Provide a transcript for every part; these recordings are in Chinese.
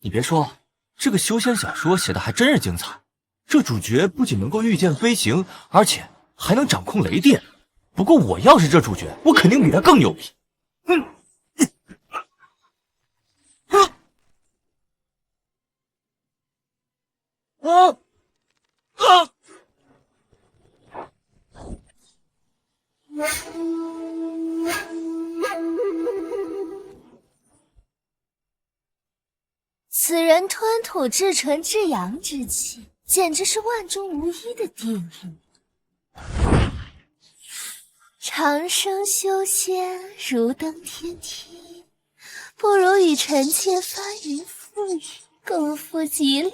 你别说，这个修仙小说写的还真是精彩。这主角不仅能够御剑飞行，而且还能掌控雷电。不过我要是这主角，我肯定比他更牛逼。此人吞吐至纯至阳之气，简直是万中无一的定力。长生修仙，如登天梯，不如与臣妾翻云覆雨，共赴极乐。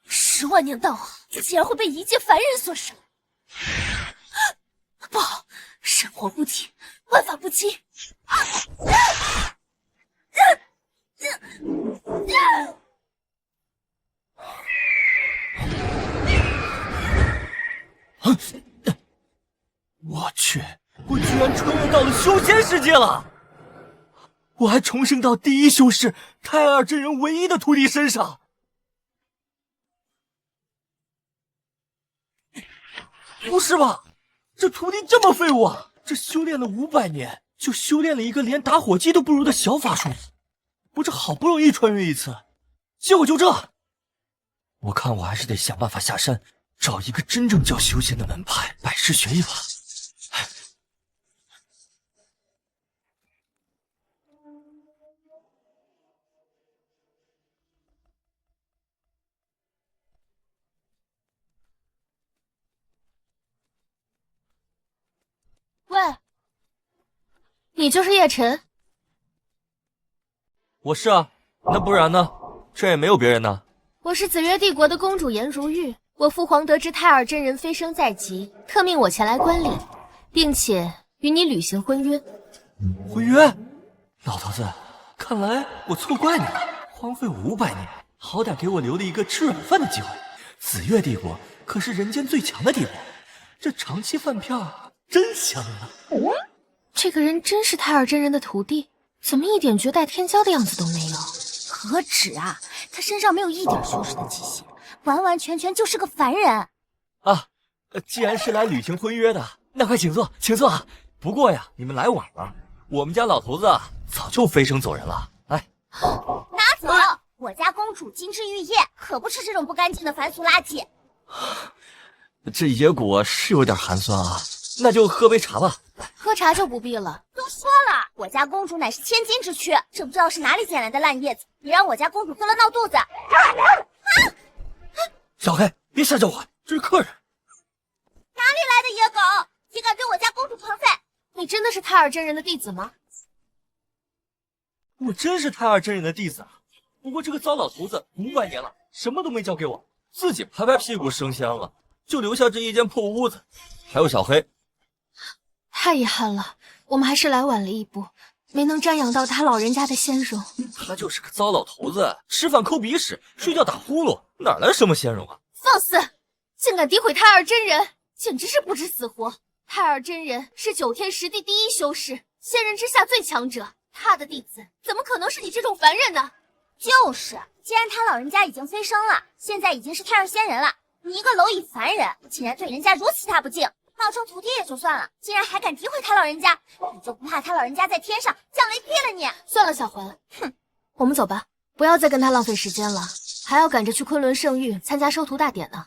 10万年道行，竟然会被一介凡人所伤！不好，神火不体，万法不侵！我去，我居然穿越到了修仙世界了！我还重生到第一修士太二真人唯一的徒弟身上！不是吧？这徒弟这么废物啊！这修炼了500年，就修炼了一个连打火机都不如的小法术。我这好不容易穿越一次，结果就这。我看我还是得想办法下山，找一个真正教修仙的门派，拜师学艺吧。喂，你就是叶晨？我是啊，那不然呢？这也没有别人呢。我是紫月帝国的公主颜如玉，我父皇得知太二真人飞升在即，特命我前来观礼，并且与你履行婚约。婚约？老头子，看来我错怪你了。荒废我500年，好歹给我留了一个吃软饭的机会。紫月帝国可是人间最强的帝国，这长期饭票真香啊！这个人真是太二真人的徒弟，怎么一点绝代天骄的样子都没有？何止啊，他身上没有一点修士的气息，完完全全就是个凡人啊！既然是来履行婚约的，那快请坐，请坐啊！不过呀，你们来晚了，我们家老头子早就飞升走人了。来，拿走！我家公主金枝玉叶，可不吃这种不干净的凡俗垃圾。这野果是有点寒酸啊，那就喝杯茶吧。喝茶就不必了。都说了，我家公主乃是千金之躯，这不知道是哪里捡来的烂叶子，别让我家公主喝了闹肚子。小黑，别瞎叫唤，这是客人。哪里来的野狗，竟敢对我家公主狂吠？你真的是太二真人的弟子吗？我真是太二真人的弟子啊，不过这个糟老头子500年了，什么都没教给我，自己拍拍屁股升仙了，就留下这一间破屋子。还有小黑，太遗憾了，我们还是来晚了一步，没能瞻仰到他老人家的仙容。他就是个糟老头子，吃饭抠鼻屎，睡觉打呼噜，哪来什么仙容啊？放肆！竟敢诋毁太二真人，简直是不知死活！太二真人是9天10地第一修士，仙人之下最强者，他的弟子怎么可能是你这种凡人呢？就是，既然他老人家已经飞升了，现在已经是太二仙人了，你一个蝼蚁凡人，竟然对人家如此大不敬，闹成徒弟也就算了，竟然还敢诋毁他老人家，你就不怕他老人家在天上降雷劈了你？算了，小环，哼，我们走吧，不要再跟他浪费时间了，还要赶着去昆仑圣域参加收徒大典呢。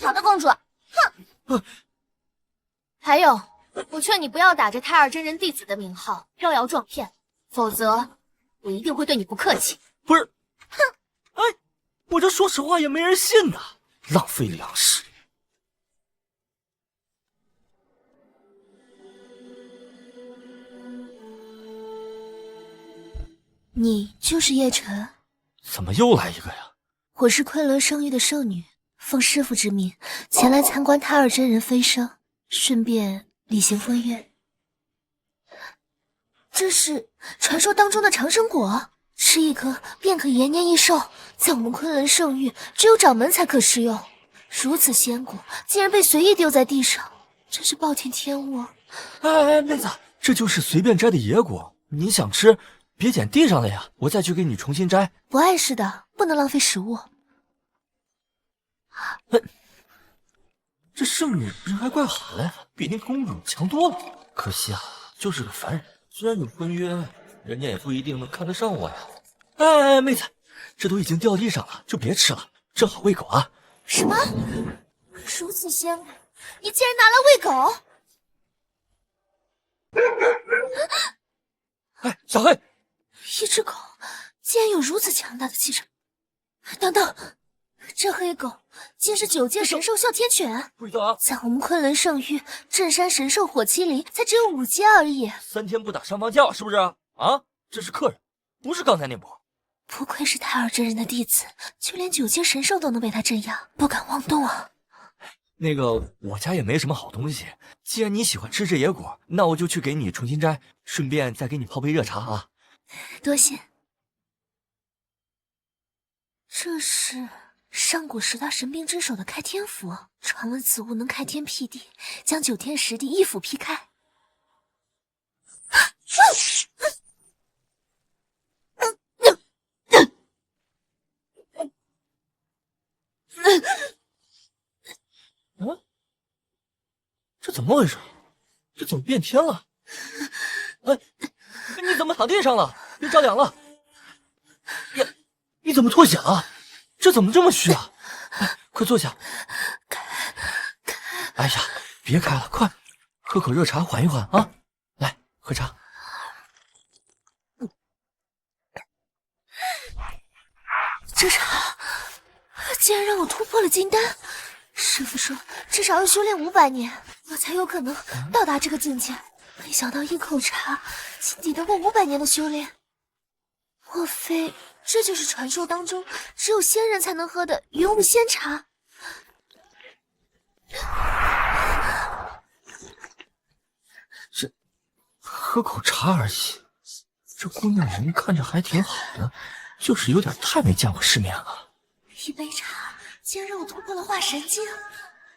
好的，公主。哼。还有，我劝你不要打着太二真人弟子的名号招摇撞骗，否则我一定会对你不客气。不是，哼，哎，我这说实话也没人信呐，浪费粮食。你就是叶晨？怎么又来一个呀？我是昆仑圣域的圣女，奉师父之命前来参观太二真人飞升，顺便履行婚约。这是传说当中的长生果，吃一颗便可延年益寿，在我们昆仑圣域只有掌门才可食用。如此仙果竟然被随意丢在地上，真是暴殄天物。哎，妹子，这就是随便摘的野果，你想吃别捡地上了呀，我再去给你重新摘。不碍事的，不能浪费食物。这圣女人还怪好的，比那公主强多了。可惜啊，就是个凡人，虽然有婚约，人家也不一定能看得上我呀。哎，妹子，这都已经掉地上了，就别吃了，正好喂狗啊。什么？如此鲜美，你竟然拿来喂狗？哎，小黑，一只狗竟然有如此强大的气场！等等，这黑狗竟是9阶神兽哮天犬，不许动啊！在我们昆仑圣域镇山神兽火麒麟才只有5阶而已。3天不打上房叫，是不是啊？这是客人，不是刚才那波。不愧是太尔真人的弟子，就连9阶神兽都能被他镇压，不敢妄动啊！那个，我家也没什么好东西，既然你喜欢吃这野果，那我就去给你重新摘，顺便再给你泡杯热茶啊。多谢。这是上古10大神兵之首的开天符，传闻此物能开天辟地，将9天10地一斧劈开。这怎么回事？这怎么变天了？哎，你怎么躺地上了？别着凉了。你怎么脱险了？这怎么这么虚啊？快坐下。哎呀，别开了，快喝口热茶缓一缓啊！来，喝茶。这茶竟然让我突破了金丹。师傅说至少要修炼500年，我才有可能到达这个境界。没想到一口茶竟抵得过500年的修炼。莫非这就是传说当中只有仙人才能喝的云雾仙茶？这喝口茶而已，这姑娘人看着还挺好的，就是有点太没见过世面了。一杯茶竟然让我突破了化神境。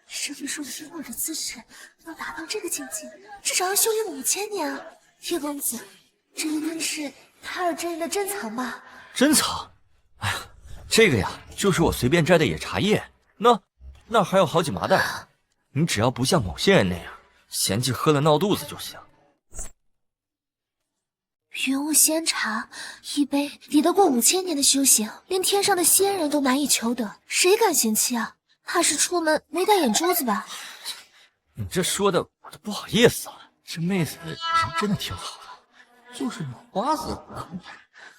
师傅说以我的资质要达到这个境界，至少要修炼5000年啊！叶公子，这应该是太尔真人的珍藏吧？珍藏？哎呀，这个呀，就是我随便摘的野茶叶，那还有好几麻袋。你只要不像某些人那样嫌弃喝了闹肚子就行。云雾仙茶，一杯抵得过5000年的修行，连天上的仙人都难以求得，谁敢嫌弃啊？怕是出门没带眼珠子吧？你这说的我都不好意思了。这妹子人真的挺好的，就是脑瓜子。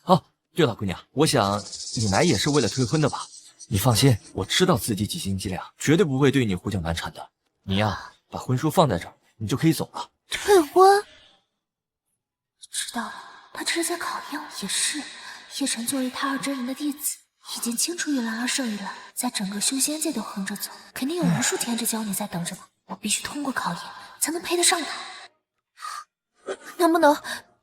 哦，对了，姑娘，我想你来也是为了退婚的吧？你放心，我知道自己几斤几两，绝对不会对你胡搅蛮缠的。你呀，把婚书放在这儿，你就可以走了。退婚？知道了，他这是在考验我。也是，叶晨作为太尔真人的弟子，已经清楚于兰儿圣域了，在整个修仙界都横着走，肯定有无数天之骄女在等着我。我必须通过考验，才能配得上他。能不能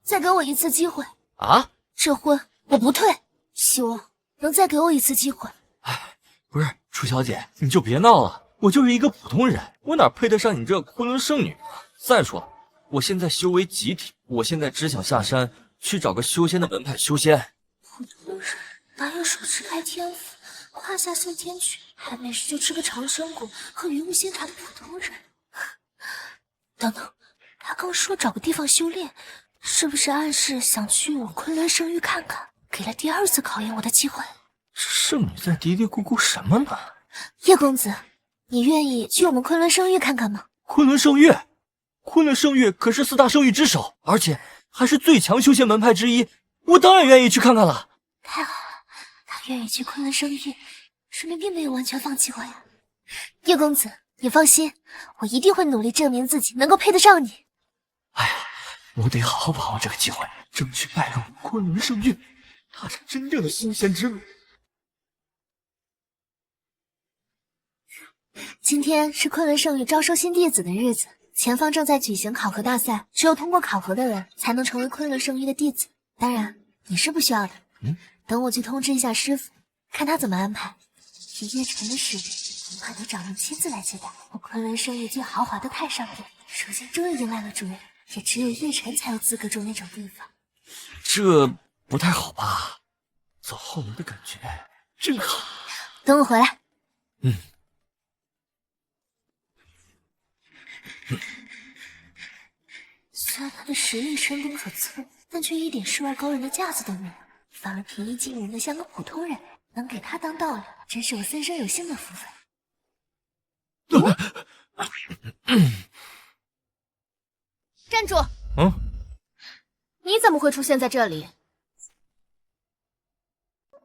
再给我一次机会啊？这婚我不退，希望能再给我一次机会。哎，不是，楚小姐，你就别闹了。我就是一个普通人，我哪配得上你这昆仑圣女啊？再说了，我现在修为极体，我现在只想下山去找个修仙的门派修仙。普通人哪有手持开天符、胯下哮天犬，还没事就吃个长生果和云雾仙茶的普通人？等等，他刚说找个地方修炼，是不是暗示想去我昆仑圣域看看，给了第2次考验我的机会？圣女在嘀嘀咕咕什么呢？叶公子，你愿意去我们昆仑圣域看看吗？昆仑圣域，昆仑圣域可是4大圣域之首，而且还是最强修仙门派之一，我当然愿意去看看了。太好了，他愿意去昆仑圣域，说明并没有完全放弃我呀。叶公子，你放心，我一定会努力证明自己能够配得上你。哎呀，我得好好把握这个机会，争取拜入昆仑圣域，踏上真正的修仙之路。今天是昆仑圣域招收新弟子的日子，前方正在举行考核大赛，只有通过考核的人才能成为昆仑圣域的弟子。当然，你是不需要的。等我去通知一下师傅，看他怎么安排。以叶晨的实力，恐怕得找人亲自来接待。我昆仑圣域最豪华的太上殿，如今终于迎来了主人，这只有叶晨才有资格住那种地方。这不太好吧？走后门的感觉真好。等我回来。虽然他的实力深不可测，但却一点世外高人的架子都没有，反而平易近人的像个普通人。能给他当道侣，真是我三生有幸的福分。站住！你怎么会出现在这里？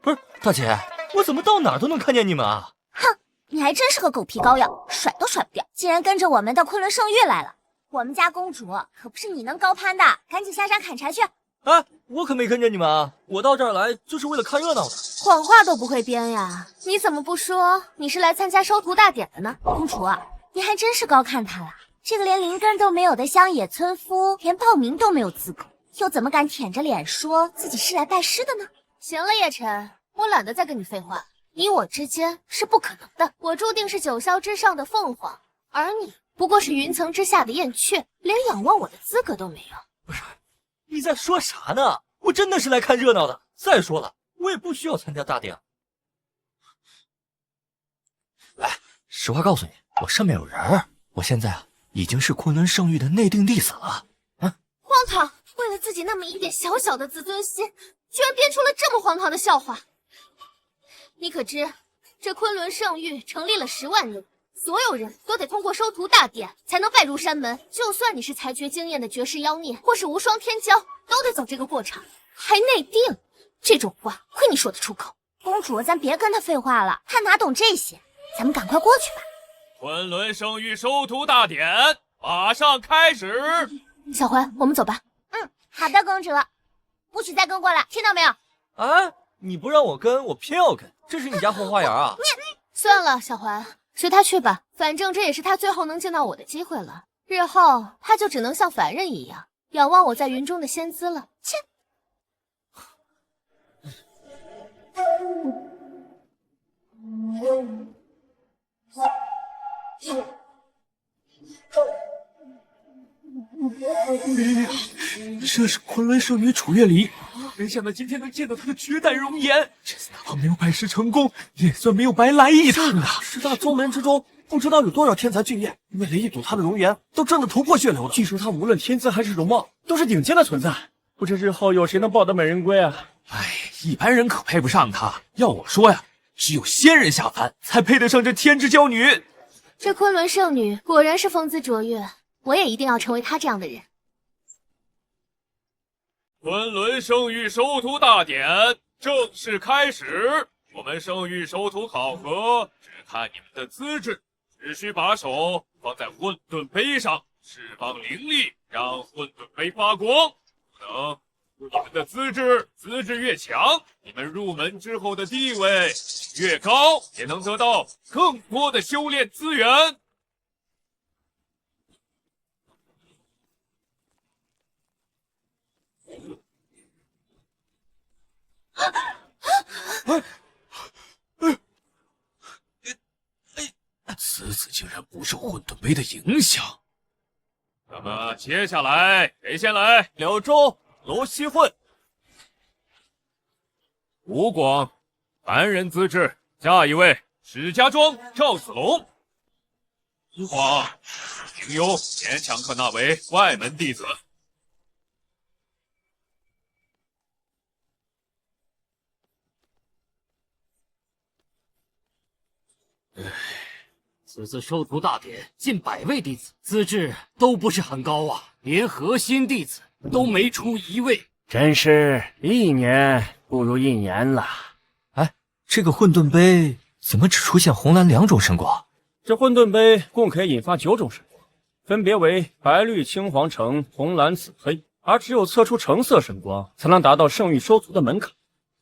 不是大姐，我怎么到哪都能看见你们啊？哼，你还真是个狗皮膏药，甩都甩不掉，竟然跟着我们到昆仑圣域来了。我们家公主可不是你能高攀的，赶紧下山砍柴去。哎，我可没跟着你们啊！我到这儿来就是为了看热闹的。谎话都不会编呀！你怎么不说你是来参加收徒大典的呢？公主，你还真是高看他了。这个连灵根都没有的乡野村夫，连报名都没有资格，又怎么敢舔着脸说自己是来拜师的呢？行了，叶晨，我懒得再跟你废话。你我之间是不可能的，我注定是九霄之上的凤凰，而你不过是云层之下的燕雀，连仰望我的资格都没有。不是，你在说啥呢？我真的是来看热闹的。再说了，我也不需要参加大典。哎，实话告诉你，我上面有人儿。我现在啊，已经是昆仑圣域的内定弟子了。荒唐！为了自己那么一点小小的自尊心，居然编出了这么荒唐的笑话。你可知，这昆仑圣域成立了10万年，所有人都得通过收徒大典才能拜入山门。就算你是才绝惊艳的绝世妖孽，或是无双天骄，都得走这个过程。还内定，这种话亏你说得出口。公主，咱别跟他废话了，他哪懂这些？咱们赶快过去吧。昆仑圣域收徒大典马上开始。小环，我们走吧。好的，公主，不许再跟过来，听到没有？哎，你不让我跟，我偏要跟，这是你家后花园啊？算了，小环，随他去吧，反正这也是他最后能见到我的机会了。日后他就只能像凡人一样仰望我在云中的仙姿了。切！这是昆仑圣女楚月离，没想到今天能见到她的绝代容颜。这次哪怕没有拜师成功，也算没有白来一趟啊！十大宗门之中，不知道有多少天才俊彦，为了一睹她的容颜，都争得头破血流了。据说她无论天资还是容貌，都是顶尖的存在。不知日后有谁能抱得美人归啊？哎，一般人可配不上她。要我说呀，只有仙人下凡才配得上这天之娇女。这昆仑圣女果然是风姿卓越，我也一定要成为她这样的人。昆仑圣域收徒大典正式开始。我们圣域收徒考核只看你们的资质，只需把手放在混沌杯上，释放灵力，让混沌杯发光。不能，你们的资质越强，你们入门之后的地位越高，也能得到更多的修炼资源。此子竟然不受混沌杯的影响。那么接下来谁先来？柳州、罗西混。吴广，凡人资质。下一位，史家庄赵子龙。吴广，平庸，勉强可纳为外门弟子。此次收徒大典近100位弟子，资质都不是很高啊，连核心弟子都没出1位，真是一年不如一年了。哎，这个混沌杯怎么只出现红蓝2种神光？这混沌杯共可以引发9种神光，分别为白、绿、青、黄、橙、红、蓝、紫、黑，而只有测出橙色神光，才能达到圣域收徒的门槛。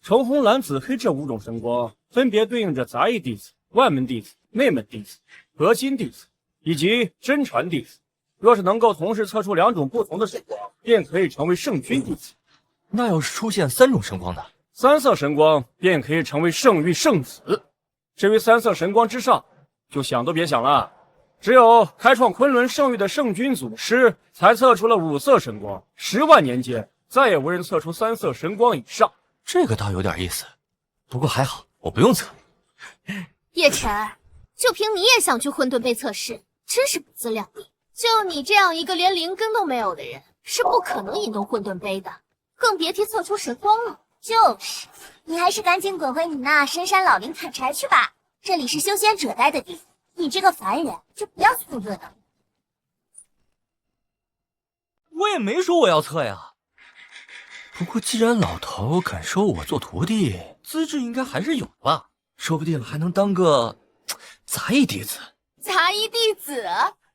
橙、红、蓝、紫、黑这5种神光，分别对应着杂役弟子、外门弟子、内门弟子、核心弟子以及真传弟子。若是能够同时测出2种不同的神光，便可以成为圣君弟子。那要是出现3种神光呢？3色神光便可以成为圣域圣子。至于3色神光之上，就想都别想了，只有开创昆仑圣域的圣君祖师，才测出了5色神光，10万年间再也无人测出3色神光以上。这个倒有点意思，不过还好，我不用测。叶晨，就凭你也想去混沌杯测试，真是不自量力。就你这样一个连灵根都没有的人，是不可能引动混沌杯的，更别提测出神光了。就是，你还是赶紧滚回你那深山老林砍柴去吧，这里是修仙者待的地方，你这个凡人就不要凑热闹。我也没说我要测呀。不过既然老头敢收我做徒弟，资质应该还是有吧，说不定还能当个杂役弟子。杂役弟子，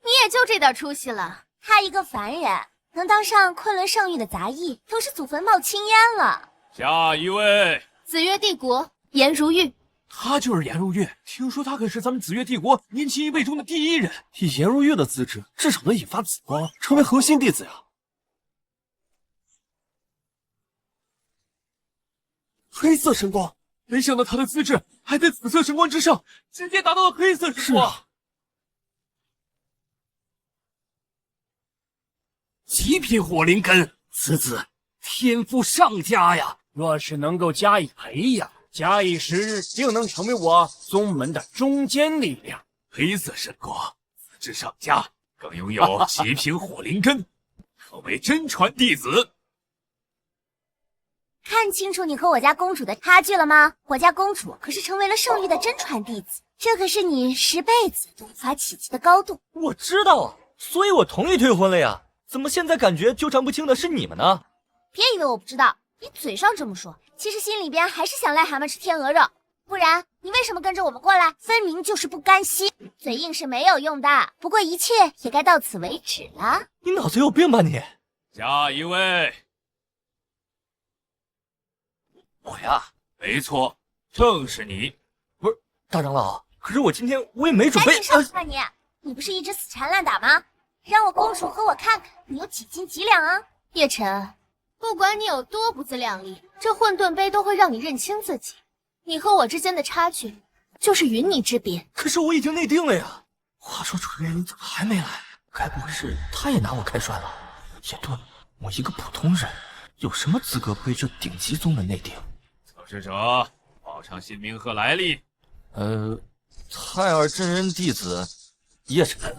你也就这点出息了。他一个凡人能当上昆仑圣域的杂役，都是祖坟冒青烟了。下一位，紫月帝国颜如玉。他就是颜如玉，听说他可是咱们紫月帝国年轻一辈中的第1人。以颜如玉的资质，至少能引发紫光，成为核心弟子呀。黑色神光，没想到他的资质还在紫色神光之上，直接达到了黑色神光。极品火灵根，此子天赋上佳呀！若是能够加以培养，假以时日，定能成为我宗门的中坚力量。黑色神光，资质上佳，更拥有极品火灵根，可为真传弟子。看清楚你和我家公主的差距了吗？我家公主可是成为了圣域的真传弟子，这可是你10辈子都无法企及的高度。我知道啊，所以我同意退婚了呀。怎么现在感觉纠缠不清的是你们呢？别以为我不知道，你嘴上这么说，其实心里边还是想癞蛤蟆吃天鹅肉。不然你为什么跟着我们过来？分明就是不甘心。嘴硬是没有用的，不过一切也该到此为止了。你脑子有病吧你？下一位，我呀，没错，正是你。不是大长老，可是我今天我也没准备。赶紧上去吧你！你不是一直死缠烂打吗？让我公主和我看看你有几斤几两啊！叶晨，不管你有多不自量力，这混沌杯都会让你认清自己。你和我之间的差距，就是云泥之别。可是我已经内定了呀。话说楚月离怎么还没来？该不会是他也拿我开涮了？也对，我一个普通人，有什么资格被这顶级宗门内定？测试者，报上姓名和来历。太二真人弟子叶晨。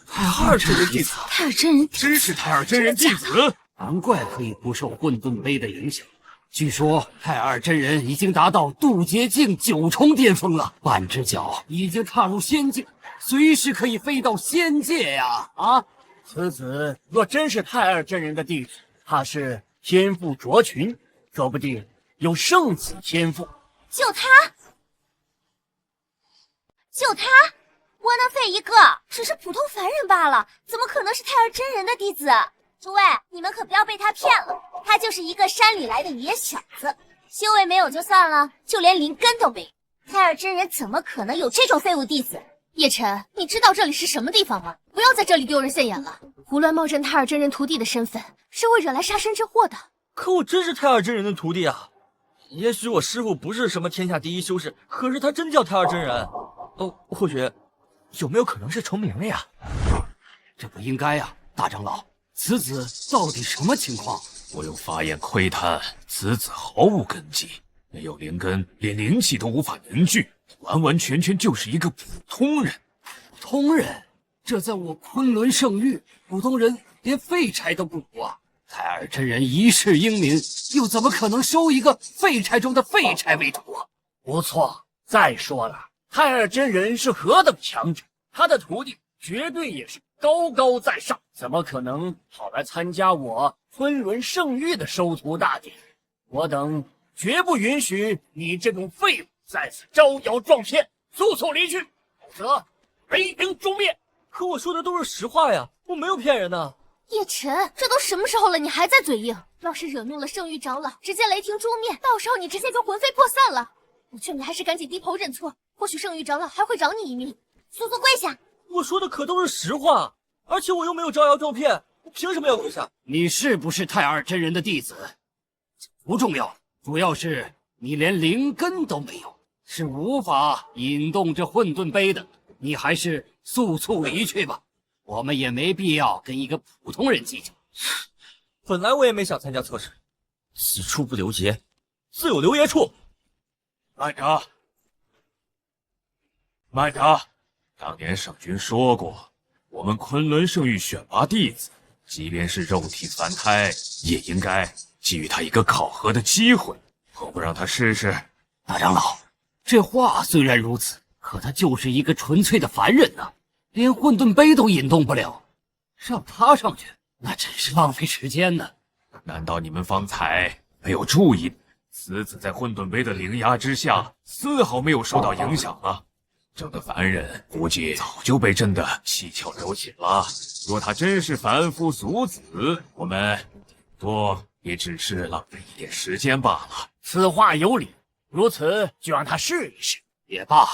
太二真人弟子，太二真人真是太二真人弟子，难怪可以不受混沌杯的影响。据说太二真人已经达到渡劫境9重巅峰了，半只脚已经踏入仙境，随时可以飞到仙界呀！啊，此子若真是太二真人的弟子，他是天赋卓群，说不定有圣子天赋。就他，就他。窝囊废一个，只是普通凡人罢了，怎么可能是太二真人的弟子？诸位，你们可不要被他骗了，他就是一个山里来的野小子，修为没有就算了，就连灵根都没有。太二真人怎么可能有这种废物弟子？叶晨，你知道这里是什么地方吗？不要在这里丢人现眼了。胡乱冒认太二真人徒弟的身份，是会惹来杀身之祸的。可我真是太二真人的徒弟啊！也许我师父不是什么天下第一修士，可是他真叫太二真人。或许有没有可能是重名了呀？这不应该呀，大长老，此子到底什么情况？我用法眼窥探，此子毫无根基，没有灵根，连灵气都无法凝聚，完完全全就是一个普通人。普通人？这在我昆仑圣域，普通人连废柴都不如啊！太二真人一世英名，又怎么可能收一个废柴中的废柴为徒啊？不错，再说了，太二真人是何等强者，他的徒弟绝对也是高高在上，怎么可能跑来参加我昆仑圣域的收徒大典？我等绝不允许你这种废物在此招摇撞骗，速速离去，否则雷霆诛灭！可我说的都是实话呀，我没有骗人呢。叶晨，这都什么时候了，你还在嘴硬？要是惹怒了圣域长老，直接雷霆诛灭，到时候你直接就魂飞魄散了。我劝你还是赶紧低头认错，或许圣域长老还会饶你一命。速速跪下！我说的可都是实话，而且我又没有招摇撞骗，我凭什么要跪下？你是不是太二真人的弟子不重要，主要是你连灵根都没有，是无法引动这混沌杯的。你还是速速离去吧。我们也没必要跟一个普通人计较。本来我也没想参加测试，此处不留爷，自有留爷处。慢着，慢着！当年圣君说过，我们昆仑圣域选拔弟子，即便是肉体凡胎，也应该给予他一个考核的机会，何不让他试试？大长老，这话虽然如此，可他就是一个纯粹的凡人呐，连混沌杯都引动不了，让他上去，那真是浪费时间呢。难道你们方才没有注意，此子在混沌杯的凌压之下，丝毫没有受到影响啊？整个凡人估计早就被震得七窍流血了。若他真是凡夫俗子，我们多也只是浪费一点时间罢了。此话有理，如此就让他试一试。也罢，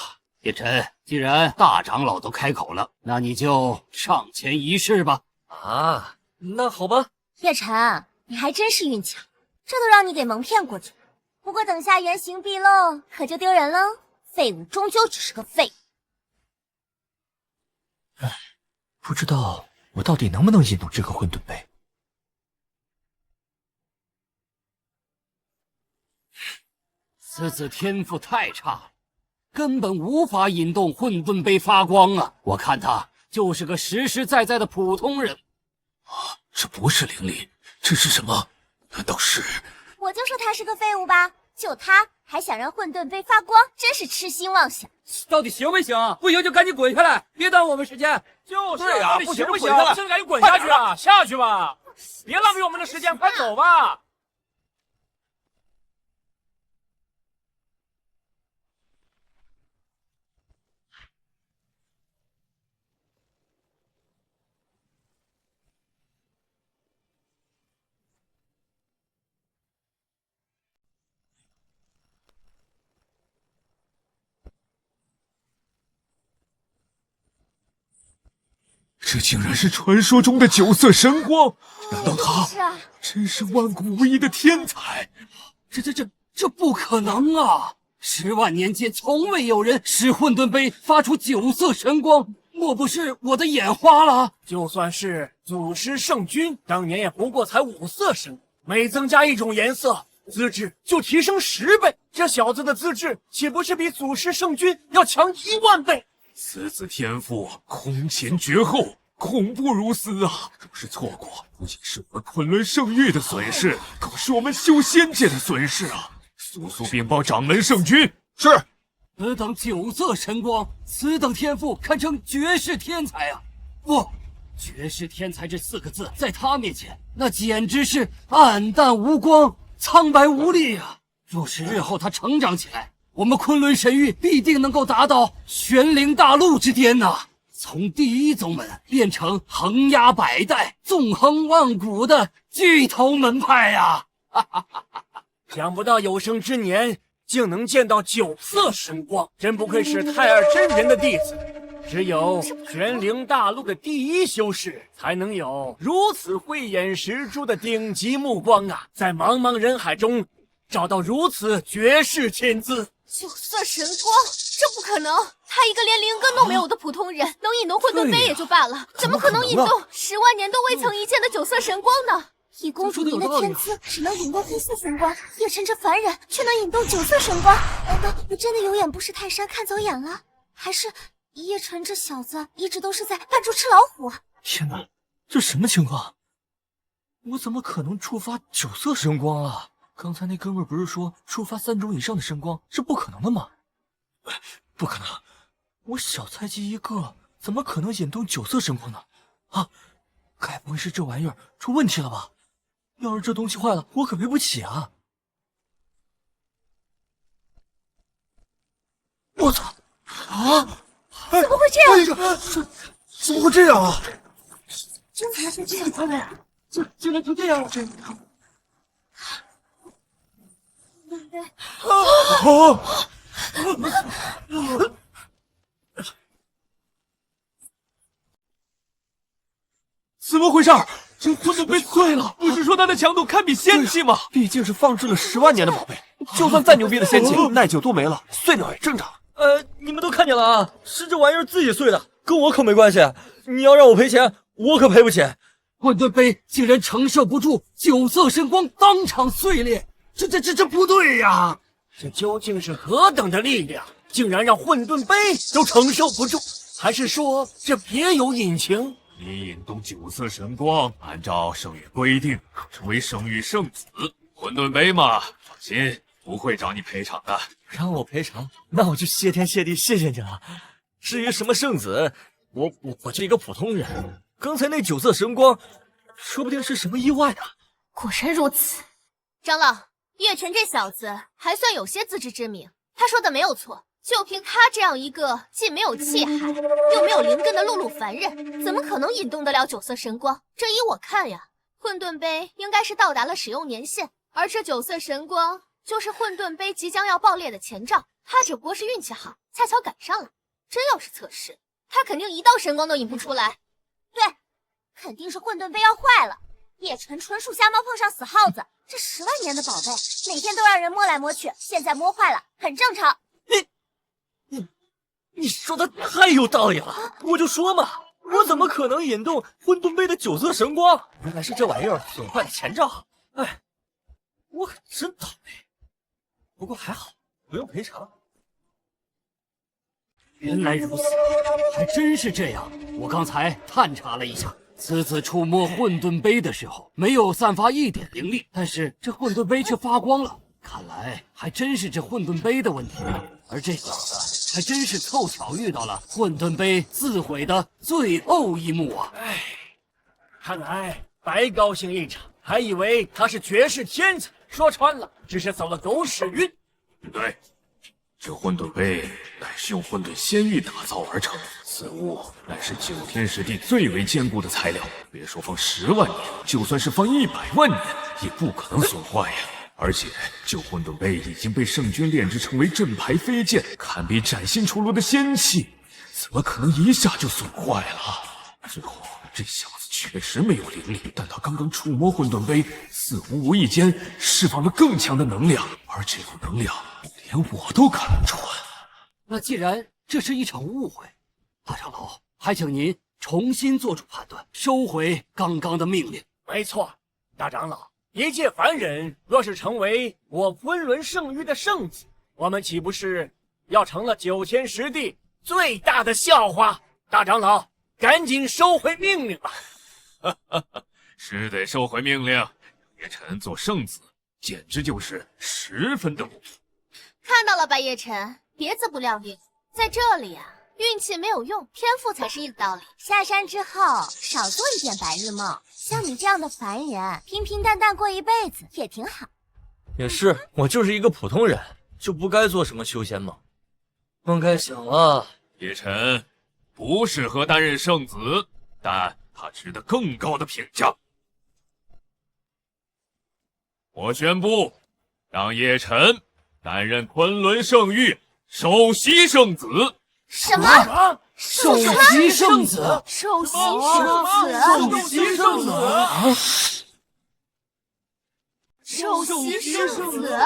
叶晨，既然大长老都开口了，那你就上前一试吧。啊，那好吧。叶晨，你还真是运气好，这都让你给蒙骗过去了。不过等下原形毕露，可就丢人喽。废物终究只是个废物。唉，不知道我到底能不能引动这个混沌杯。此子天赋太差了，根本无法引动混沌杯发光啊！我看他就是个实实在在的普通人。啊，这不是灵力，这是什么？难道是……我就说他是个废物吧，就他还想让混沌杯发光，真是痴心妄想。到底行不行？不行就赶紧滚下来，别耽误我们时间。就是啊，不行不行，现在赶紧滚下去啊！下去吧，别浪费我们的时间，快走吧。这竟然是传说中的九色神光！难道他是啊，真是万古无一的天才？这不可能啊！10万年间从未有人使混沌杯发出九色神光，莫不是我的眼花了？就算是祖师圣君，当年也不过才5色神，每增加一种颜色，资质就提升10倍。这小子的资质岂不是比祖师圣君要强1万倍？此子天赋空前绝后，恐怖如斯啊！若是错过，不仅是我们昆仑圣域的损失，更是我们修仙界的损失啊！速速禀报掌门圣君。是。此等九色神光，此等天赋堪称绝世天才啊！不，绝世天才这4个字在他面前，那简直是暗淡无光、苍白无力啊！若是日后他成长起来，我们昆仑神域必定能够达到玄灵大陆之巅呐！从第一宗门变成横压100代、纵横万古的巨头门派呀！想不到有生之年竟能见到9色神光，真不愧是太二真人的弟子。只有玄灵大陆的第一修士才能有如此慧眼识珠的顶级目光啊！在茫茫人海中找到如此绝世天资。9色神光，这不可能！他一个连灵根都没有的普通人，能引动混沌杯也就罢了，怎么可能引动10万年都未曾一见的9色神光呢？以公主您的天资，只能引动黑色神光，叶晨这凡人却能引动9色神光，难道你真的有眼不识泰山看走眼了？还是叶晨这小子一直都是在扮猪吃老虎？天哪，这什么情况？我怎么可能触发9色神光啊？刚才那哥们儿不是说触发3种以上的神光是不可能的吗？不可能，我小菜鸡一个，怎么可能引动9色神光呢？啊，该不会是这玩意儿出问题了吧？要是这东西坏了，我可赔不起啊！我操！啊！怎么会这样？怎么会这样啊？真才是这样的，竟然就这样了！怎么回事？这混沌杯碎了！不是说它的强度堪比仙器吗？毕竟是放置了10万年的宝贝，就算再牛逼的仙器，耐久度没了，碎掉也正常。你们都看见了啊，是这玩意儿自己碎的，跟我可没关系。你要让我赔钱，我可赔不起。混沌杯竟然承受不住九色神光，当场碎裂，这不对呀！这究竟是何等的力量，竟然让混沌杯都承受不住？还是说这别有隐情？你引动九色神光，按照圣域规定，成为圣域圣子。混沌杯嘛，放心，不会找你赔偿的。让我赔偿，那我就谢天谢地谢谢你了。至于什么圣子，我就一个普通人。刚才那九色神光，说不定是什么意外呢。果然如此。长老，叶晨这小子还算有些自知之明，他说的没有错。就凭他这样一个既没有气海又没有灵根的碌碌凡人，怎么可能引动得了九色神光？这依我看呀，混沌杯应该是到达了使用年限，而这九色神光就是混沌杯即将要爆裂的前兆。他只不过是运气好，恰巧赶上了。真要是测试，他肯定一道神光都引不出来。对，肯定是混沌杯要坏了。叶晨纯属瞎猫碰上死耗子，这10万年的宝贝，每天都让人摸来摸去，现在摸坏了，很正常。你说的太有道理了，我就说嘛，我怎么可能引动混沌杯的九色神光？原来是这玩意儿损坏的前兆。哎，我可真倒霉。不过还好，不用赔偿。原来如此，还真是这样。我刚才探查了一下，此次触摸混沌杯的时候，没有散发一点灵力，但是这混沌杯却发光了。看来还真是这混沌杯的问题。而这小子还真是凑巧遇到了混沌杯自毁的最后一幕啊！唉，看来白高兴一场，还以为他是绝世天才，说穿了只是走了狗屎运。对，这混沌杯乃是用混沌仙玉打造而成，此物乃是9天10地最为坚固的材料，别说放10万年，就算是放100万年，也不可能损坏呀。而且，这混沌杯已经被圣君炼制成为镇牌飞剑，堪比崭新出炉的仙器，怎么可能一下就损坏了？最后，这小子确实没有灵力，但他刚刚触摸混沌杯，似乎无意间释放了更强的能量，而这股能量连我都看不穿。那既然这是一场误会，大长老，还请您重新做出判断，收回刚刚的命令。没错，大长老。一介凡人若是成为我昆仑圣域的圣子，我们岂不是要成了9天10地最大的笑话？大长老，赶紧收回命令吧！是得收回命令。叶晨做圣子，简直就是10分的不妥。看到了吧，叶晨，别自不量力。在这里啊，运气没有用，天赋才是硬道理。下山之后少做一点白日梦，像你这样的凡人，平平淡淡过一辈子也挺好。也是，我就是一个普通人，就不该做什么修仙梦，梦该醒了。叶晨不适合担任圣子，但他值得更高的评价。我宣布，让叶晨担任昆仑圣域首席圣子。什么？首席圣子？首席圣子？首席圣子？首席圣子？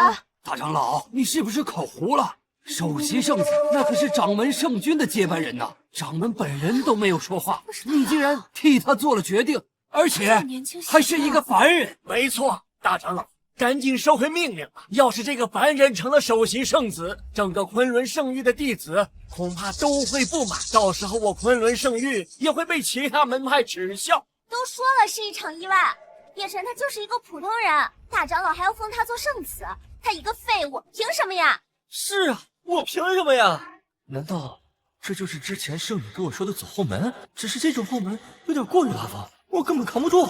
大长老，你是不是口糊了？首席圣子那可是掌门圣君的接班人呐，掌门本人都没有说话，你竟然替他做了决定，而且还是一个凡人。没错，大长老，赶紧收回命令吧！要是这个凡人成了首席圣子，整个昆仑圣域的弟子恐怕都会不满，到时候我昆仑圣域也会被其他门派耻笑。都说了是一场意外，叶晨他就是一个普通人，大长老还要封他做圣子，他一个废物，凭什么呀？是啊，我凭什么呀？难道这就是之前圣女跟我说的走后门？只是这种后门有点过于拉风，我根本扛不住。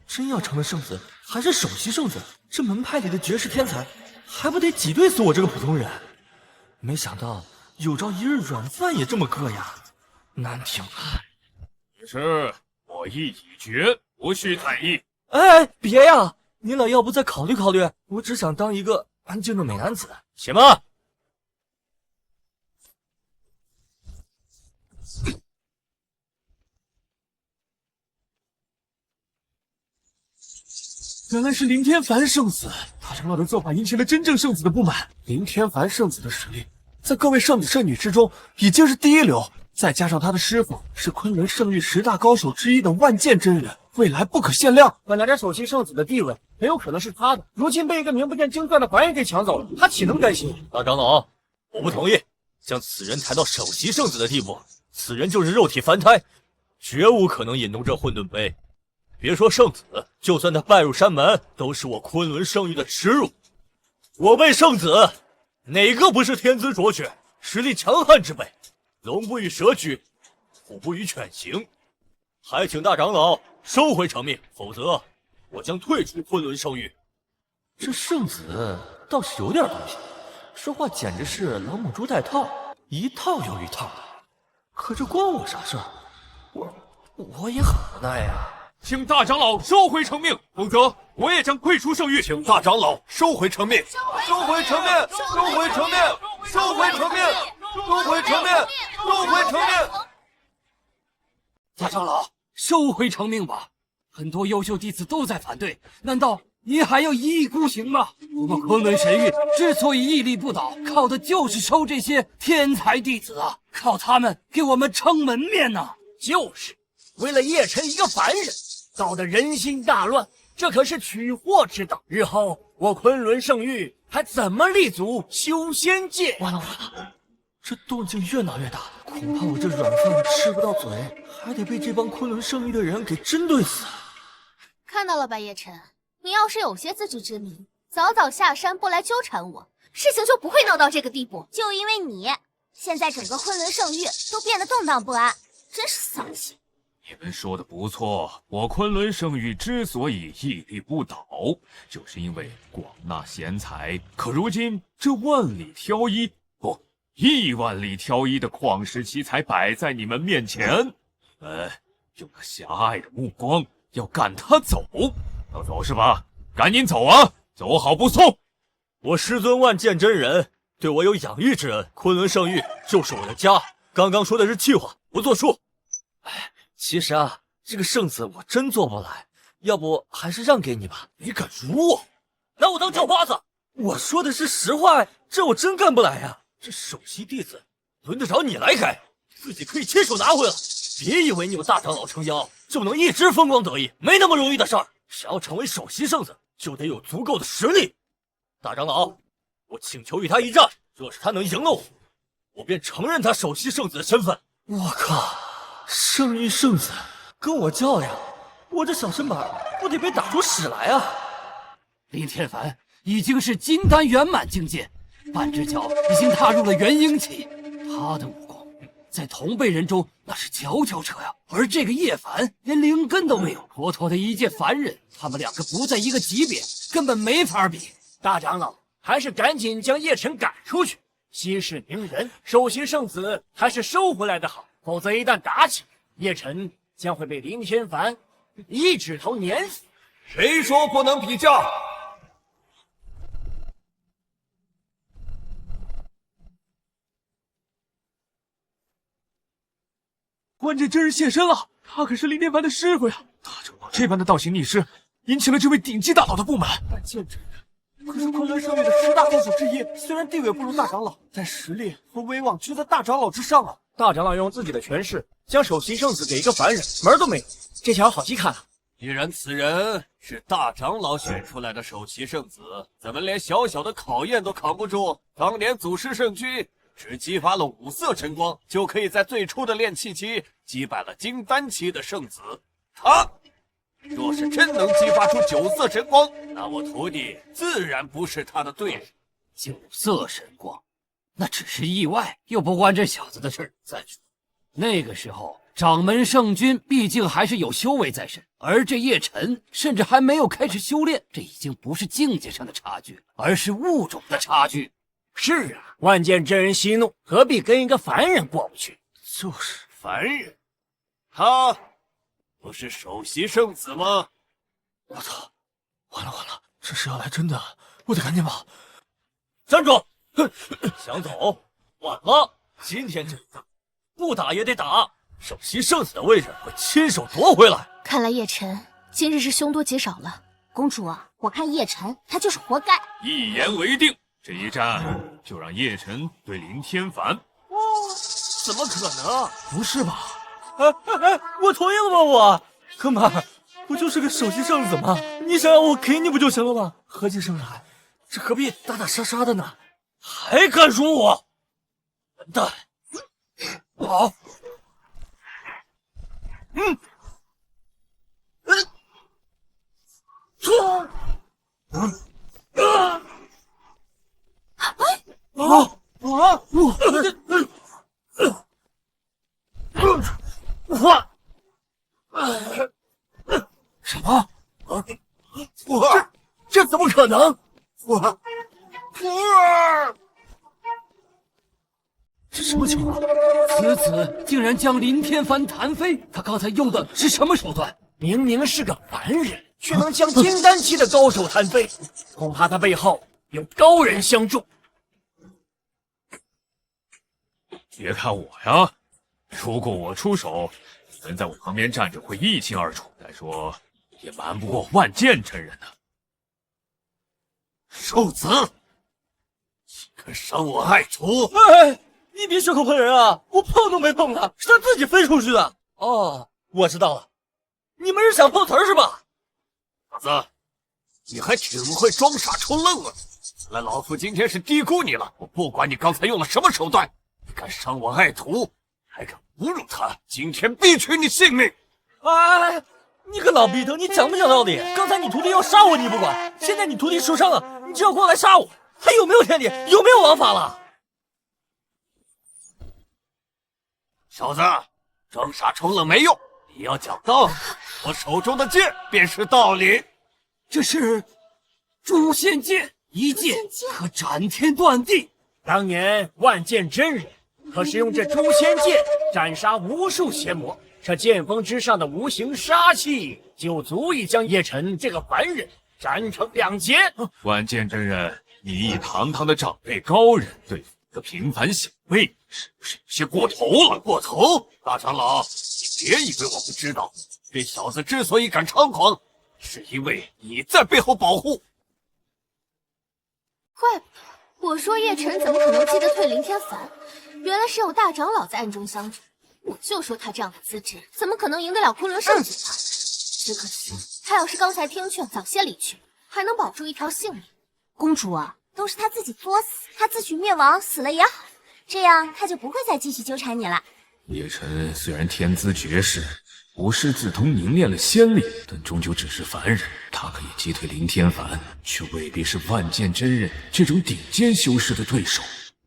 真要成了圣子，还是首席圣子，这门派里的绝世天才，还不得挤兑死我这个普通人？没想到有朝一日软饭也这么硌牙，难听啊！是，我意已决，无需太议。哎，别呀！您老要不再考虑考虑？我只想当一个安静的美男子。且慢！原来是林天凡圣子，大长老的做法引起了真正圣子的不满。林天凡圣子的实力在各位圣子圣女之中已经是第一流，再加上他的师傅是昆仑圣域10大高手之一的万剑真人，未来不可限量。本来这首席圣子的地位很有可能是他的，如今被一个名不见经传的凡人给抢走了，他岂能甘心？大长老，我不同意，将此人抬到首席圣子的地步，此人就是肉体凡胎，绝无可能引动这混沌杯。别说圣子，就算他拜入山门，都是我昆仑圣域的耻辱。我辈圣子，哪个不是天资卓绝、实力强悍之辈？龙不与蛇居，虎不与犬行。还请大长老收回成命，否则我将退出昆仑圣域。这圣子倒是有点东西，说话简直是老母猪戴套，一套又一套的。可这关我啥事儿？我也很无奈呀。请大长老收回成命，否则我也将退出圣域。请大长老收回成命，收回成命，收回成命，收回成命，收回成命，收回成命。大长老，收回成命吧！很多优秀弟子都在反对，难道您还要一意孤行吗？我们昆仑神域之所以屹立不倒，靠的就是收这些天才弟子啊，靠他们给我们撑门面呢。就是为了叶辰一个凡人，搞得人心大乱，这可是取祸之道。日后我昆仑圣域还怎么立足修仙界？完了，这动静越闹越大，恐怕我这软饭吃不到嘴，还得被这帮昆仑圣域的人给针对死。看到了吧，叶辰，你要是有些自知之明，早早下山不来纠缠我，事情就不会闹到这个地步。就因为你，现在整个昆仑圣域都变得动荡不安，真是丧气。你们说的不错，我昆仑圣域之所以屹立不倒，就是因为广纳贤才。可如今这万里挑一，不，1万里挑一的旷世奇才摆在你们面前，用那狭隘的目光要赶他走，要走是吧？赶紧走啊，走好不送。我师尊万剑真人对我有养育之恩，昆仑圣域就是我的家。刚刚说的是气话，不作数。其实啊，这个圣子我真做不来，要不还是让给你吧。你敢辱我，拿我当叫花子？我说的是实话，这我真干不来呀。这首席弟子轮得着你来改，自己可以亲手拿回来。别以为你有大长老撑腰就能一直风光得意，没那么容易的事儿。想要成为首席圣子，就得有足够的实力。大长老，我请求与他一战，若是他能赢了我便承认他首席圣子的身份。我靠！圣域圣子跟我较量，我这小身板不得被打出屎来啊！林天凡已经是金丹圆满境界，半只脚已经踏入了元婴期，他的武功在同辈人中那是佼佼者呀。而这个叶凡连灵根都没有，妥妥的一介凡人，他们两个不在一个级别，根本没法比。大长老，还是赶紧将叶辰赶出去，息事宁人，首席圣子还是收回来的好。否则一旦打起，叶辰将会被林天凡一指头碾死。谁说不能比较？万剑真人现身了，他可是林天凡的师傅呀！大长老这般的倒行逆施，引起了这位顶级大佬的不满。万剑真人可是昆仑圣域的10大高手之一，虽然地位不如大长老，但实力和威望却在大长老之上啊！大长老用自己的权势将首席圣子给一个凡人，门都没有，这下好戏看啊！既然此人是大长老选出来的首席圣子，怎么连小小的考验都扛不住？当年祖师圣君只激发了5色神光，就可以在最初的炼气期击败了金丹期的圣子。他若是真能激发出9色神光，那我徒弟自然不是他的对手。9色神光，那只是意外，又不关这小子的事儿。再说，那个时候掌门圣君毕竟还是有修为在身，而这叶辰甚至还没有开始修炼，这已经不是境界上的差距了，而是物种的差距。是啊，万剑真人息怒，何必跟一个凡人过不去？就是凡人，他不是首席圣子吗？我操！完了，这是要来真的，我得赶紧跑！站住！想走？晚了！今天这一仗，不打也得打。首席圣子的位置会亲手夺回来。看来叶辰今日是凶多吉少了。公主，我看叶辰他就是活该。一言为定，这一战就让叶晨对林天凡。怎么可能？不是吧？我同意了吧我？哥们儿，不就是个首席圣子吗？你想让我给你不就行了吗？何其生来，这何必打打杀杀的呢？还敢说我？笨蛋！好，什么？这怎么可能？这什么情况？此子竟然将林天凡弹飞，他刚才用的是什么手段？明明是个凡人，却能将金丹期的高手弹飞，恐怕他背后有高人相助。别看我呀，如果我出手，你们在我旁边站着会一清二楚。再说，也瞒不过万剑真人呢。瘦子，你敢伤我爱徒！哎，你别血口喷人啊！我碰都没碰他，是他自己飞出去的。哦，我知道了，你们是想碰瓷儿是吧？小子，你还挺会装傻充愣啊！看来老夫今天是低估你了。我不管你刚才用了什么手段，你敢伤我爱徒，还敢侮辱他，今天必取你性命！哎，你个老逼头，你讲不讲道理？刚才你徒弟要杀我你不管，现在你徒弟受伤了，你就要过来杀我，还有没有天理？有没有王法了？小子，装傻充愣没用，你要讲道理。我手中的剑便是道理。这是诛仙剑，一剑可斩天断地。当年万剑真人可是用这诛仙剑斩杀无数邪魔，这剑锋之上的无形杀气，就足以将叶晨这个凡人斩成两截。万剑真人，你一堂堂的长辈高人对付一个平凡小辈，是不是有些过头了？过头！大长老，你别以为我不知道，这小子之所以敢猖狂，是因为你在背后保护。怪不得我说叶晨怎么可能击得退林天凡，原来是有大长老在暗中相助。我就说他这样的资质，怎么可能赢得了昆仑圣子呢？只可惜他要是刚才听劝，早些离去，还能保住一条性命。公主啊，都是他自己作死，他自取灭亡，死了也好，这样他就不会再继续纠缠你了。叶晨虽然天资绝世，不是自通凝练了仙力，但终究只是凡人。他可以击退林天凡，却未必是万剑真人这种顶尖修士的对手。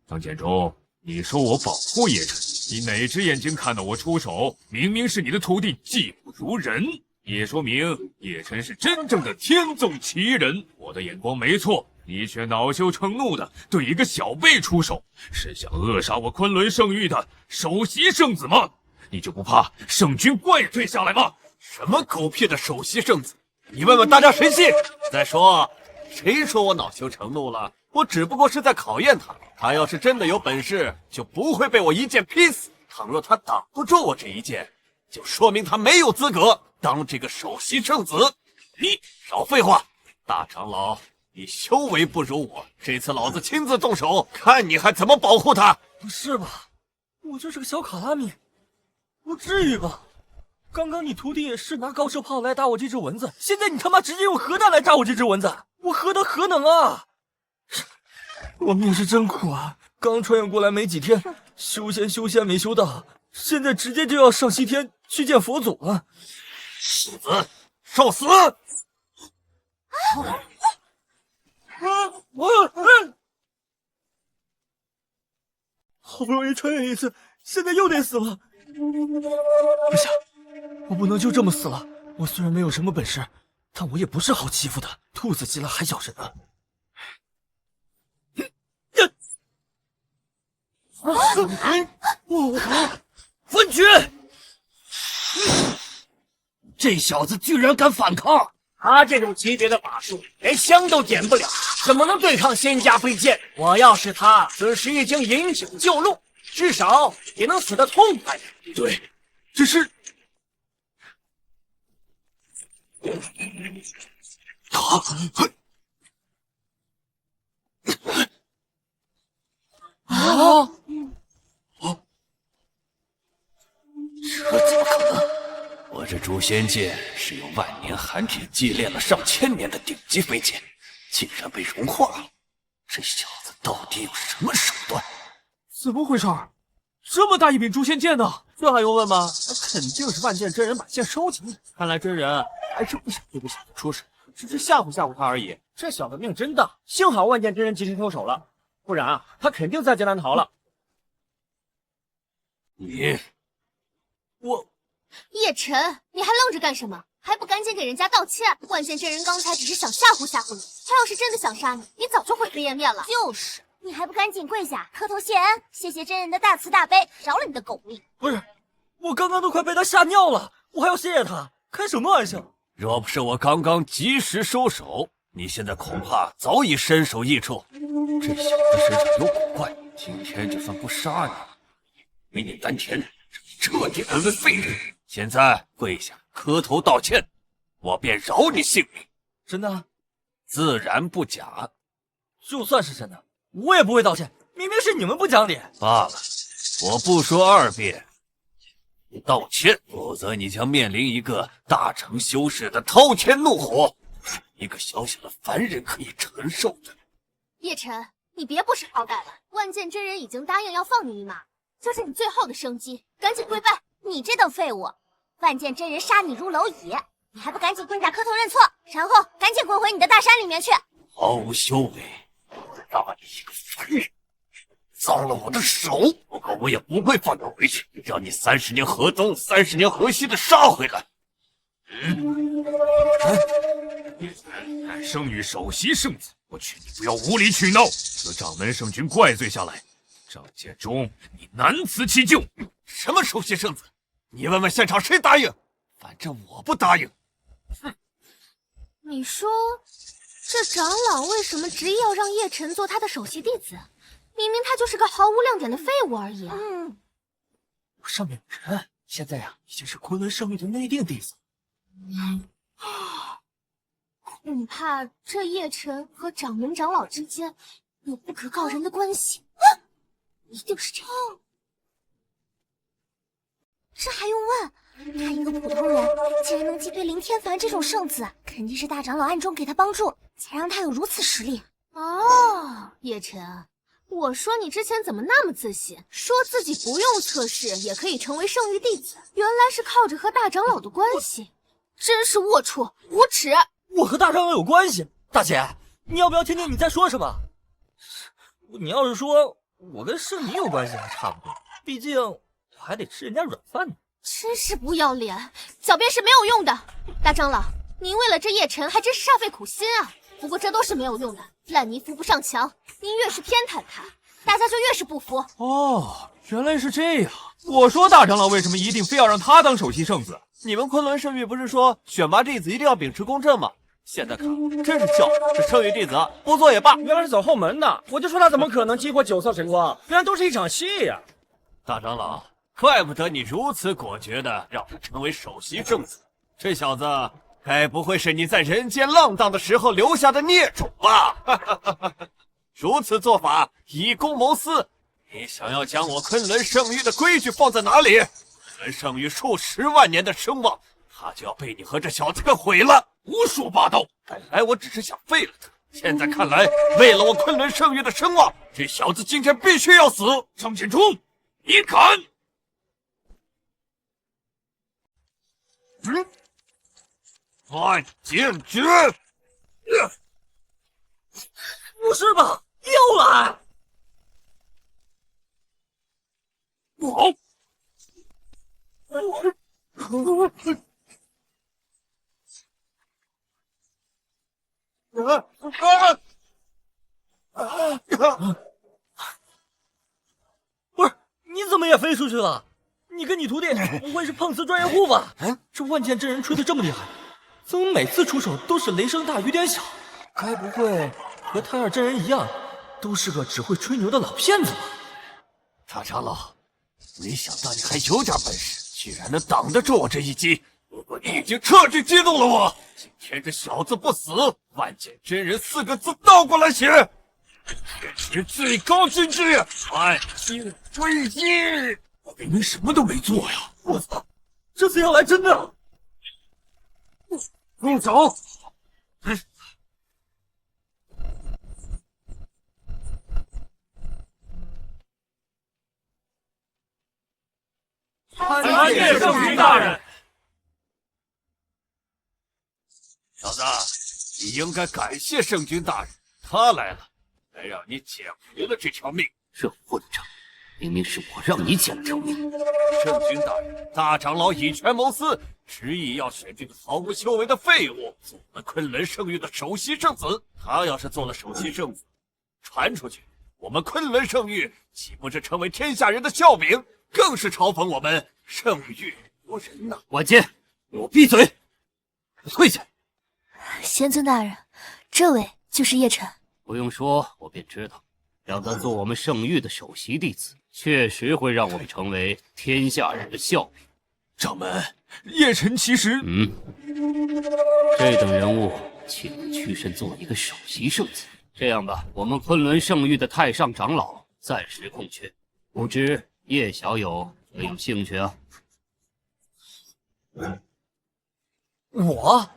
张建中，你说我保护叶晨，你哪只眼睛看到我出手？明明是你的徒弟技不如人，也说明叶晨是真正的天纵奇人。我的眼光没错，你却恼羞成怒的对一个小辈出手，是想扼杀我昆仑圣域的首席圣子吗？你就不怕圣君怪罪下来吗？什么狗屁的首席圣子？你问问大家谁信？再说，谁说我恼羞成怒了？我只不过是在考验他。他要是真的有本事，就不会被我一剑劈死。倘若他挡不住我这一剑，就说明他没有资格当这个首席圣子。你少废话，大长老，你修为不如我，这次老子亲自动手，看你还怎么保护他。不是吧？我就是个小卡拉米，不至于吧？刚刚你徒弟是拿高射炮来打我这只蚊子，现在你他妈直接用核弹来炸我这只蚊子，我何德何能啊？我命是真苦啊！刚穿越过来没几天，修仙没修到，现在直接就要上西天去见佛祖了。死子，受死！好不容易穿越一次，现在又得死了。不行，我不能就这么死了。我虽然没有什么本事，但我也不是好欺负的。兔子急了还咬人啊！分局，这小子居然敢反抗！他这种级别的法术，连香都点不了，怎么能对抗仙家飞剑？我要是他，此时已经饮酒就怒，至少也能死得痛快点。对，只是这诛仙剑是用万年寒铁祭炼了上千年的顶级飞剑，竟然被融化了。这小子到底有什么手段？怎么回事？这么大一柄诛仙剑呢？这还用问吗？那肯定是万剑真人把剑收起来。看来真人还是不想对这小子出手，只是吓唬吓唬他而已。这小子命真大，幸好万剑真人及时收手了，不然啊，他肯定在劫难逃了。我叶晨，你还愣着干什么？还不赶紧给人家道歉！万剑真人刚才只是想吓唬吓唬你，他要是真的想杀你，你早就灰飞烟灭了。就是，你还不赶紧跪下磕头谢恩，谢谢真人的大慈大悲，饶了你的狗命。不是，我刚刚都快被他吓尿了，我还要谢谢他？开什么玩笑！若不是我刚刚及时收手，你现在恐怕早已身首异处。这小子身上有古怪，今天就算不杀你，给你丹田，让你彻底沦为废人。现在跪下磕头道歉，我便饶你性命。真的？自然不假。就算是真的，我也不会道歉。明明是你们不讲理。罢了，我不说二遍，你道歉，否则你将面临一个大成修士的滔天怒火，一个小小的凡人可以承受的。叶晨，你别不识好歹了，万剑真人已经答应要放你一马，这是你最后的生机，赶紧跪拜！你这等废物，万剑真人杀你如蝼蚁，你还不赶紧跪下磕头认错，然后赶紧滚回你的大山里面去！毫无修为，让你一个凡人脏了我的手，不过我也不会放你回去，让你30年河东30年河西的杀回来。乃圣域首席圣子，我劝你不要无理取闹，则掌门圣君怪罪下来，赵建中你难辞其咎。什么首席圣子？你问问现场谁答应？反正我不答应。哼！你说这长老为什么执意要让叶晨做他的首席弟子？明明他就是个毫无亮点的废物而已啊！上面有人，现在呀，已经是昆仑圣域的内定弟子。恐怕这叶晨和掌门长老之间有不可告人的关系。一定是这样。这还用问？他一个普通人，竟然能击退林天凡这种圣子，肯定是大长老暗中给他帮助，才让他有如此实力。哦，叶晨，我说你之前怎么那么自信，说自己不用测试也可以成为圣域弟子，原来是靠着和大长老的关系，真是龌龊无耻！我和大长老有关系？大姐，你要不要听听你在说什么？你要是说我跟圣女有关系还差不多，毕竟我还得吃人家软饭呢。真是不要脸，狡辩是没有用的。大长老，您为了这叶晨还真是煞费苦心啊。不过这都是没有用的，烂泥扶不上墙，您越是偏袒他，大家就越是不服。哦，原来是这样。我说大长老为什么一定非要让他当首席圣子？你们昆仑圣域不是说选拔弟子一定要秉持公正吗？现在看真是笑，这圣域弟子不做也罢。原来是走后门的，我就说他怎么可能激活9色神光，原来都是一场戏呀！大长老，怪不得你如此果决的让他成为首席圣子，这小子该不会是你在人间浪荡的时候留下的孽种吧？如此做法，以公谋私，你想要将我昆仑圣域的规矩放在哪里？昆仑圣域数10万年的声望，他就要被你和这小子给毁了！胡说八道！本来我只是想废了他，现在看来，为了我昆仑圣域的声望，这小子今天必须要死！张建冲，你敢！太坚决！不是吧？又来！不好！不是，你怎么也飞出去了？你跟你徒弟不会是碰瓷专业户吧？这万剑真人吹得这么厉害，怎么每次出手都是雷声大雨点小？该不会和太二真人一样，都是个只会吹牛的老骗子吧？大长老，没想到你还有点本事，居然能挡得住我这一击。不过你已经彻底激怒了我。今天这小子不死，万剑真人4个字倒过来写，这是最高境界，万剑追击。我明明什么都没做呀！我操，这次要来真的！住手！参见圣君大人。小子，你应该感谢圣君大人，他来了，才让你捡回了这条命。这混账，明明是我让你捡了条命。圣君大人，大长老以权谋私，执意要选这个毫无修为的废物做我们昆仑圣域的首席圣子。他要是做了首席圣子，传出去，我们昆仑圣域岂不是成为天下人的笑柄？更是嘲讽我们圣域无人呐！晚间，给我闭嘴！退下！仙尊大人，这位就是叶晨。不用说，我便知道，让他做我们圣域的首席弟子，确实会让我们成为天下人的笑柄。掌门，叶晨其实……这等人物岂能屈身做一个首席圣子？这样吧，我们昆仑圣域的太上长老暂时空缺，不知叶小友有没有兴趣啊？我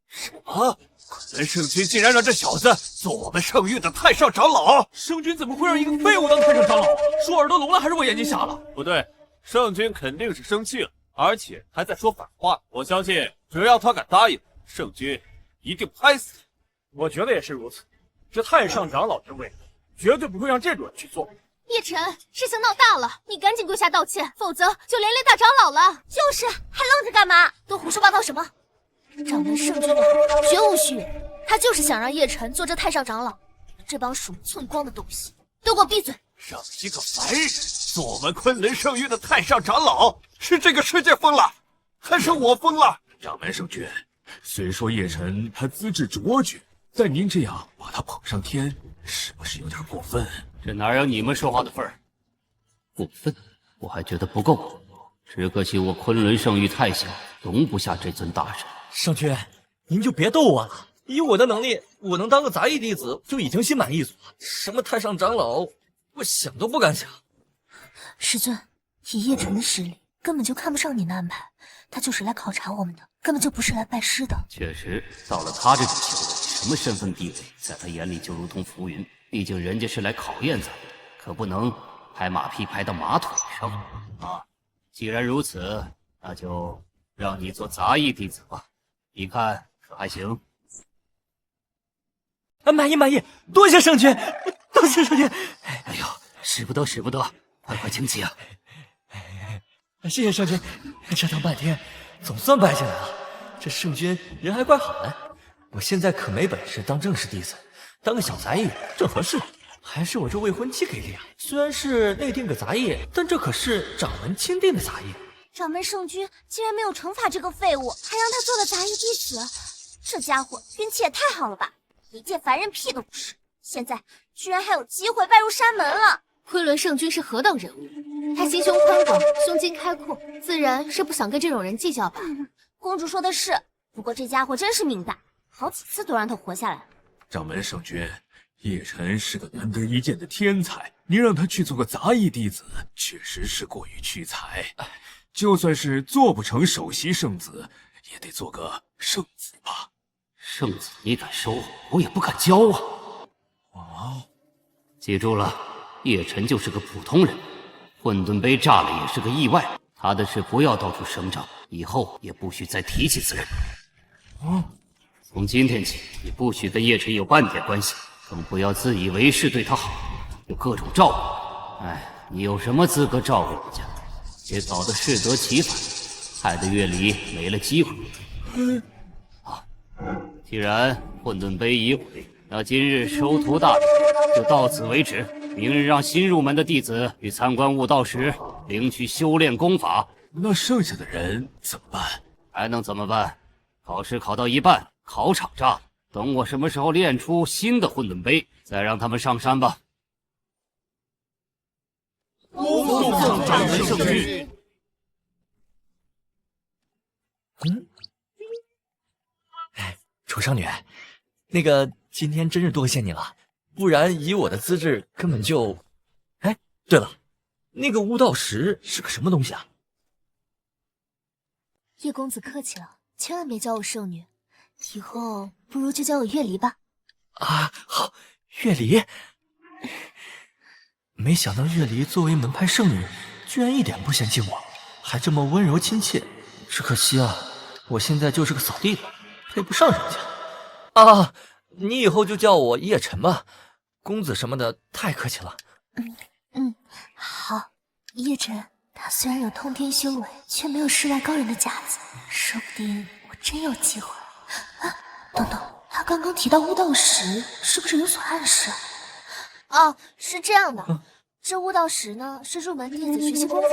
什么？昆仑圣君竟然让这小子做我们圣域的太上长老？圣君怎么会让一个废物当太上长老？是我耳朵聋了，还是我眼睛瞎了？不对，圣君肯定是生气了，而且还在说反话。我相信，只要他敢答应，圣君一定拍死他。我觉得也是如此。这太上长老之位，绝对不会让这种人去做。叶晨，事情闹大了，你赶紧跪下道歉，否则就连累大长老了。就是，还愣着干嘛？都胡说八道什么？掌门圣君的话绝无虚伪，他就是想让叶晨做这太上长老。这帮鼠寸光的东西，都给我闭嘴！让一个凡人做我们昆仑圣域的太上长老，是这个世界疯了，还是我疯了？掌门圣君，虽说叶晨他资质卓绝，但您这样把他捧上天，是不是有点过分？这哪有你们说话的份儿？过分，我还觉得不够。只可惜我昆仑圣域太小，容不下这尊大神。圣君，您就别逗我了。以我的能力，我能当个杂役弟子就已经心满意足了。什么太上长老，我想都不敢想。师尊，以叶晨的实力，根本就看不上您的安排。他就是来考察我们的，根本就不是来拜师的。确实，到了他这种修为，什么身份地位，在他眼里就如同浮云。毕竟人家是来考验咱们的，可不能拍马屁拍到马腿上啊！既然如此，那就让你做杂役弟子吧，你看可还行？满意满意，多谢圣君，多谢圣君。哎呦，使不得使不得，快快请起啊！谢谢圣君，折腾半天，总算拜进来了。这圣君人还怪好的，我现在可没本事当正式弟子，当个小杂役正合适。还是我这未婚妻给力啊！虽然是内定个杂役，但这可是掌门钦定的杂役。掌门圣君竟然没有惩罚这个废物，还让他做了杂役弟子，这家伙运气也太好了吧！一介凡人屁都不是，现在居然还有机会拜入山门了。昆仑圣君是何等人物？他心胸宽广，胸襟开阔，自然是不想跟这种人计较吧。公主说的是，不过这家伙真是命大，好几次都让他活下来了。掌门圣君，叶晨是个难得一见的天才，您让他去做个杂役弟子，确实是过于屈才。就算是做不成首席圣子，也得做个圣子吧。圣子你敢收，我也不敢教啊！哦，记住了，叶晨就是个普通人，混沌杯炸了也是个意外。他的事不要到处声张，以后也不许再提起此人。从今天起，你不许跟叶晨有半点关系，更不要自以为是对他好，有各种照顾。哎，你有什么资格照顾人家？别搞得适得其反，害得月离没了机会。既然混沌杯已毁，那今日收徒大典就到此为止。明日让新入门的弟子去参观悟道时领取修炼功法。那剩下的人怎么办？还能怎么办？考试考到一半，考场炸了。等我什么时候练出新的混沌杯，再让他们上山吧。恭送掌门圣君。楚少女，那个今天真是多谢你了，不然以我的资质根本就……哎，对了，那个悟道石是个什么东西啊？叶公子客气了，千万别叫我圣女，以后不如就叫我月离吧。啊，好，月离。没想到月离作为门派圣女，居然一点不嫌弃我，还这么温柔亲切。只可惜啊，我现在就是个扫地的，配不上人家。啊，你以后就叫我叶晨吧，公子什么的太客气了。好，叶晨，他虽然有通天修为，却没有世外高人的架子，说不定我真有机会。啊，等等，他刚刚提到悟道石，是不是有所暗示？哦，是这样的，这悟道石呢，是入门弟子学习功法，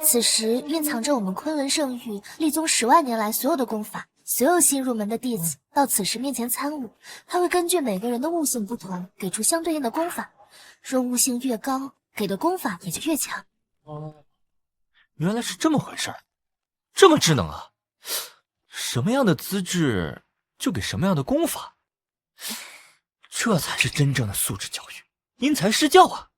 此石蕴藏着我们昆仑圣域立宗10万年来所有的功法。所有新入门的弟子到此石面前参悟，他会根据每个人的悟性不同，给出相对应的功法。若悟性越高，给的功法也就越强。哦，原来是这么回事儿，这么智能啊！什么样的资质就给什么样的功法，这才是真正的素质教育，因材施教啊！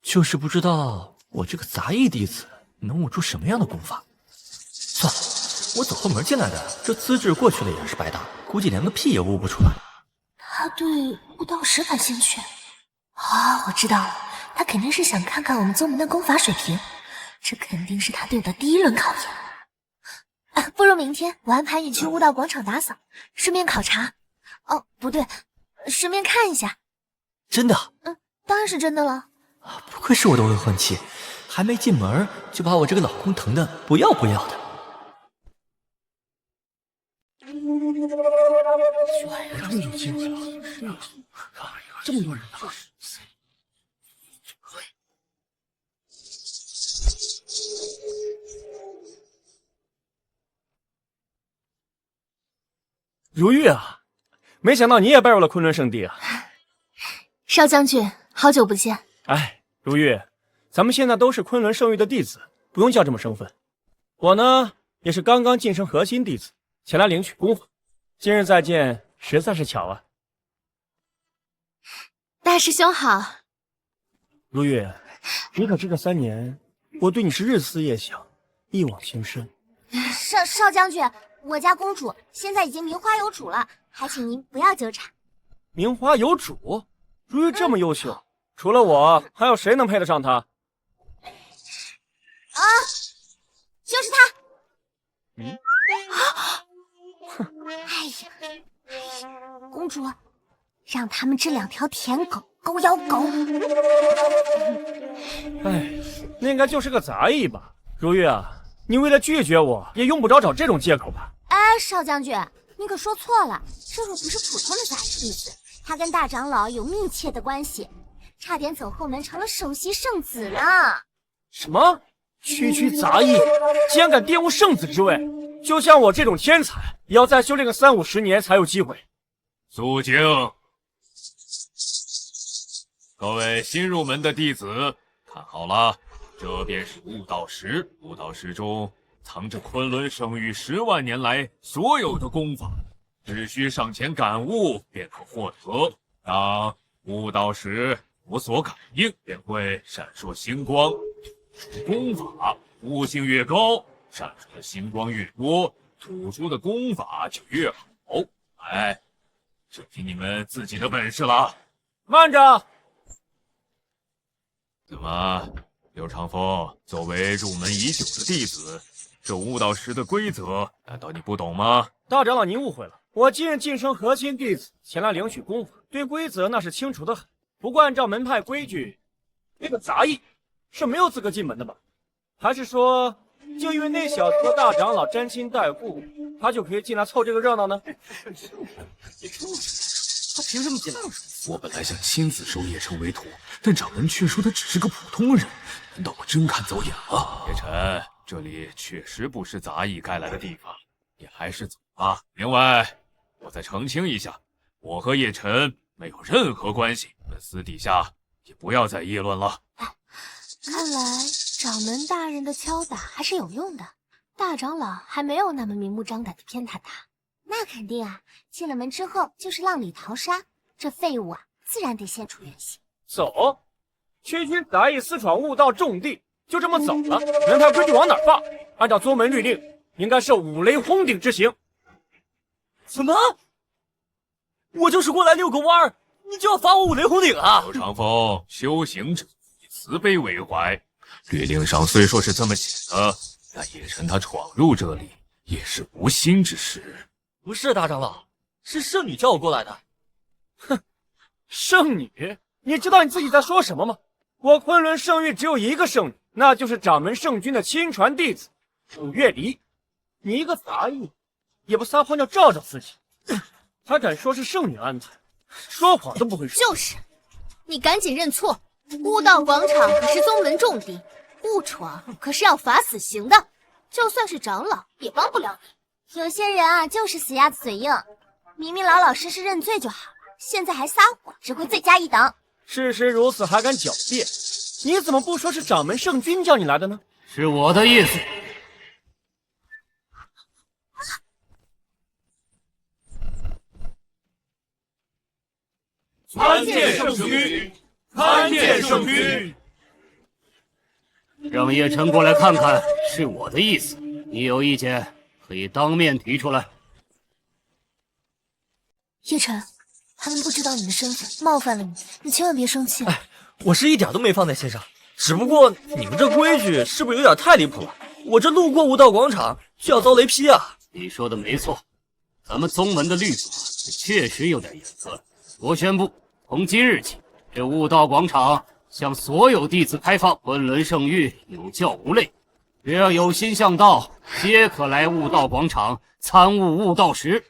就是不知道我这个杂役弟子能悟出什么样的功法。算了，我走后门进来的，这资质过去了也是白搭，估计连个屁也悟不出来。他对悟道石感兴趣啊，我知道了，他肯定是想看看我们宗门的功法水平，这肯定是他对我的第一轮考验。啊，不如明天我安排你去悟道广场打扫，顺便考察。哦，不对，顺便看一下。真的？当然是真的了。不愧是我的未婚妻，还没进门就把我这个老公疼得不要不要的。终于有机会了，这么多人呢。如玉啊，没想到你也拜入了昆仑圣地啊！邵将军，好久不见。哎，如玉，咱们现在都是昆仑圣域的弟子，不用叫这么生分。我呢，也是刚刚晋升核心弟子，前来领取功法。今日再见，实在是巧啊！大师兄好。如玉，你可知这3年，我对你是日思夜想，一往情深。邵将军，我家公主现在已经名花有主了，还请您不要纠缠。名花有主？如玉这么优秀，除了我，还有谁能配得上她？啊，就是她。哎呀，公主，让他们这2条舔狗狗咬狗。哎，那应该就是个杂役吧？如玉啊，你为了拒绝我，也用不着找这种借口吧？哎，邵将军，你可说错了，这可不是普通的杂役弟子，他跟大长老有密切的关系，差点走后门成了首席圣子呢。什么？区杂役，竟然敢玷污圣子之位！就像我这种天才，也要再修炼个30-50年才有机会。肃静！各位新入门的弟子，看好了，这便是悟道石。悟道石中藏着昆仑圣域10万年来所有的功法，只需上前感悟便可获得。当悟道石有所感应，便会闪烁星光。功法悟性越高，闪烁的星光越多，吐出的功法就越好。哎，就凭你们自己的本事了。慢着！怎么，刘长风，作为入门已久的弟子，这悟道石的规则，难道你不懂吗？大长老，您误会了，我今日晋升核心弟子，前来领取功法，对规则那是清楚的很。不过按照门派规矩，那个杂役是没有资格进门的吧？还是说，就因为那小子和大长老沾亲带故，他就可以进来凑这个热闹呢？他凭什么进来？我本来想亲自收叶晨为徒，但掌门却说他只是个普通人，难道我真看走眼了？叶晨，这里确实不是杂役该来的地方，你还是走吧。另外，我再澄清一下，我和叶晨没有任何关系，你们私底下也不要再议论了。看来掌门大人的敲打还是有用的，大长老还没有那么明目张胆的偏袒他。那肯定啊，进了门之后就是浪里淘沙，这废物啊，自然得现出原形。走，区杂役私闯悟道重地，就这么走了？门派规矩往哪儿放？按照宗门律令，应该受五雷轰顶之刑。什么？我就是过来遛个弯儿，你就要罚我五雷轰顶啊？刘长风，修行者以慈悲为怀，律令上虽说是这么写的，但叶晨他闯入这里也是无心之失。不是大长老，是圣女叫我过来的。圣女？你知道你自己在说什么吗？我昆仑圣域只有一个圣女，那就是掌门圣君的亲传弟子武月离。你一个杂役，也不撒泡尿照照自己，还敢说是圣女安排，说谎都不会说。就是，你赶紧认错！悟道广场可是宗门重地，误闯可是要罚死刑的，就算是长老也帮不了你。有些人啊，就是死鸭子嘴硬，明明老老实实认罪就好了，现在还撒谎，只会罪加一等。事实如此还敢狡辩，你怎么不说是掌门圣君叫你来的呢？是我的意思。参见圣君，参见圣君。让叶晨过来看看，是我的意思。你有意见可以当面提出来。叶晨，他们不知道你的身份，冒犯了你，你千万别生气。我是一点都没放在心上，只不过你们这规矩是不是有点太离谱了？我这路过悟道广场就要遭雷劈啊！你说的没错，咱们宗门的律法确实有点严格。我宣布，从今日起，这悟道广场向所有弟子开放，昆仑圣域有教无类，只要有心向道，皆可来悟道广场参悟悟道时。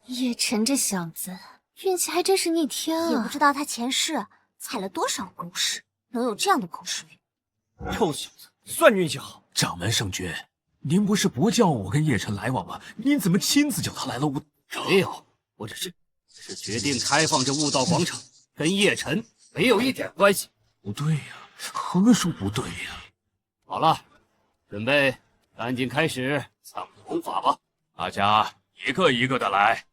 叶晨这小子运气还真是逆天啊！也不知道他前世踩了多少狗屎，能有这样的狗屎运。臭小子，算运气好。掌门圣君，您不是不叫我跟叶晨来往吗？您怎么亲自叫他来了悟？没有，我只是决定开放这悟道广场，跟叶晨没有一点关系。不对呀，何处不对呀？好了，准备赶紧开始参悟功法吧。大家一个一个的来。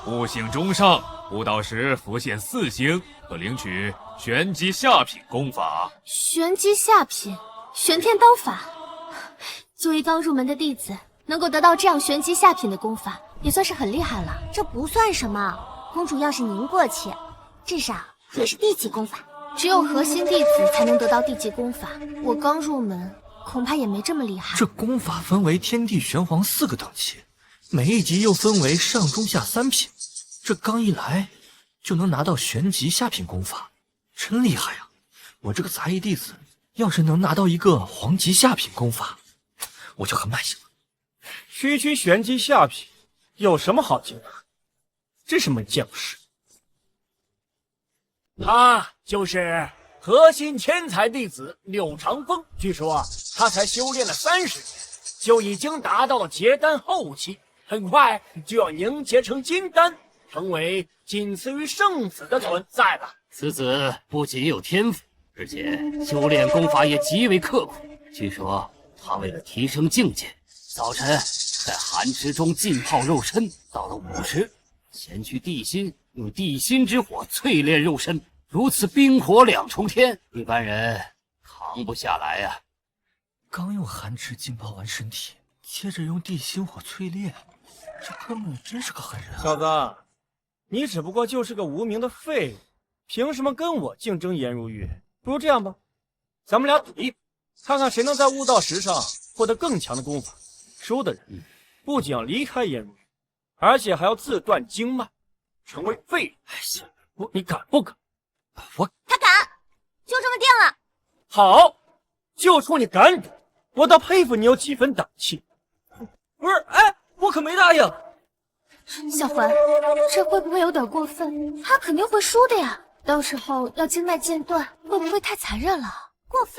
悟性中上，悟道时浮现4星，可领取玄机下品功法。玄机下品，玄天刀法。作为刚入门的弟子，能够得到这样玄机下品的功法，也算是很厉害了。这不算什么，公主要是您过去，至少也是地级功法。只有核心弟子才能得到地级功法，我刚入门，恐怕也没这么厉害。这功法分为天地玄黄4个等级，每一级又分为上中下3品。这刚一来就能拿到玄级下品功法，真厉害啊！我这个杂役弟子要是能拿到一个黄级下品功法，我就很满意了。区区玄机下品有什么好惊的？真是没见过世。他就是核心天才弟子柳长风，据说他才修炼了30年，就已经达到了结丹后期，很快就要凝结成金丹，成为仅次于圣子的存在了。此子不仅有天赋，而且修炼功法也极为刻苦。据说他为了提升境界，早晨在寒池中浸泡肉身，到了午时前去地心，用地心之火淬炼肉身，如此冰火2重天，一般人扛不下来呀。刚用寒池浸泡完身体，接着用地心火淬炼，这哥们真是个狠人啊！小子，你只不过就是个无名的废物，凭什么跟我竞争颜如玉？不如这样吧，咱们俩赌一把，看看谁能在悟道石上获得更强的功法。输的人不仅要离开颜如玉，而且还要自断经脉，成为废人。哎呀，你敢不敢？他敢，就这么定了。好，就冲你敢赌，我倒佩服你有几分胆气。不是，哎，我可没答应。小环，这会不会有点过分？他肯定会输的呀，到时候要经脉间断，会不会太残忍了？过分，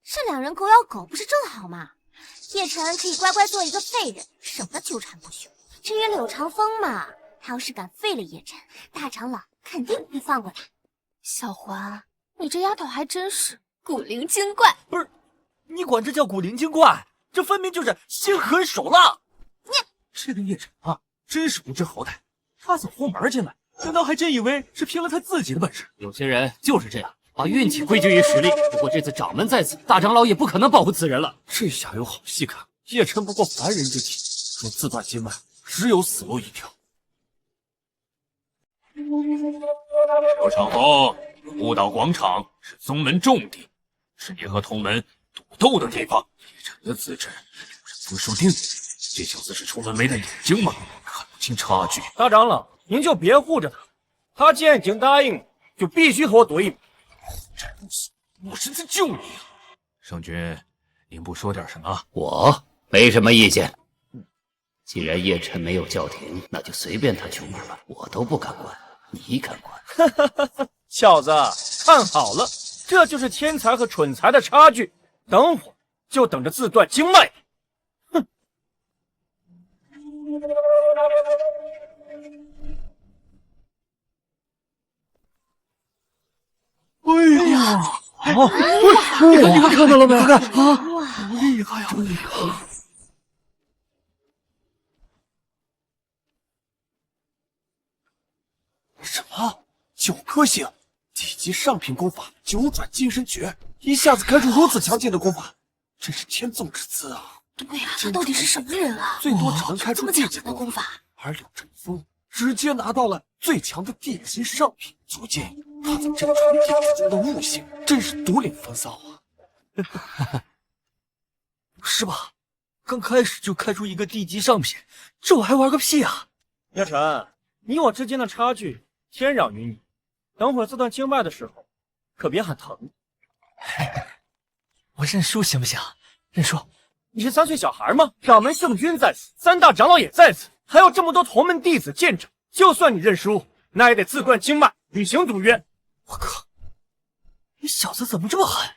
是2人狗咬狗，不是正好吗？叶晨可以乖乖做一个废人，省得纠缠不休。至于柳长风嘛，他要是敢废了叶晨，大长老肯定不会放过他。小环，你这丫头还真是古灵精怪。不是，你管这叫古灵精怪？这分明就是心狠手辣！这个叶晨啊，真是不知好歹。他走后门进来，难道还真以为是凭了他自己的本事？有些人就是这样，把运气归咎于实力。不过这次掌门在此，大长老也不可能保护此人了。这下有好戏看。叶晨不过凡人之体，若自断经脉，只有死路一条。刘长风，悟道广场是宗门重地，是你和同门赌斗的地方。叶晨的资质就是分数定的，这小子是出门没带眼睛吗？看不清差距。大长老，您就别护着他，他既然已经答应，就必须和我赌一把。我是在救你啊！圣君，您不说点什么？我没什么意见。既然叶晨没有叫停，那就随便他出门吧，我都不敢管，你敢管？小子，看好了，这就是天才和蠢材的差距。等会儿就等着自断经脉。哼！哎呀！你们看到了没？看好厉害呀！什么？9颗星，1级上品功法九转金身诀，一下子开出如此强劲的功法，真是天纵之资啊！对呀，他到底是什么人啊？最多只能开出这么地级强的功法，而柳振风直接拿到了最强的地级上品，足见他在真传弟子中的悟性真是独领风骚啊！不是吧？刚开始就开出一个地级上品，这我还玩个屁啊！叶晨，你我之间的差距天壤于你，等会儿自断经脉的时候，可别喊疼。我认输行不行？认输。你是3岁小孩吗？掌门圣君在此，3大长老也在此，还有这么多同门弟子见证。就算你认输，那也得自断经脉，履行赌约。我靠！你小子怎么这么狠？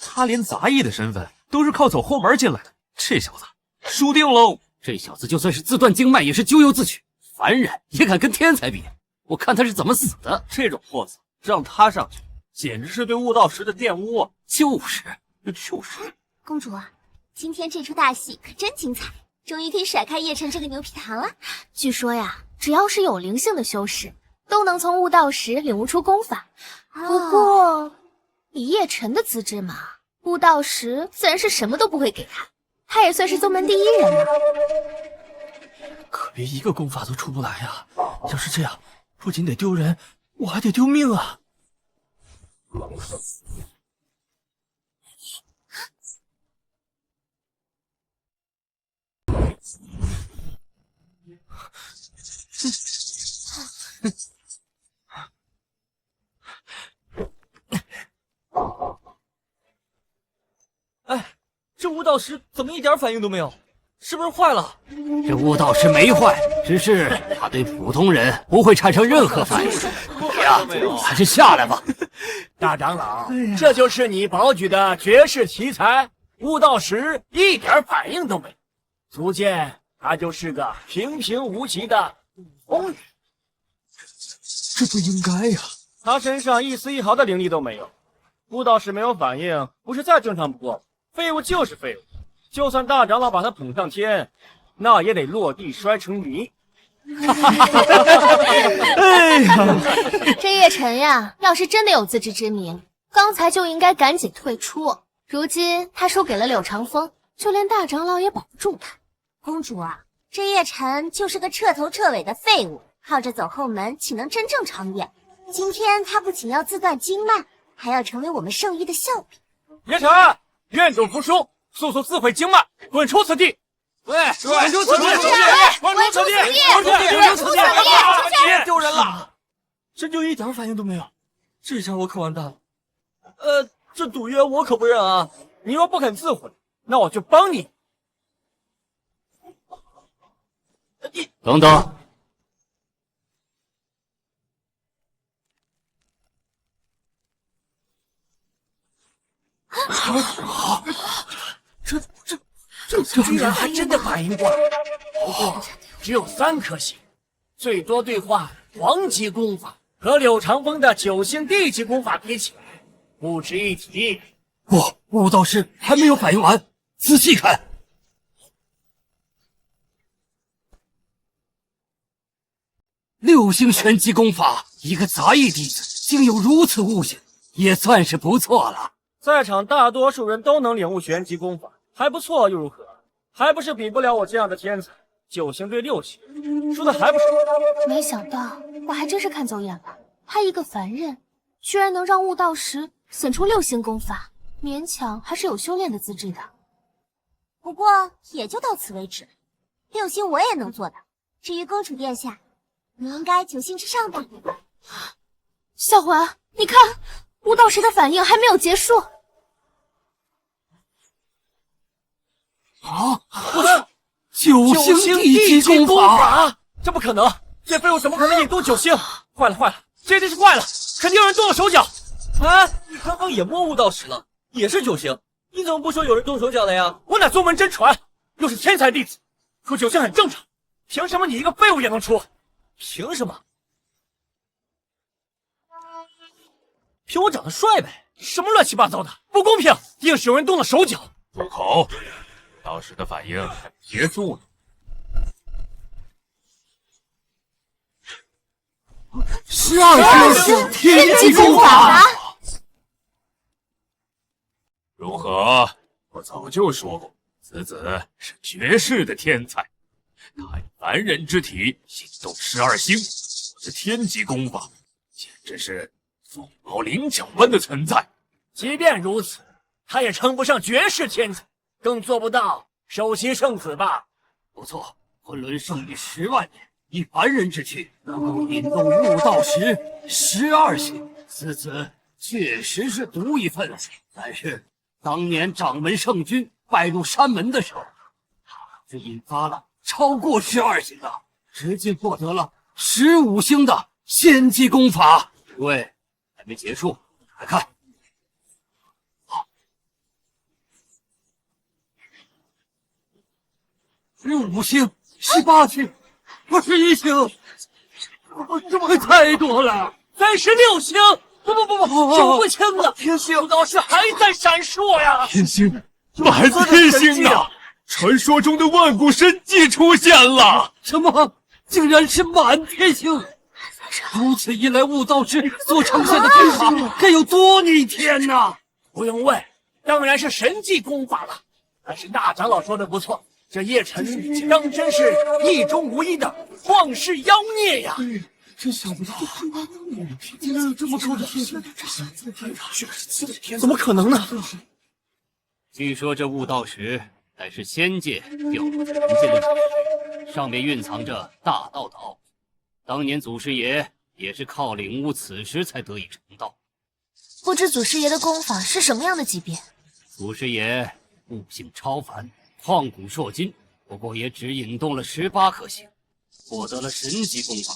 他连杂役的身份都是靠走后门进来的，这小子输定喽！这小子就算是自断经脉，也是咎由自取。凡人也敢跟天才比，我看他是怎么死的。这种货色让他上去，简直是对悟道石的玷污啊！就是。公主啊，今天这出大戏可真精彩，终于可以甩开叶晨这个牛皮糖了。据说呀，只要是有灵性的修士，都能从悟道石领悟出功法。不过，以叶晨的资质嘛，悟道石自然是什么都不会给他，他也算是宗门第一人了。可别一个功法都出不来啊！要是这样，不仅得丢人，我还得丢命啊！哎，这悟道石怎么一点反应都没有？是不是坏了？这悟道石没坏，只是他对普通人不会产生任何反应。你呀，还是下来吧。大长老，这就是你保举的绝世奇才，悟道石一点反应都没有，足见他就是个平平无奇的普通人。这不应该呀！他身上一丝一毫的灵力都没有，悟道石没有反应，不是再正常不过。废物就是废物，就算大长老把他捧上天，那也得落地摔成泥。哎呀，这叶晨呀，要是真的有自知之明，刚才就应该赶紧退出。如今他输给了柳长风，就连大长老也保不住他。公主啊，这叶晨就是个彻头彻尾的废物，靠着走后门岂能真正长远？今天他不仅要自断经脉，还要成为我们圣域的笑柄。叶晨，愿赌服输，速速自毁经脉，滚出此地！滚出此地！滚出此地！滚出此地！别丢人了！这就一点反应都没有，这下我可完蛋了。这赌约我可不认啊！你若不肯自毁，那我就帮你。等等，这居然还真的反应过来，不过只有3颗星，最多兑换王级功法，和柳长风的9星地级功法比起来，不值一提。不，悟道师还没有反应完，仔细看。6星玄机功法，一个杂役弟子竟有如此悟性，也算是不错了。在场大多数人都能领悟玄机功法，还不错又如何？还不是比不了我这样的天才。9星对6星，输的还不是我。没想到我还真是看走眼了，他一个凡人，居然能让悟道时显出6星功法，勉强还是有修炼的资质的。不过也就到此为止，6星我也能做到。至于公主殿下，你应该9星之上吧？校华，你看，悟道时的反应还没有结束。啊！我9星地级功法，这不可能！这废物怎么可能引动9星？坏了坏了，这一定是坏了，肯定有人动了手脚。哎，你刚刚也摸悟道时了，也是9星，你怎么不说有人动手脚了呀？我乃宗门真传，又是天才弟子，出9星很正常。凭什么你一个废物也能出？凭什么？凭我长得帅呗！什么乱七八糟的，不公平！硬是有人动了手脚。住口！道士的反应还没结束呢。12星天机功法，如何？我早就说过，此子是绝世的天才，他以凡人之体引动12星，我的天机功法简直是凤毛麟角般的存在。即便如此，他也称不上绝世天才，更做不到首席圣子吧？不错，昆仑圣域10万年，以凡人之躯能够引动悟道时12星，此子确实是独一份。但是当年掌门圣君拜入山门的时候，他就引发了超过12星的，直接获得了15星的仙机功法。诸位，还没结束，来看。15星、18星、21星，这么太多了！36星！不，数不清了。天星，悟道时还在闪烁呀！天星，怎么还是天星呢？传说中的万古神迹出现了！什么？竟然是满天星！如此一来，悟道师所呈现的天法该有多逆天呐！不用问，当然是神迹功法了。但是大长老说的不错。这叶辰当真是一中无一的旷世妖孽呀！真想不到，竟然有这么高的天分，怎么可能呢？据说这悟道石乃是仙界掉入人间的，上面蕴藏着大道岛。当年祖师爷也是靠领悟此石才得以成道。不知祖师爷的功法是什么样的级别？祖师爷悟性超凡。旷古烁今，不过也只引动了18颗星，获得了神级功法。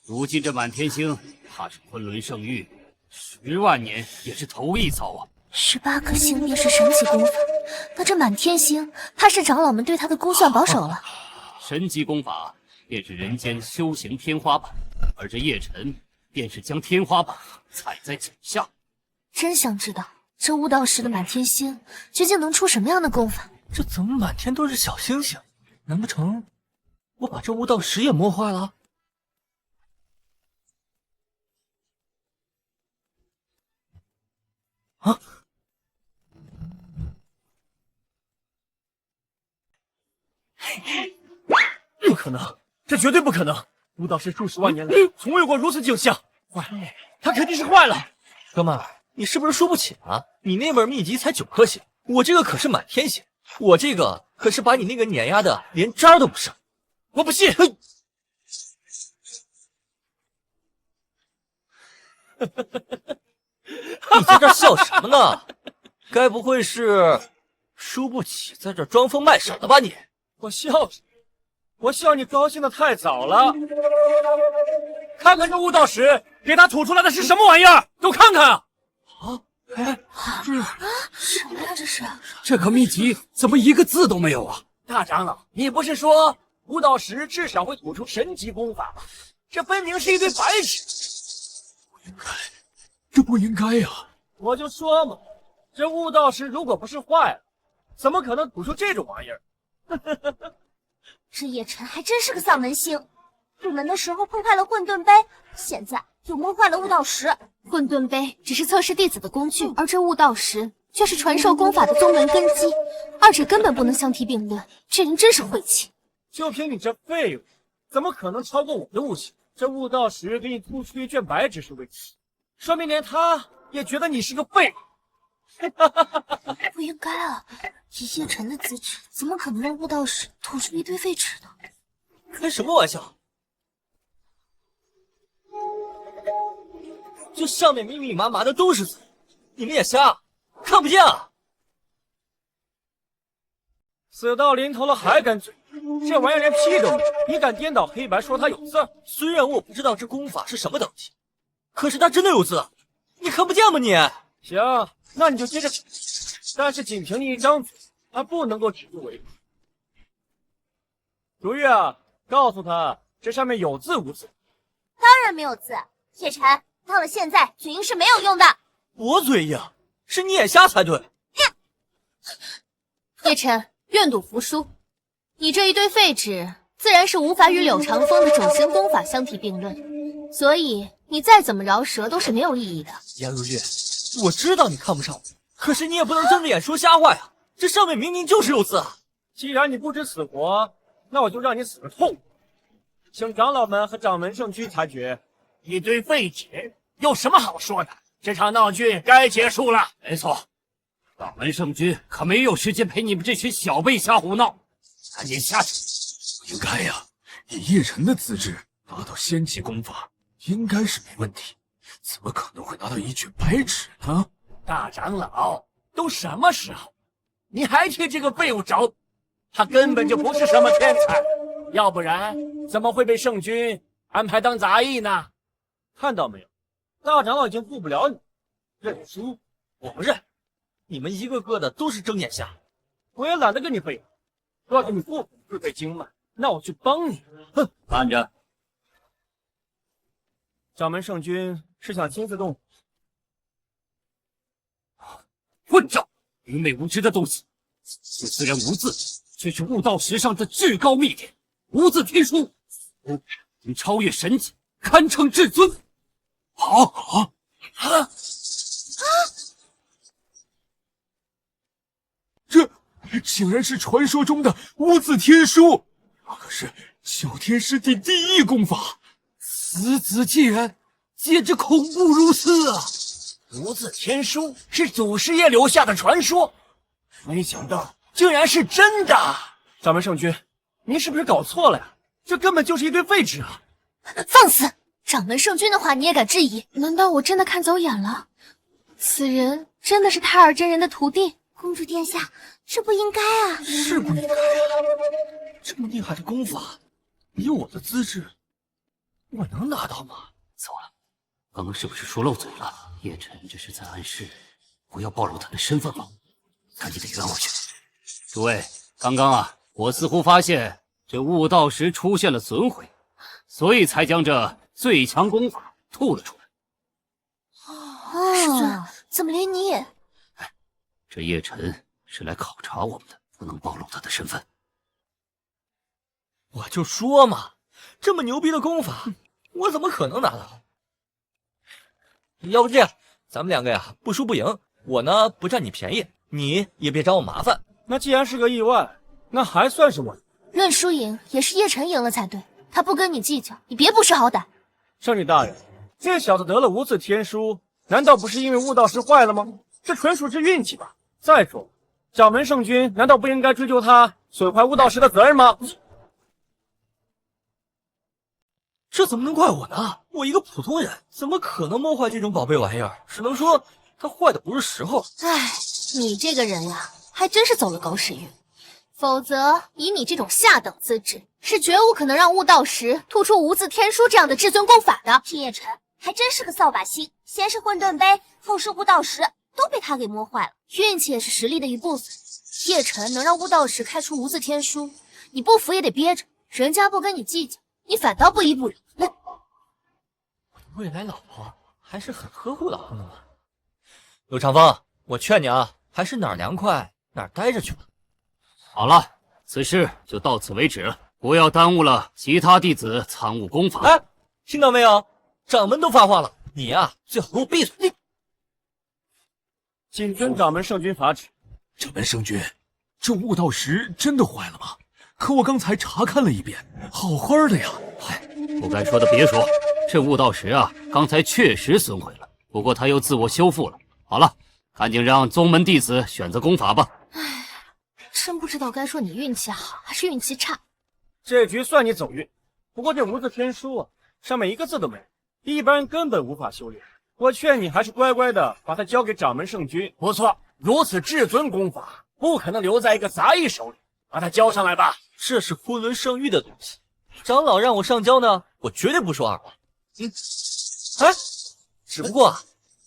如今这满天星，怕是昆仑圣域10万年也是头一遭啊！18颗星便是神级功法，那这满天星，怕是长老们对他的估算保守了。神级功法便是人间修行天花板，而这叶辰便是将天花板踩在脚下。真想知道这悟道时的满天星究竟能出什么样的功法？这怎么满天都是小星星？难不成我把这悟道石也摸坏了？啊！不可能，这绝对不可能！悟道石数十万年来从未有过如此景象，坏了，他肯定是坏了。哥们儿，你是不是输不起啊？你那本秘籍才9颗星，我这个可是满天星。我这个可是把你那个碾压的连渣都不剩，我不信！你在这笑什么呢？该不会是输不起，在这装疯卖傻的吧你？我笑你高兴的太早了。看看这悟道石，给他吐出来的是什么玩意儿？都看看啊！什么呀这是？这个秘籍怎么一个字都没有啊？大长老，你不是说悟道石至少会吐出神级功法吗？这分明是一堆白纸。这不应该呀！我就说嘛，这悟道石如果不是坏了，怎么可能吐出这种玩意儿？这叶晨还真是个丧门星，入门的时候碰坏了混沌杯，现在又摸坏了悟道石。混沌杯只是测试弟子的工具，而这悟道石却是传授功法的宗门根基，二者根本不能相提并论。这人真是晦气！就凭你这废物，怎么可能超过我的悟性？这悟道石给你吐出一卷白纸是为此，说明连他也觉得你是个废物。不应该啊！以叶晨的资质，怎么可能让悟道石吐出一堆废纸呢？开什么玩笑！这上面密密麻麻的都是字，你们眼瞎，看不见啊！死到临头了还敢嘴？这玩意儿连屁都没有，你敢颠倒黑白说它有字？虽然我不知道这功法是什么等级，可是它真的有字，你看不见吗你？行，那你就接着讲，但是仅凭你一张嘴，还不能够指鹿为马。如玉啊，告诉他这上面有字无字。当然没有字，叶晨，到了现在嘴硬是没有用的。我嘴硬，是你眼瞎才对。叶晨，愿赌服输。你这一堆废纸，自然是无法与柳长风的种仙功法相提并论，所以你再怎么饶舌都是没有意义的。颜如玉，我知道你看不上我，可是你也不能睁着眼说瞎话呀！这上面明明就是有字啊！既然你不知死活，那我就让你死个痛快。请长老们和掌门圣君裁决。一堆废纸，有什么好说的？这场闹剧该结束了。没错，掌门圣君可没有时间陪你们这群小辈瞎胡闹，赶紧下去。不应该呀！以叶晨的资质，拿到仙级功法应该是没问题，怎么可能会拿到一卷白纸呢？大长老，都什么时候，你还替这个废物着？他根本就不是什么天才，要不然怎么会被圣君安排当杂役呢？看到没有，大长老已经负不了你，认输。我不认，你们一个个的都是睁眼瞎。我也懒得跟你废话，要是你不服自废经脉，那我去帮你。哼！慢着，掌门圣君是想亲自动手？混账！愚昧无知的东西！这虽然无字，却是悟道石上的至高秘典，无字天书，已超越神级，堪称至尊。这竟然是传说中的无字天书，可是九天师弟第一功法，此子竟然简直恐怖如斯啊！无字天书是祖师爷留下的传说，没想到竟然是真的。掌门圣君，您是不是搞错了呀？这根本就是一堆废纸啊！放肆！掌门圣君的话你也敢质疑？难道我真的看走眼了？此人真的是太尔真人的徒弟？公主殿下，这不应该啊！是不应该啊！这么厉害的功法，以我的资质，我能拿到吗？糟了，刚刚是不是说漏嘴了？叶晨这是在暗示不要暴露他的身份吗？赶紧得圆回去。诸位，刚刚啊，我似乎发现这悟道石出现了损毁，所以才将这最强功法吐了出来。师尊，怎么连你也……这叶晨是来考察我们的，不能暴露他的身份。我就说嘛，这么牛逼的功法，我怎么可能拿到？要不这样，咱们两个呀，不输不赢。我呢不占你便宜，你也别找我麻烦。那既然是个意外，那还算是我的。论输赢，也是叶晨赢了才对。他不跟你计较，你别不识好歹。圣女大人，这小子得了无字天书，难道不是因为悟道石坏了吗？这纯属是运气吧。再说，掌门圣君难道不应该追究他损坏悟道石的责任吗？这怎么能怪我呢？我一个普通人，怎么可能摸坏这种宝贝玩意儿？只能说他坏的不是时候。唉，你这个人呀，还真是走了狗屎运。否则，以你这种下等资质，是绝无可能让悟道石吐出无字天书这样的至尊功法的。叶晨还真是个扫把星，先是混沌杯，后是悟道石，都被他给摸坏了。运气也是实力的一部分。叶晨能让悟道石开出无字天书，你不服也得憋着。人家不跟你计较，你反倒不依不饶。我的未来老婆还是很呵护老婆的嘛。陆长风，我劝你啊，还是哪儿凉快哪儿待着去吧。好了，此事就到此为止了，不要耽误了其他弟子参悟功法。哎，听到没有？掌门都发话了，你呀，最好给我闭嘴！你谨遵掌门圣君法旨。掌门圣君，这悟道石真的坏了吗？可我刚才查看了一遍，好好的呀。不该说的别说，这悟道石啊，刚才确实损毁了，不过它又自我修复了。好了，赶紧让宗门弟子选择功法吧。唉，真不知道该说你运气好还是运气差。这局算你走运，不过这无字天书啊，上面一个字都没有，一般人根本无法修炼。我劝你还是乖乖的把它交给掌门圣君。不错，如此至尊功法，不可能留在一个杂役手里，把它交上来吧。这是昆仑圣域的东西，长老让我上交呢，我绝对不说二话。哎，只不过啊，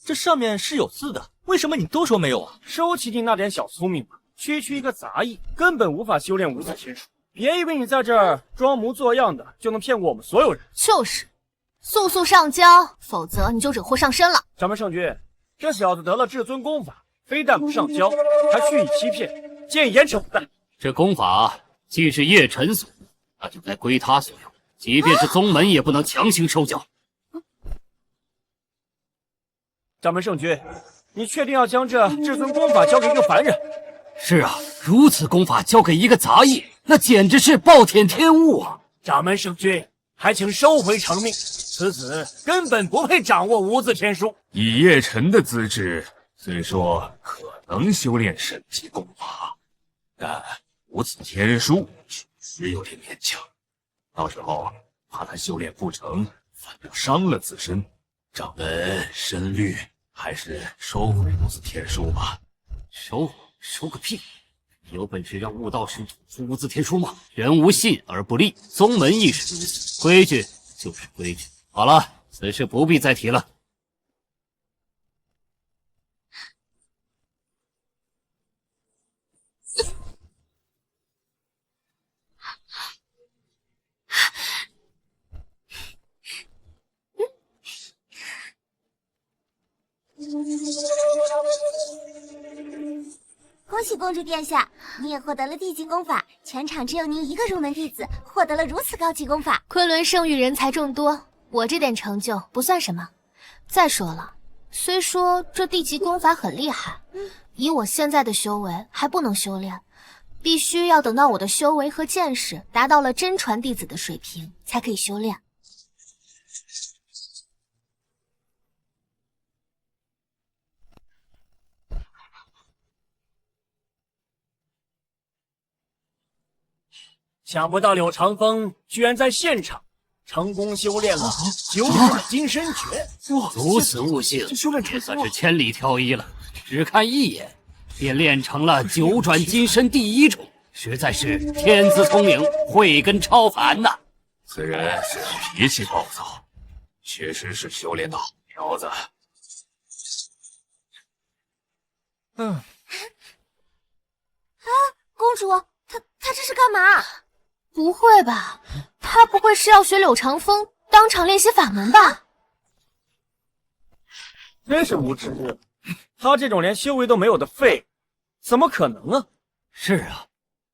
这上面是有字的，为什么你都说没有啊？收起你那点小聪明吧，区区一个杂役，根本无法修炼无字天书。别以为你在这儿装模作样的就能骗过我们所有人。就是，速速上交，否则你就惹祸上身了。掌门圣君，这小子得了至尊功法，非但不上交，还蓄意欺骗，建议严惩不贷。这功法既是叶晨所有，那就该归他所有，即便是宗门也不能强行收缴。掌门圣君，你确定要将这至尊功法交给一个凡人？是啊，如此功法交给一个杂役，那简直是暴殄天物啊！掌门圣君，还请收回成命，此子根本不配掌握无字天书。以叶晨的资质，虽说可能修炼神级功法，但无字天书确实有点勉强，到时候怕他修炼不成，反倒伤了自身。掌门深虑，还是收回无字天书吧。收个屁！有本事让悟道师吐出无字天书吗？人无信而不立，宗门亦是如此，规矩就是规矩。好了，此事不必再提了。恭喜公主殿下，你也获得了地级功法，全场只有您一个入门弟子获得了如此高级功法。昆仑圣域人才众多，我这点成就不算什么。再说了，虽说这地级功法很厉害，以我现在的修为还不能修炼，必须要等到我的修为和见识达到了真传弟子的水平，才可以修炼。想不到柳长风居然在现场成功修炼了9转金身诀，如此悟性，也算是千里挑一了。只看一眼，便练成了9转金身第1种，实在是天资聪明，慧根超凡呐！此人虽然脾气暴躁，确实是修炼的好苗子。公主，她这是干嘛？不会吧？他不会是要学柳长风当场练习法门吧？真是无知！他这种连修为都没有的废，怎么可能啊？是啊，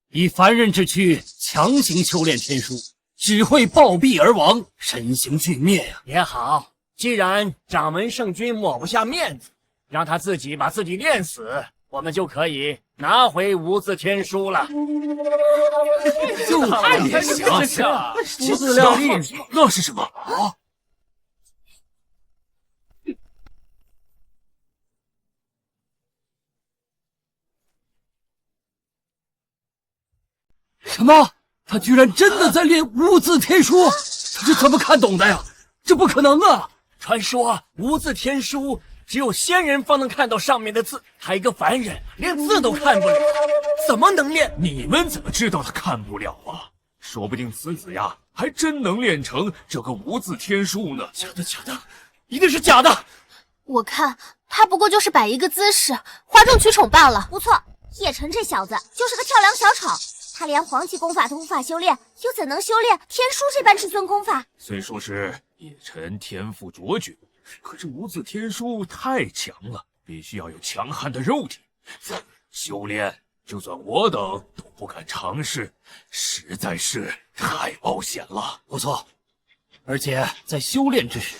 以凡人之躯强行修炼天书，只会暴毙而亡，身形俱灭呀！也好，既然掌门圣君抹不下面子，让他自己把自己练死，我们就可以拿回无字天书了。就他也想不自量力，那是什么啊？什么？他居然真的在练无字天书？他是怎么看懂的呀？这不可能啊！传说无字天书只有仙人方能看到上面的字，他一个凡人连字都看不了，怎么能练？你们怎么知道他看不了啊？说不定此子呀，还真能练成这个无字天书呢！假的，一定是假的！我看他不过就是摆一个姿势，哗众取宠罢了。不错，叶晨这小子就是个跳梁小丑，他连皇级功法都无法修炼，又怎能修炼天书这般至尊功法？虽说是叶晨天赋卓绝，可是无字天书太强了，必须要有强悍的肉体。修炼，就算我等都不敢尝试，实在是太冒险了。不错，而且在修炼之时，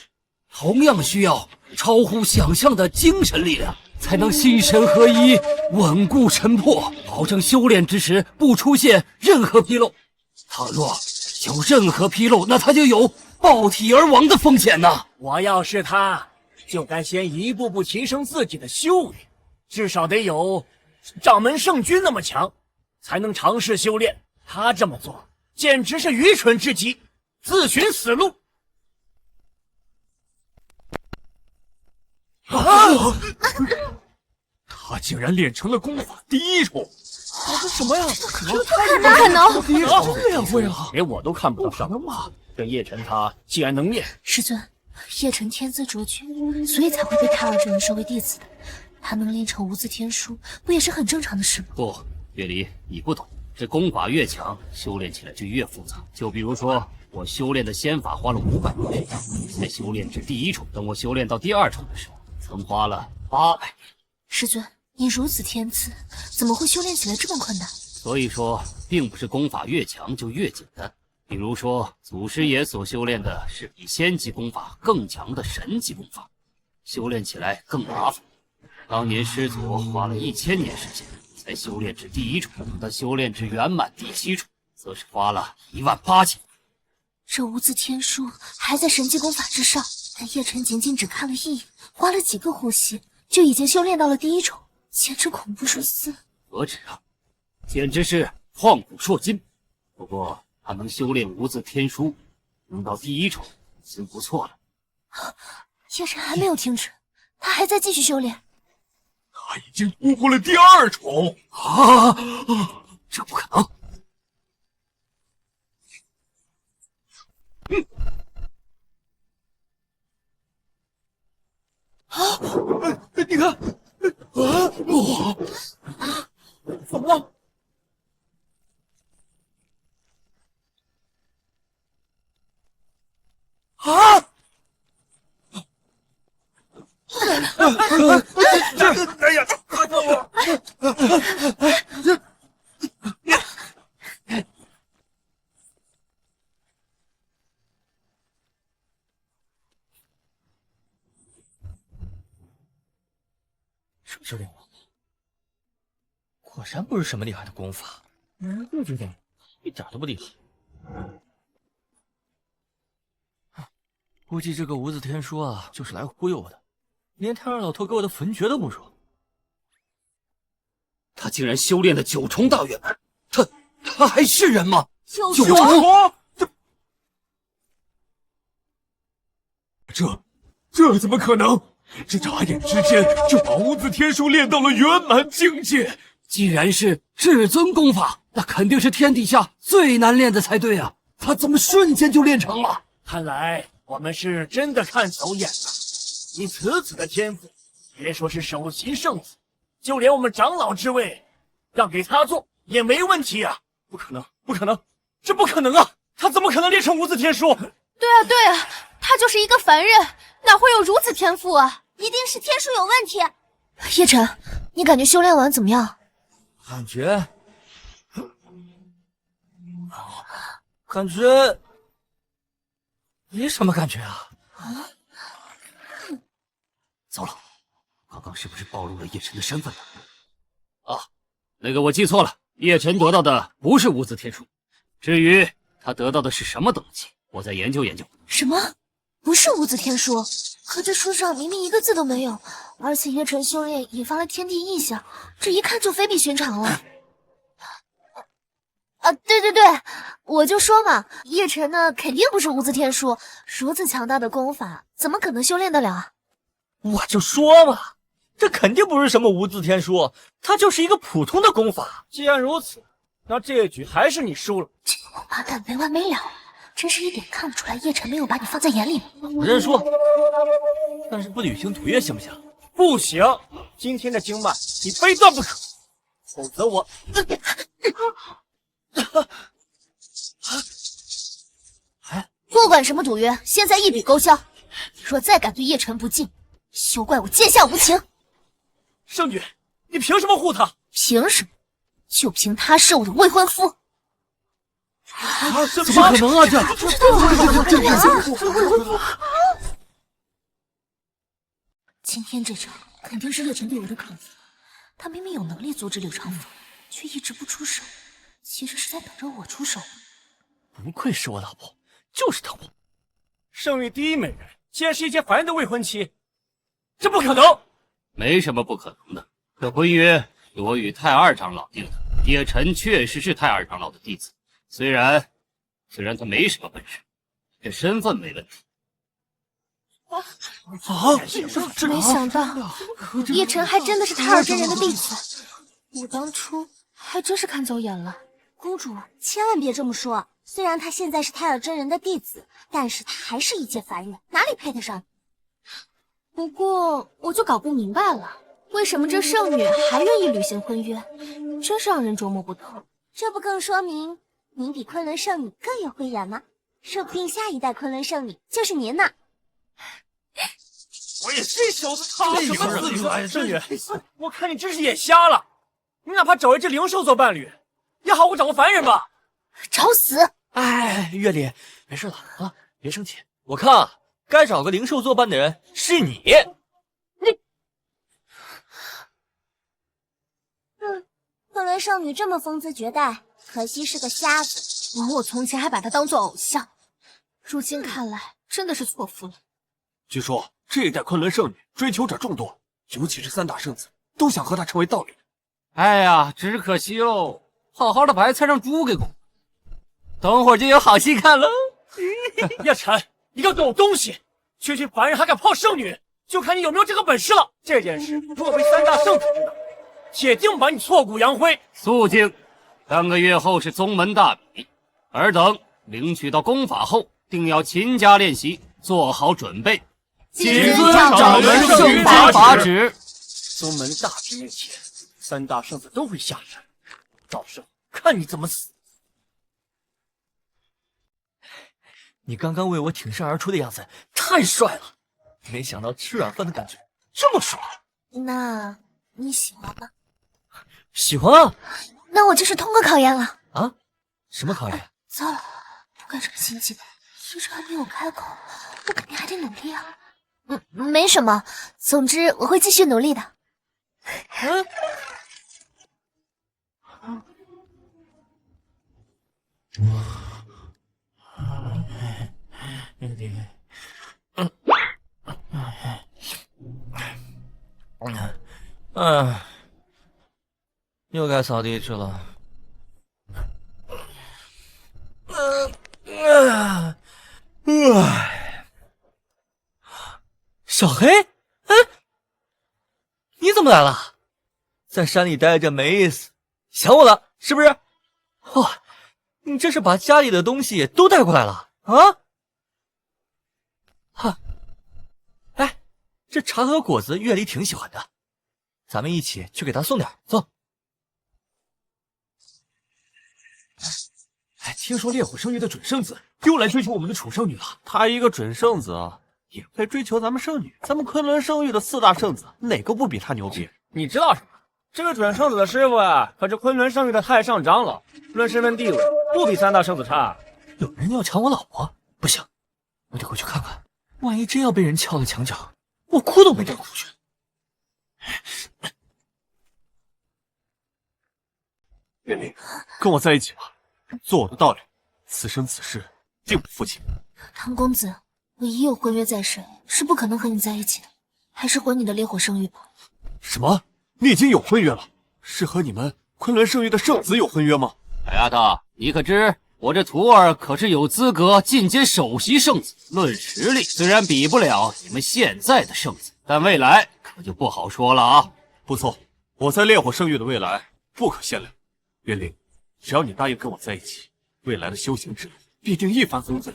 同样需要超乎想象的精神力量，才能心神合一，稳固沉魄，保证修炼之时不出现任何纰漏。倘若有任何纰漏，那他就有爆体而亡的风险呐！我要是他，就该先一步步提升自己的修为，至少得有掌门圣君那么强，才能尝试修炼。他这么做，简直是愚蠢至极，自寻死路。他竟然练成了功法第一重！什么呀？不可能！第一重练会了，连我都看不到上。这叶晨他既然能练，师尊，叶晨天资卓绝，所以才会被太二真人收为弟子的。他能练成无字天书，不也是很正常的事吗？不，月离，你不懂，这功法越强，修炼起来就越复杂。就比如说，我修炼的仙法花了500年才修炼至第一重，等我修炼到第2重的时候，曾花了800年。师尊，你如此天资，怎么会修炼起来这么困难？所以说，并不是功法越强就越简单。比如说，祖师爷所修炼的是比仙级功法更强的神级功法，修炼起来更麻烦。当年师祖花了1000年时间才修炼至第1重，但修炼至圆满第7重，则是花了18000年。这无字天书还在神级功法之上，但叶晨仅仅只看了一眼，花了几个呼吸，就已经修炼到了第1重，简直恐怖如斯。何止啊，简直是旷古烁今。不过他能修炼无字天书，能到第1重，已经不错了。叶晨还没有停止，他还在继续修炼。他已经突破了第2重啊！这不可能！你看，怎么了？啊！哎呀！什么修炼完了？果然不是什么厉害的功法。就觉得一点都不厉害。估计这个无字天书啊，就是来忽悠我的，连太二老头给我的焚诀都不说。他竟然修炼了9重大圆满，他还是人吗？9重？这怎么可能？这眨眼之间就把无字天书练到了圆满境界。既然是至尊功法，那肯定是天底下最难练的才对啊！他怎么瞬间就练成了？看来我们是真的看走眼了。以此子的天赋，别说是首席圣子，就连我们长老之位，让给他做也没问题啊！不可能，不可能，这不可能啊！他怎么可能练成无字天书？对啊，对啊，他就是一个凡人，哪会有如此天赋啊？一定是天书有问题。叶晨，你感觉修炼完怎么样？感觉没什么感觉啊。糟了，刚刚是不是暴露了叶晨的身份了？啊，那个我记错了，叶晨得到的不是无字天书，至于他得到的是什么东西，我再研究研究。什么？不是无字天书？可这书上明明一个字都没有，而且叶晨修炼引发了天地异象，这一看就非比寻常了。对对对，我就说嘛，叶晨呢肯定不是无字天书，如此强大的功法，怎么可能修炼得了啊？我就说嘛，这肯定不是什么无字天书，它就是一个普通的功法。既然如此，那这一局还是你输了。这个王八蛋没完没了，真是一点看得出来叶晨没有把你放在眼里。我认输，但是不履行赌约行不行？不行，今天的经脉你非断不可，否则我……不管什么赌约，现在一笔勾销。若再敢对叶晨不敬，休怪我剑下无情。圣女，你凭什么护他？凭什么？就凭他是我的未婚夫。怎么可能啊！今天这场肯定是叶晨对我的考验。他明明有能力阻止柳长风，却一直不出手，其实是在等着我出手。不愧是我老婆，就是疼我。圣域第一美人，竟然是一介凡人的未婚妻，这不可能！没什么不可能的。这婚约是我与太二长老定的，叶晨确实是太二长老的弟子，虽然他没什么本事，这身份没问题。没想到叶晨还真的是太二真人的弟子，我当初还真是看走眼了。公主千万别这么说，虽然他现在是太尔真人的弟子，但是他还是一介凡人，哪里配得上？不过我就搞不明白了，为什么这圣女还愿意履行婚约，真是让人琢磨不透。这不更说明您比昆仑圣女更有慧眼吗？说不定下一代昆仑圣女就是您呢。我也这小子他什么自尊？圣女，我看你真是眼瞎了，你哪怕找一只灵兽做伴侣，也好过找个凡人吧。找死！哎，月里，没事了啊，别生气。我看啊，该找个灵兽作伴的人是你。昆仑圣女这么风姿绝代，可惜是个瞎子。我从前还把她当做偶像，如今看来真的是错付了。据说这一代昆仑圣女追求者众多，尤其是三大圣子都想和她成为道侣。哎呀，只可惜喽，好好的白菜让猪给拱。等会儿就有好戏看喽。叶晨，你个狗东西，区区凡人还敢泡圣女，就看你有没有这个本事了。这件事如果被三大圣子知道，铁定把你挫骨扬灰。肃静，3个月后是宗门大比，尔等领取到功法后，定要勤加练习，做好准备。谨遵掌门圣法旨。宗门大比面前，三大圣子都会下山，到时候看你怎么死。你刚刚为我挺身而出的样子太帅了，没想到吃软饭的感觉这么爽。那你喜欢吗？喜欢啊。那我就是通过考验了。啊？什么考验？糟了，不该这么心急的，一直还没有开口，我肯定还得努力啊。没什么，总之我会继续努力的。又该扫地去了。小黑，你怎么来了？在山里待着没意思，想我了是不是？哇，你这是把家里的东西都带过来了啊？哈，哎，这茶和果子月里挺喜欢的，咱们一起去给他送点，走。哎，听说烈火圣域的准圣子又来追求我们的楚圣女了。他一个准圣子啊，也配追求咱们圣女？咱们昆仑圣域的4大圣子，哪个不比他牛逼？你知道什么？这个准圣子的师傅啊，可是昆仑圣域的太上长老，论身份地位，不比三大圣子差。有人要抢我老婆，不行，我得回去看看。万一真要被人撬了墙角，我哭都没地儿哭去。月灵，跟我在一起吧，做我的道侣，此生此世定不负情。唐公子，我已有婚约在身，是不可能和你在一起的，还是回你的烈火圣域吧。什么？你已经有婚约了？是和你们昆仑圣域的圣子有婚约吗？小丫头，你可知我这徒儿可是有资格进阶首席圣子？论实力，虽然比不了你们现在的圣子，但未来可就不好说了啊！不错，我在烈火圣域的未来不可限量。月灵，只要你答应跟我在一起，未来的修行之路必定一帆风顺。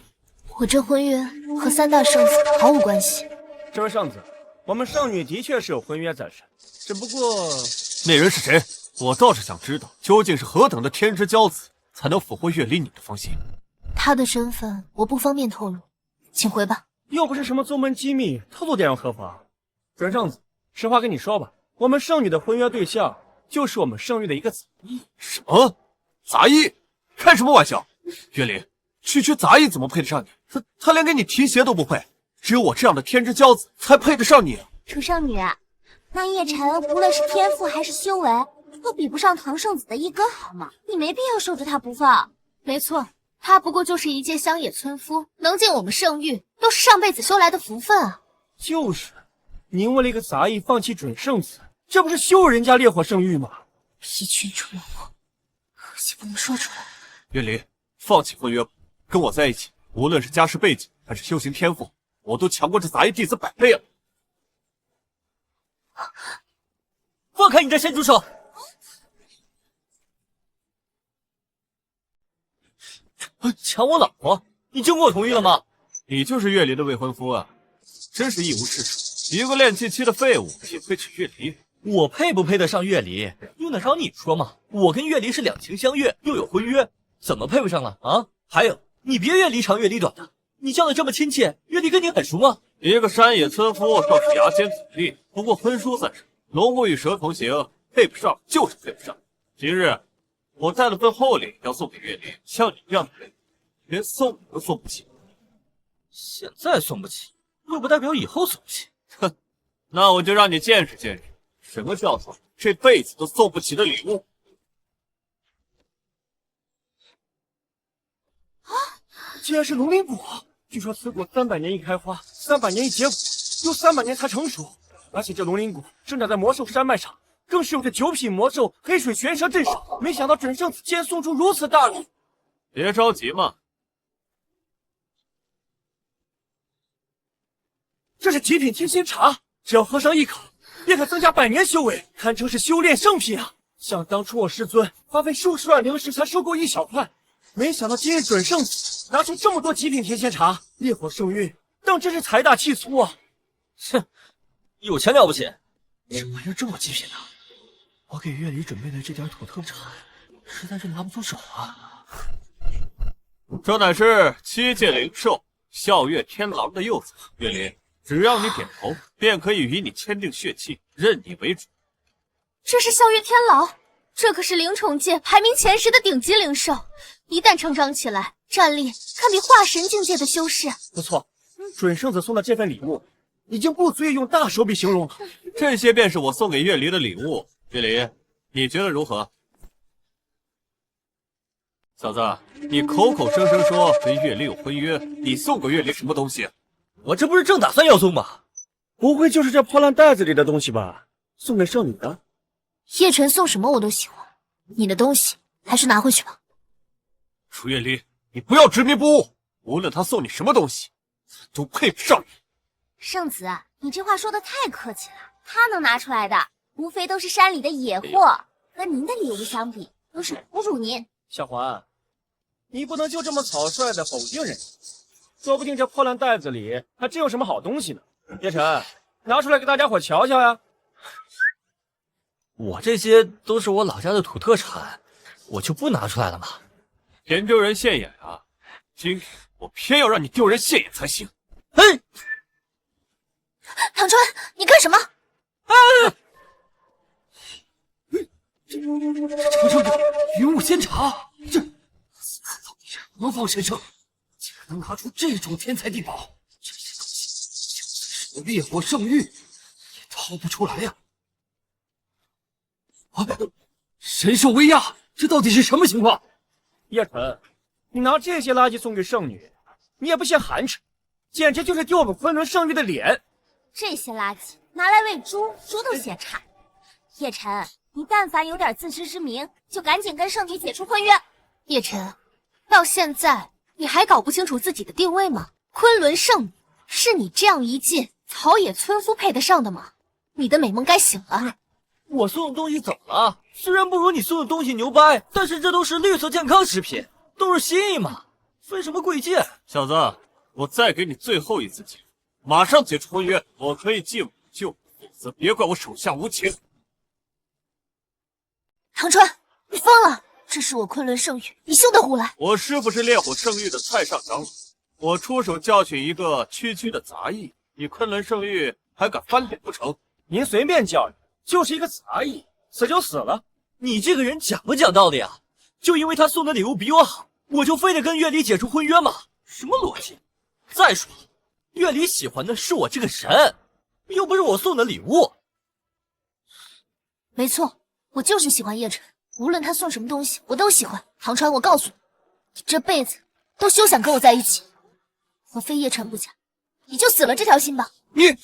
我这婚约和三大圣子毫无关系。这位圣子，我们圣女的确是有婚约在身，只不过那人是谁？我倒是想知道，究竟是何等的天之骄子，才能俘获月离你的芳心？他的身份我不方便透露，请回吧。又不是什么宗门机密，透露点又何妨？准圣子，实话跟你说吧，我们圣女的婚约对象就是我们圣域的一个杂役。什么杂役？开什么玩笑！月离，区区杂役怎么配得上你？他连给你提鞋都不配，只有我这样的天之骄子才配得上你啊！楚圣女，那叶晨无论是天赋还是修为，都比不上唐圣子的一哥好吗？你没必要守着他不放。没错，他不过就是一介乡野村夫，能进我们圣域，都是上辈子修来的福分啊。就是，您为了一个杂役放弃准圣子，这不是羞辱人家烈火圣域吗？一群蠢货，可惜不能说出来。月离，放弃婚约吧，跟我在一起，无论是家世背景还是修行天赋，我都强过这杂役弟子100倍了。放开你这咸猪手！抢我老婆，你经过我同意了吗？你就是月离的未婚夫啊，真是一无是处，一个练气期的废物也配娶月离？我配不配得上月离，用得着你说吗？我跟月离是两情相悦，又有婚约，怎么配不上了啊？还有，你别月离长月离短的，你叫的这么亲切，月离跟你很熟吗？一个山野村夫倒是牙尖嘴利，不过婚书算什么？龙母与蛇同行，配不上就是配不上。今日我带了份厚礼要送给月离，像你这样的人，连送都送不起。现在送不起，又不代表以后送不起。哼，那我就让你见识见识，什么叫做这辈子都送不起的礼物。啊，竟然是龙鳞果！据说此果300年一开花，300年一结果，又300年才成熟。而且这龙鳞果生长在魔兽山脉上，更是有着9品魔兽黑水玄蛇镇守。没想到准圣子竟然送出如此大礼！别着急嘛，这是极品天仙茶，只要喝上一口，便可增加100年修为，堪称是修炼圣品啊！想当初我师尊花费数十万灵石才收购一小块，没想到今日准圣子拿出这么多极品天仙茶，烈火圣域当真是财大气粗啊！哼，有钱了不起？这玩意儿这么极品呢？我给月离准备的这点土特产，实在是拿不出手啊！这乃是7界灵兽笑月天狼的幼子，月离，只要你点头，便可以与你签订血契，认你为主。这是笑月天狼，这可是灵宠界排名前10的顶级灵兽，一旦成长起来，战力堪比化神境界的修士。不错，准圣子送的这份礼物，已经不足以用大手笔形容了。这些便是我送给月离的礼物。月离，你觉得如何？小子，你口口声声说跟月离有婚约，你送给月离什么东西？我这不是正打算要送吗？不会就是这破烂袋子里的东西吧？送给圣女的？叶晨送什么我都喜欢，你的东西还是拿回去吧。楚月离，你不要执迷不悟，无论他送你什么东西，都配不上你。圣子，你这话说的太客气了，他能拿出来的，无非都是山里的野货，和您的礼物相比，都是侮辱您。小环，你不能就这么草率的否定人家，说不定这破烂袋子里还真有什么好东西呢。叶晨，拿出来给大家伙瞧瞧呀！我这些都是我老家的土特产，我就不拿出来了吗？嫌丢人现眼啊！今日我偏要让你丢人现眼才行。嘿，唐川，你干什么？长生果、云雾仙茶，这到底是何方神圣？竟然能拿出这种天才地宝，这些东西就算是烈火圣域也掏不出来呀！啊！神兽威压，这到底是什么情况？叶晨，你拿这些垃圾送给圣女，你也不嫌寒碜，简直就是丢我们昆仑圣域的脸。这些垃圾拿来喂猪，猪都嫌差。叶晨，你但凡有点自知之明，就赶紧跟圣女解除婚约。叶晨，到现在你还搞不清楚自己的定位吗？昆仑圣女是你这样一介草野村夫配得上的吗？你的美梦该醒了。我送的东西怎么了？虽然不如你送的东西牛掰，但是这都是绿色健康食品，都是心意嘛，分什么贵贱？小子，我再给你最后一次机会，马上解除婚约，我可以继母救，否则别怪我手下无情。唐川，你疯了！这是我昆仑圣域，你休得胡来！我师父是烈火圣域的太上长老，我出手教训一个区区的杂役，你昆仑圣域还敢翻脸不成？您随便教育，就是一个杂役，死就死了。你这个人讲不讲道理啊？就因为他送的礼物比我好，我就非得跟月离解除婚约吗？什么逻辑？再说，月离喜欢的是我这个人，又不是我送的礼物。没错，我就是喜欢叶晨，无论他送什么东西，我都喜欢。唐川，我告诉你，你这辈子都休想跟我在一起。我非叶晨不嫁，你就死了这条心吧。你好，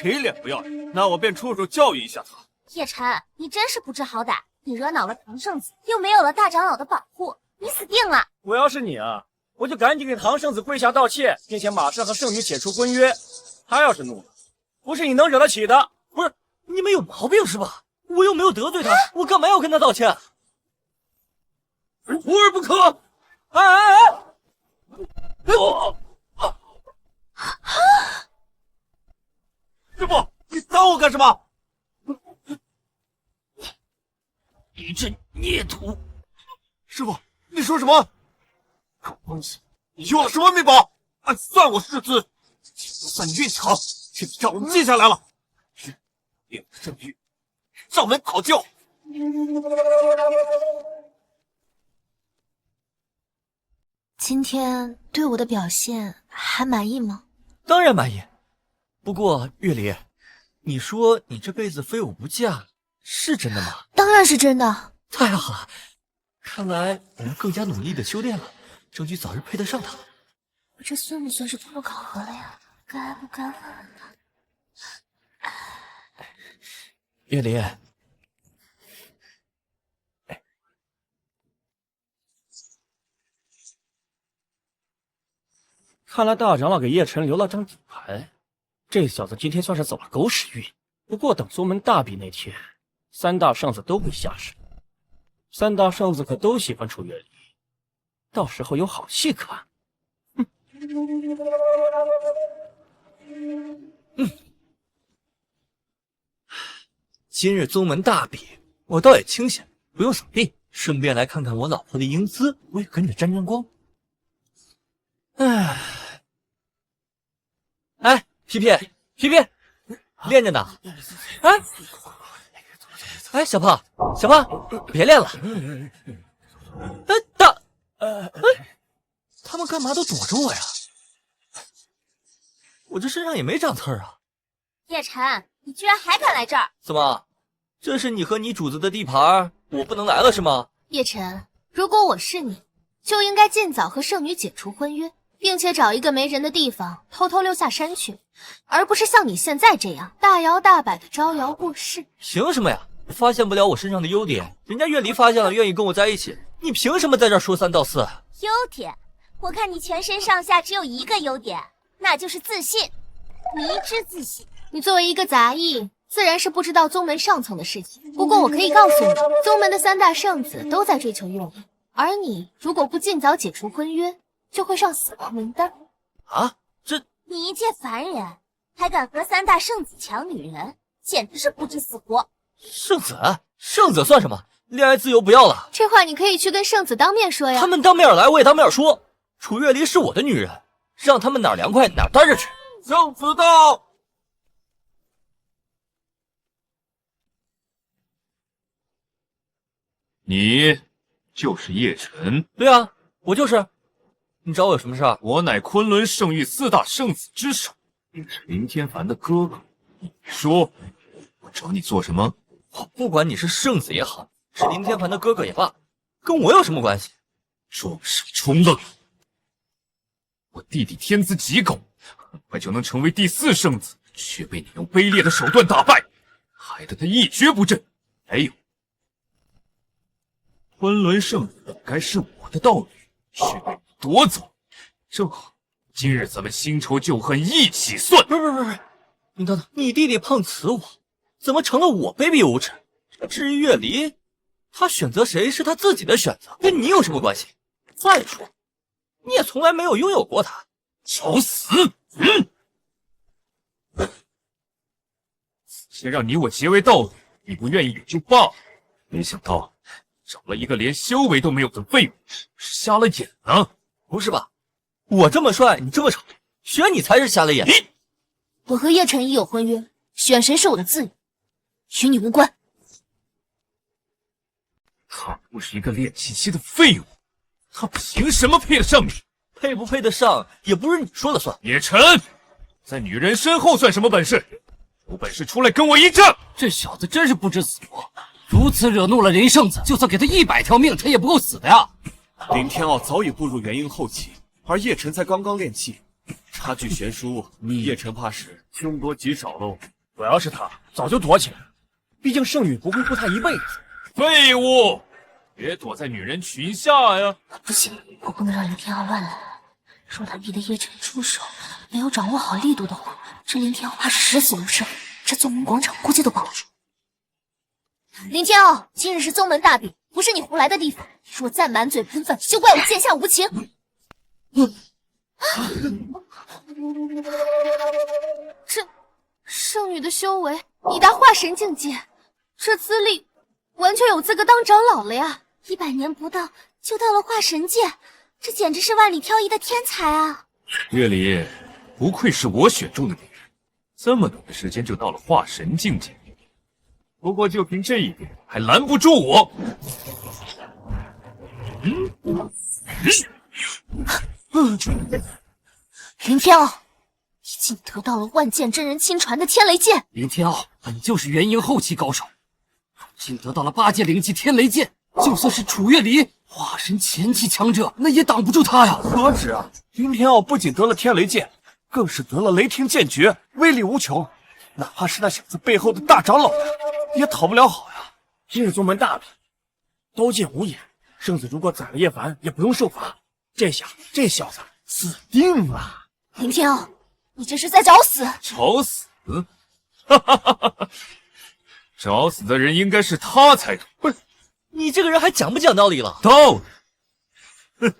给脸不要脸，那我便出手教育一下他。叶晨，你真是不知好歹，你惹恼了唐圣子，又没有了大长老的保护，你死定了。我要是你啊，我就赶紧给唐圣子跪下道歉，并且马上和圣女解除婚约。他要是怒了，不是你能惹得起的。不是，你们有毛病是吧？我又没有得罪他，我干嘛要跟他道歉？无而不可！哎！师傅，你打我干什么？一阵孽徒！师傅，你说什么？狗东西，你用了什么秘宝？按算我师尊，就算你运气好，这笔账我们记下来了。领圣域，上门讨教。今天对我的表现还满意吗？当然满意。不过月离，你说你这辈子非我不嫁，是真的吗？当然是真的。太好了，看来我要更加努力的修炼了，争取早日配得上他。我这算不算是通过考核了呀？该不该问问他？月离，看来大长老给叶晨留了张底牌，这小子今天算是走了狗屎运。不过等宗门大比那天，三大圣子都会下世，三大圣子可都喜欢楚月离，到时候有好戏看。今日宗门大比，我倒也清闲，不用扫地，顺便来看看我老婆的英姿，我也跟着沾沾光。哎，皮皮，练着呢。哎，小胖，别练了。他们干嘛都躲着我呀？我这身上也没长刺儿啊。叶晨，你居然还敢来这儿？怎么？这是你和你主子的地盘，我不能来了是吗？叶晨，如果我是你，就应该尽早和圣女解除婚约，并且找一个没人的地方偷偷溜下山去，而不是像你现在这样大摇大摆的招摇过市。凭什么呀？发现不了我身上的优点，人家月离发现了，愿意跟我在一起，你凭什么在这儿说三道四？优点？我看你全身上下只有一个优点，那就是自信，迷之自信。你作为一个杂役，自然是不知道宗门上层的事情。不过我可以告诉你，宗门的三大圣子都在追求月离，而你如果不尽早解除婚约，就会上死亡名单。啊？这你一介凡人，还敢和三大圣子抢女人，简直是不知死活。圣子算什么？恋爱自由不要了。这话你可以去跟圣子当面说呀。他们当面来，我也当面说。楚月离是我的女人，让他们哪儿凉快哪儿待着去。圣子到。你就是叶晨？对啊，我就是。你找我有什么事儿？我乃昆仑圣域四大圣子之首，是林天凡的哥哥。你说我找你做什么？我不管你是圣子也好，是林天凡的哥哥也罢，跟我有什么关系？装傻充愣！我弟弟天资极高，很快就能成为第四圣子，却被你用卑劣的手段打败，害得他一蹶不振。还有，昆仑圣域本该是我的道侣，却被你夺走。正好，今日咱们新仇旧恨一起算。不是，你等等，你弟弟碰瓷我，怎么成了我卑鄙无耻？至于月离，他选择谁是他自己的选择，跟你有什么关系？再说，你也从来没有拥有过他。找死！先让你我结为道侣，你不愿意也就罢了，没想到找了一个连修为都没有的废物，是瞎了眼啊！不是吧？我这么帅，你这么丑，选你才是瞎了眼。我和叶晨已有婚约，选谁是我的自由，与你无关。他不是一个练气息的废物，他凭什么配得上你？配不配得上，也不是你说了算。叶晨，在女人身后算什么本事？有本事出来跟我一战！这小子真是不知死活，如此惹怒了林圣子，就算给他100条命，他也不够死的呀！林天傲早已步入元婴后期，而叶晨才刚刚练气，差距悬殊，叶晨怕是凶多吉少喽。主要是他早就躲起来了，毕竟圣女不会护他一辈子。废物，别躲在女人裙下呀！不行，我不能让林天傲乱来。若他逼得叶晨出手，没有掌握好力度的话，这林天傲怕是十死无生，这宗门广场估计都保不住。林天傲，今日是宗门大典，不是你胡来的地方。若再满嘴喷饭，休怪我剑下无情。这圣女的修为已达化神境界，这资历完全有资格当长老了呀！100年不到就到了化神界，这简直是万里挑一的天才啊！月里，不愧是我选中的女人，这么短的时间就到了化神境界。不过就凭这一点，还拦不住我。林天傲，已经得到了万剑真人亲传的天雷剑。林天傲本就是元婴后期高手，如今得到了8阶灵气天雷剑，就算是楚月离化神前期强者，那也挡不住他呀！何止啊！林天傲不仅得了天雷剑，更是得了雷霆剑诀，威力无穷。哪怕是那小子背后的大长老，也讨不了好呀。今日宗门大典，刀剑无眼，圣子如果宰了叶凡，也不用受罚。这下这小子死定了。林天傲，你这是在找死！找死？哈哈哈哈！找死的人应该是他才对。不是，你这个人还讲不讲道理了？道理？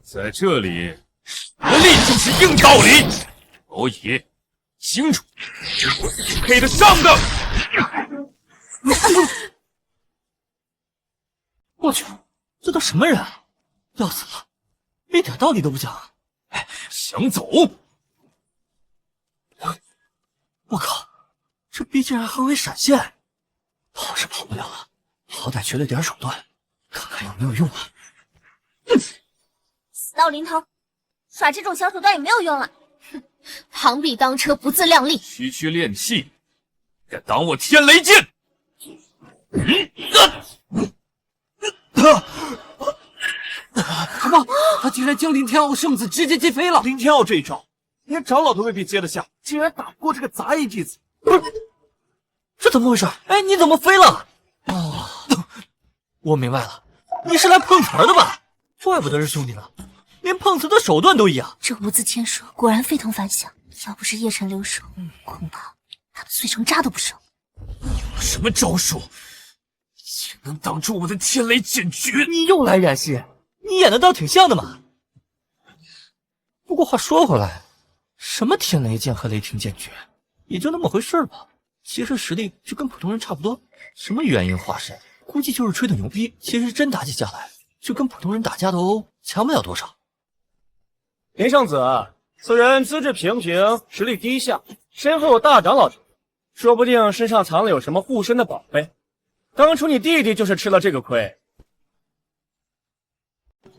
在这里，实力就是硬道理。所以，清楚，我是配得上的。我去，这都什么人啊？要死了，一点道理都不讲。想走？我靠，这逼竟然还会闪现，跑是跑不了了，好歹学了点手段，看看有没有用啊！死到临头，耍这种小手段也没有用了。哼，螳臂当车，不自量力。区区练气，敢挡我天雷剑？什么？他竟然将林天傲圣子直接击飞了！林天傲这一招，连长老都未必接得下，竟然打不过这个杂役弟子。不是，这怎么回事？哎，你怎么飞了？哦，我明白了，你是来碰瓷儿的吧？怪不得是兄弟呢，连碰瓷的手段都一样。这无字千说果然非同凡响，要不是叶晨留手，恐怕他们碎成渣都不剩。有什么招数，竟能挡住我的天雷剑诀？你又来演戏，你演的倒挺像的嘛。不过话说回来，什么天雷剑和雷霆剑诀，也就那么回事吧。其实实力就跟普通人差不多。什么元婴化身，估计就是吹的牛逼。其实真打起架来，就跟普通人打架斗强不了多少。林圣子，此人资质平平，实力低下，身后有大长老，说不定身上藏了有什么护身的宝贝。当初你弟弟就是吃了这个亏。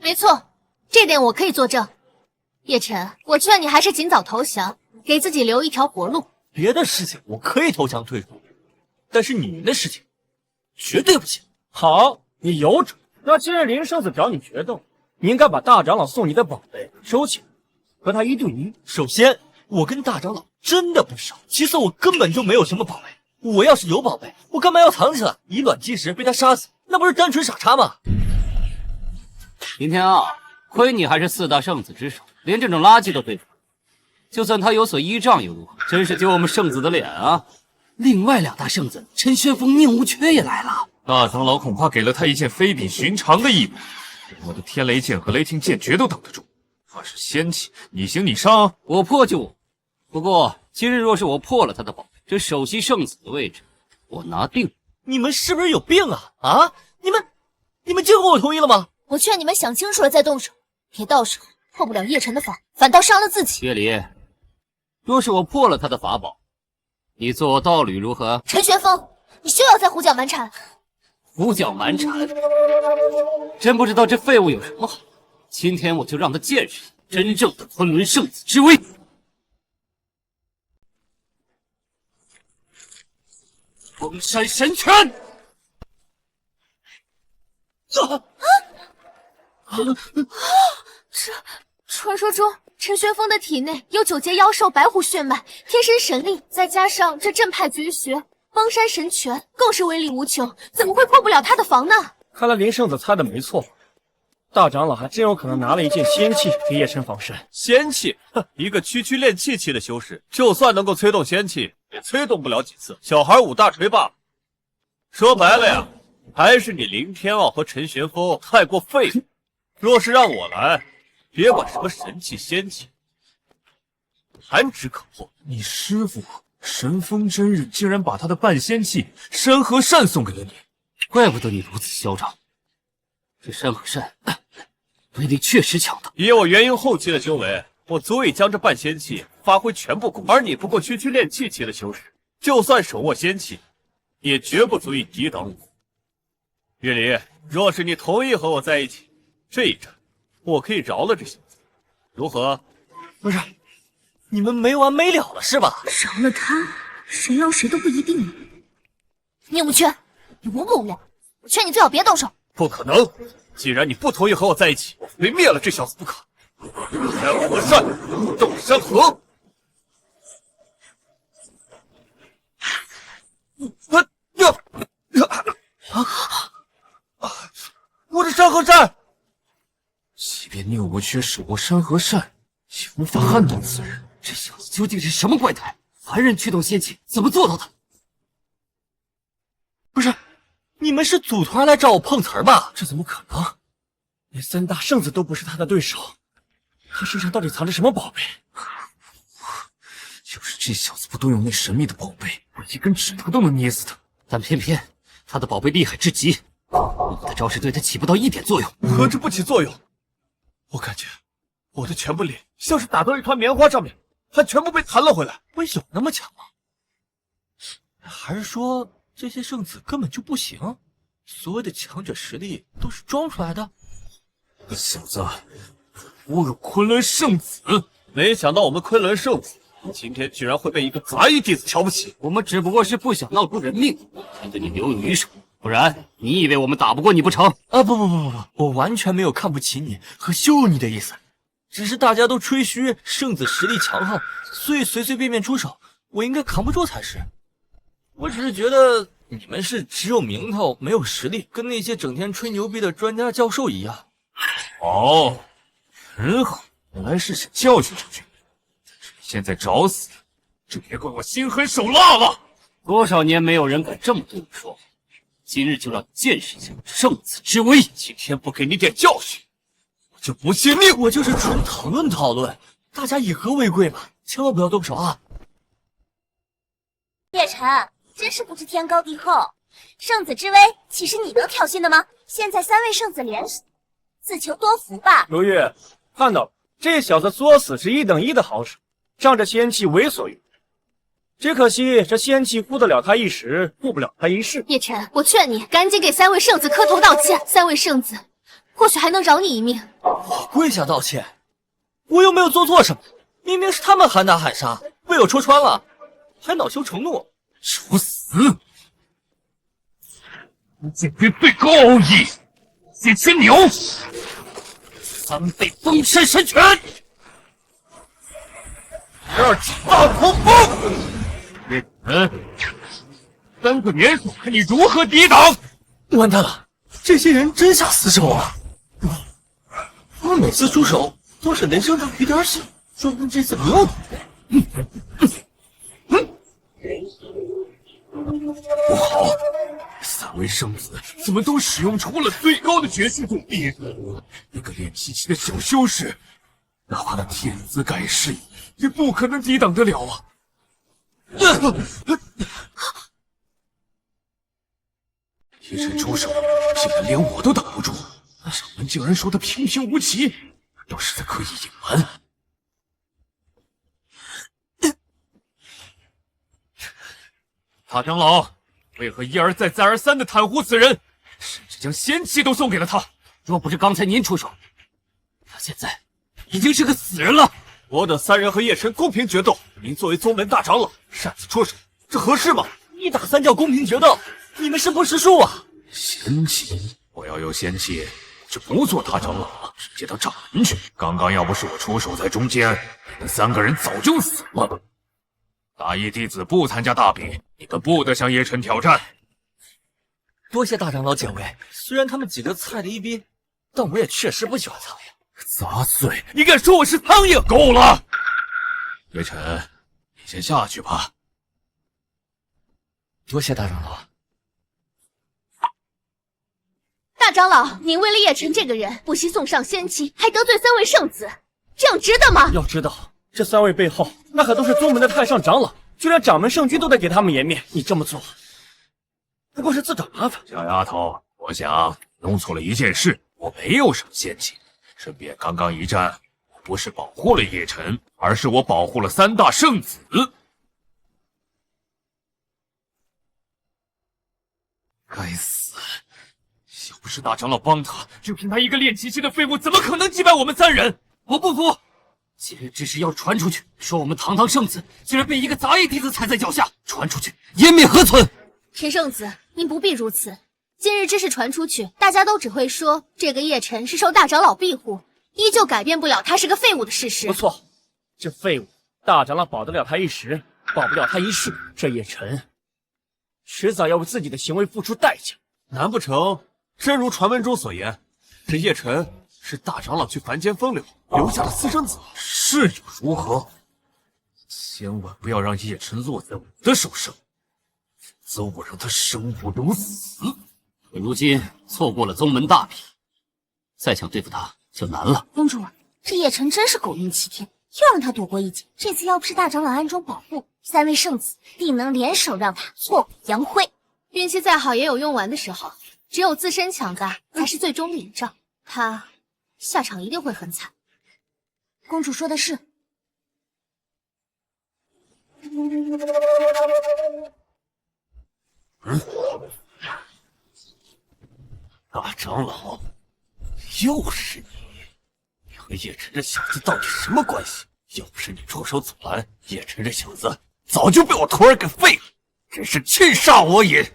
没错，这点我可以作证。叶晨，我劝你还是尽早投降，给自己留一条活路。别的事情我可以投降退出，但是你们的事情绝对不行。好，你有种。那既然林圣子找你决斗，你应该把大长老送你的宝贝收起来，和他1对1。首先，我跟大长老真的不熟；其次，我根本就没有什么宝贝。我要是有宝贝，我干嘛要藏起来，以卵击石被他杀死？那不是单纯傻叉吗？林天傲，亏你还是4大圣子之首，连这种垃圾都对付。就算他有所依仗又如何？真是丢我们圣子的脸啊！另外2大圣子陈玄风、宁无缺也来了。大长老恐怕给了他一件非比寻常的异物，我的天雷剑和雷霆剑诀都挡得住。他是仙气，你行你上，我破就我。不过今日若是我破了他的宝贝，这首席圣子的位置我拿定。你们是不是有病啊？啊！你们经过我同意了吗？我劝你们想清楚了再动手，别到时候破不了叶晨的法，反倒伤了自己。月离，若是我破了他的法宝，你做我道侣如何？陈玄风，你休要再胡搅蛮缠。胡搅蛮缠，真不知道这废物有什么好。今天我就让他见识真正的昆仑圣子之威。封山神拳！传说中陈玄风的体内有9节妖兽白虎血脉，天生神力，再加上这正派绝学封山神拳，更是威力无穷，怎么会破不了他的防呢？看来林圣子猜的没错，大长老还真有可能拿了一件仙器给叶晨防身。仙器，哼，一个区练气期的修士，就算能够催动仙器，也催动不了几次。小孩舞大锤罢了。说白了呀，还是你林天傲和陈玄风太过废物。若是让我来，别管什么神器仙器，弹指可破。你师父神风真人竟然把他的半仙器山河扇送给了你，怪不得你如此嚣张。这山河扇威力确实强大，以我元婴后期的修为，我足以将这半仙器发挥全部功效。而你不过区练气期的修士，就算手握仙器，也绝不足以抵挡我。月离，若是你同意和我在一起，这一战我可以饶了这小子，如何？不是，你们没完没了了是吧？饶了他，谁饶谁都不一定呢。宁无缺，你无不无聊，我劝你最好别动手。不可能！既然你不同意和我在一起，我非灭了这小子不可。山河扇，动山河！我的山河扇！即便宁无缺手握山河扇，也无法撼动此人。这小子究竟是什么怪胎？凡人驱动仙器，怎么做到的？不是，你们是组团来找我碰瓷儿吧？这怎么可能？连3大圣子都不是他的对手，他身上到底藏着什么宝贝？要是这小子不动用那神秘的宝贝，我一根指头都能捏死他。但偏偏他的宝贝厉害至极，我的招式对他起不到一点作用。何止不起作用？我感觉我的全部力像是打到一团棉花上面，还全部被弹了回来。我有那么强吗？还是说这些圣子根本就不行？所谓的强者实力都是装出来的？小子，侮辱昆仑圣子！没想到我们昆仑圣子今天居然会被一个杂役弟子瞧不起。我们只不过是不想闹出人命，才对你留有余手，不然你以为我们打不过你不成？啊不，我完全没有看不起你和羞辱你的意思，只是大家都吹嘘圣子实力强悍，所以随随便便出手，我应该扛不住才是。我只是觉得你们是只有名头没有实力，跟那些整天吹牛逼的专家教授一样。哦，很好，本来是想教训教训你，但是你现在找死，就别怪我心狠手辣了。多少年没有人敢这么对我说，今日就让你见识一下圣子之威。今天不给你点教训，我就不信命。我就是纯讨论，大家以和为贵嘛，千万不要动手啊！叶晨，真是不知天高地厚，圣子之威岂是你能挑衅的吗？现在3位圣子联手，自求多福吧。如玉看到了，这小子作死是1等1的好手，仗着仙气为所欲为。只可惜这仙气护得了他一时，护不了他一世。叶晨，我劝你赶紧给3位圣子磕头道歉，3位圣子或许还能饶你一命。我跪下道歉，我又没有做错什么，明明是他们喊打喊杀，被我戳穿了，还恼羞成怒。找死！剑诀最高奥义，剑牵牛，3倍封山神拳，2指大狂风。叶晨，3个联手，看你如何抵挡！完蛋了，这些人真下死手啊！他们每次出手都是雷声中雨点小，说明这次不用。不好，3位圣子怎么都使用出了最高的绝世重力？一个练气期的小修士，哪怕他天资盖世，也不可能抵挡得了啊！一阵出手，竟然连我都挡不住。掌门竟然说他平平无奇，要是在刻意隐瞒。大长老为何一而再、再而三的袒护此人，甚至将仙器都送给了他？若不是刚才您出手，他现在已经是个死人了。我等三人和叶晨公平决斗，您作为宗门大长老擅自出手，这合适吗？1打3叫公平决斗，你们是不识数啊！仙器，我要有仙器，就不做大长老了，直接到掌门去。刚刚要不是我出手在中间，你们3个人早就死了。大一弟子不参加大比，你们不得向叶晨挑战。多谢大长老解围，虽然他们几个菜的一逼，但我也确实不喜欢苍蝇。杂碎，你敢说我是苍蝇？够了，叶晨，你先下去吧。多谢大长老。大长老，您为了叶晨这个人，不惜送上仙妻，还得罪3位圣子，这样值得吗？要知道，这3位背后那可都是宗门的太上长老，就连掌门圣君都得给他们颜面。你这么做，不过是自找麻烦。小丫头，我想弄错了一件事，我没有什么仙器。顺便，刚刚一战，我不是保护了叶晨，而是我保护了3大圣子。该死！要不是大长老帮他，就凭他一个练奇迹的废物，怎么可能击败我们3人？我不服！今日之事要传出去，说我们堂堂圣子竟然被一个杂役弟子踩在脚下，传出去，颜面何存？陈圣子，您不必如此。今日之事传出去，大家都只会说这个叶晨是受大长老庇护，依旧改变不了他是个废物的事实。不错，这废物大长老保得了他一时，保不了他一世。这叶晨迟早要为自己的行为付出代价。难不成真如传闻中所言，这叶晨是大长老去凡间风流留下的私生子？是又如何？千万不要让叶晨落在我的手上，否则我让他生不如死。可如今错过了宗门大比，再想对付他就难了。公主，这叶晨真是狗运齐天，又让他躲过一劫。这次要不是大长老暗中保护，3位圣子定能联手让他挫骨扬灰。运气再好也有用完的时候，只有自身强大才是最终的倚仗。他下场一定会很惨。公主说的是。大长老，又是你！你和叶晨这小子到底什么关系？要不是你出手阻拦，叶晨这小子早就被我徒儿给废了，真是气煞我也！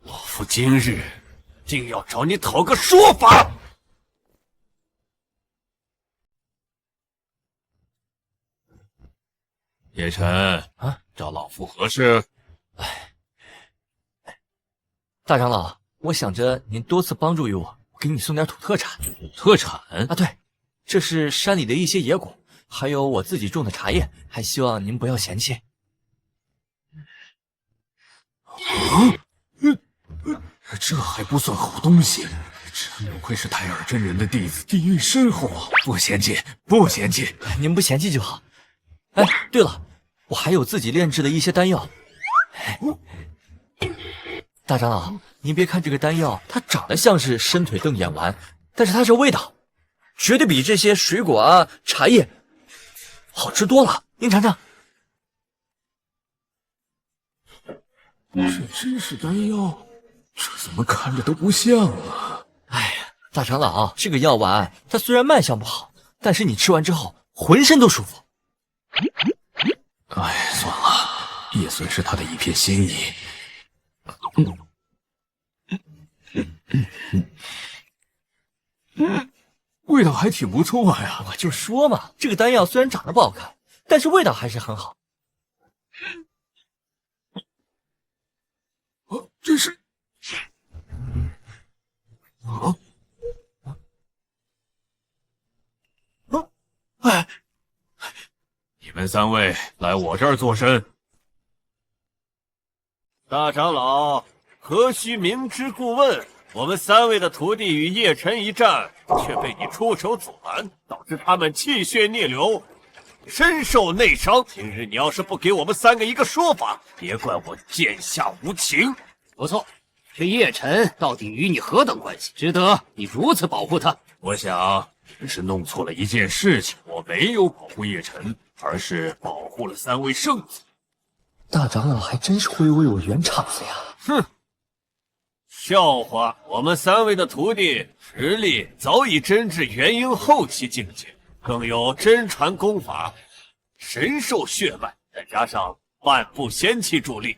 老夫今日定要找你讨个说法！叶晨啊，找老夫何事？大长老，我想着您多次帮助于我，给你送点土特产。土特产啊，对，这是山里的一些野果，还有我自己种的茶叶，还希望您不要嫌弃。这还不算好东西，真不愧是太尔真人的弟子，底蕴深厚啊！不嫌弃，不嫌弃，您不嫌弃就好。哎，对了，我还有自己炼制的一些丹药。大长老，您别看这个丹药，它长得像是伸腿瞪眼丸，但是它这味道，绝对比这些水果啊、茶叶好吃多了。您尝尝。这真是丹药？这怎么看着都不像啊！哎呀，大长老，这个药丸它虽然卖相不好，但是你吃完之后浑身都舒服。哎，算了，也算是他的一片心意。味道还挺不错呀！我就说嘛，这个丹药虽然长得不好看，但是味道还是很好。这是哎，你们3位来我这儿做甚？大长老，何须明知故问？我们3位的徒弟与叶晨一战，却被你出手阻拦，导致他们气血逆流，身受内伤。今日你要是不给我们3个一个说法，别怪我剑下无情。不错，这叶晨到底与你何等关系，值得你如此保护他？我想只是弄错了一件事情，我没有保护叶晨，而是保护了3位圣子。大长老还真是会为我圆场子呀！哼，笑话！我们3位的徒弟实力早已臻至元婴后期境界，更有真传功法、神兽血脉，再加上半步仙气助力，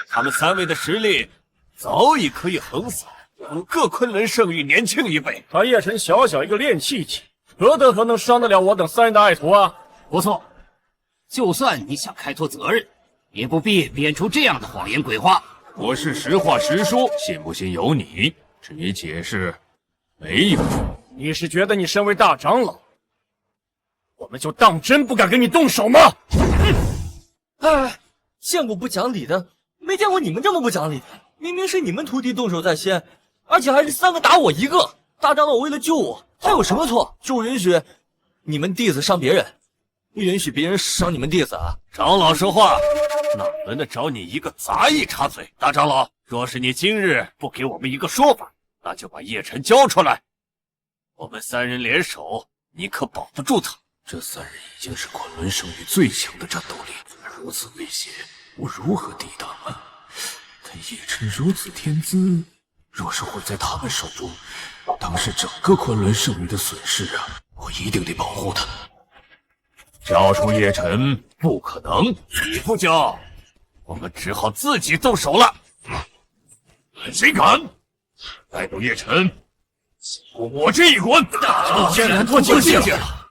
他们3位的实力早已可以横扫5个昆仑圣域年轻一辈。他叶晨小小一个炼气期，何德何能伤得了我等3人的爱徒啊？不错，就算你想开脱责任，也不必编出这样的谎言鬼话。我是实话实说，信不信由你。至于解释，没有。你是觉得你身为大长老，我们就当真不敢跟你动手吗？哎，见过不讲理的，没见过你们这么不讲理的。明明是你们徒弟动手在先，而且还是3个打我1个。大长老为了救我，他有什么错？就允许你们弟子伤别人，不允许别人伤你们弟子啊！长老说话，哪轮得着你一个杂役插嘴？大长老，若是你今日不给我们一个说法，那就把叶晨交出来。我们3人联手，你可保不住他。这3人已经是昆仑圣域最强的战斗力，如此威胁，我如何抵挡啊？但叶晨如此天资，若是毁在他们手中，当是整个昆仑圣域的损失啊！我一定得保护他。交出叶晨不可能，你不交，我们只好自己动手了。谁敢带走叶晨？我这一关！竟然破境界了！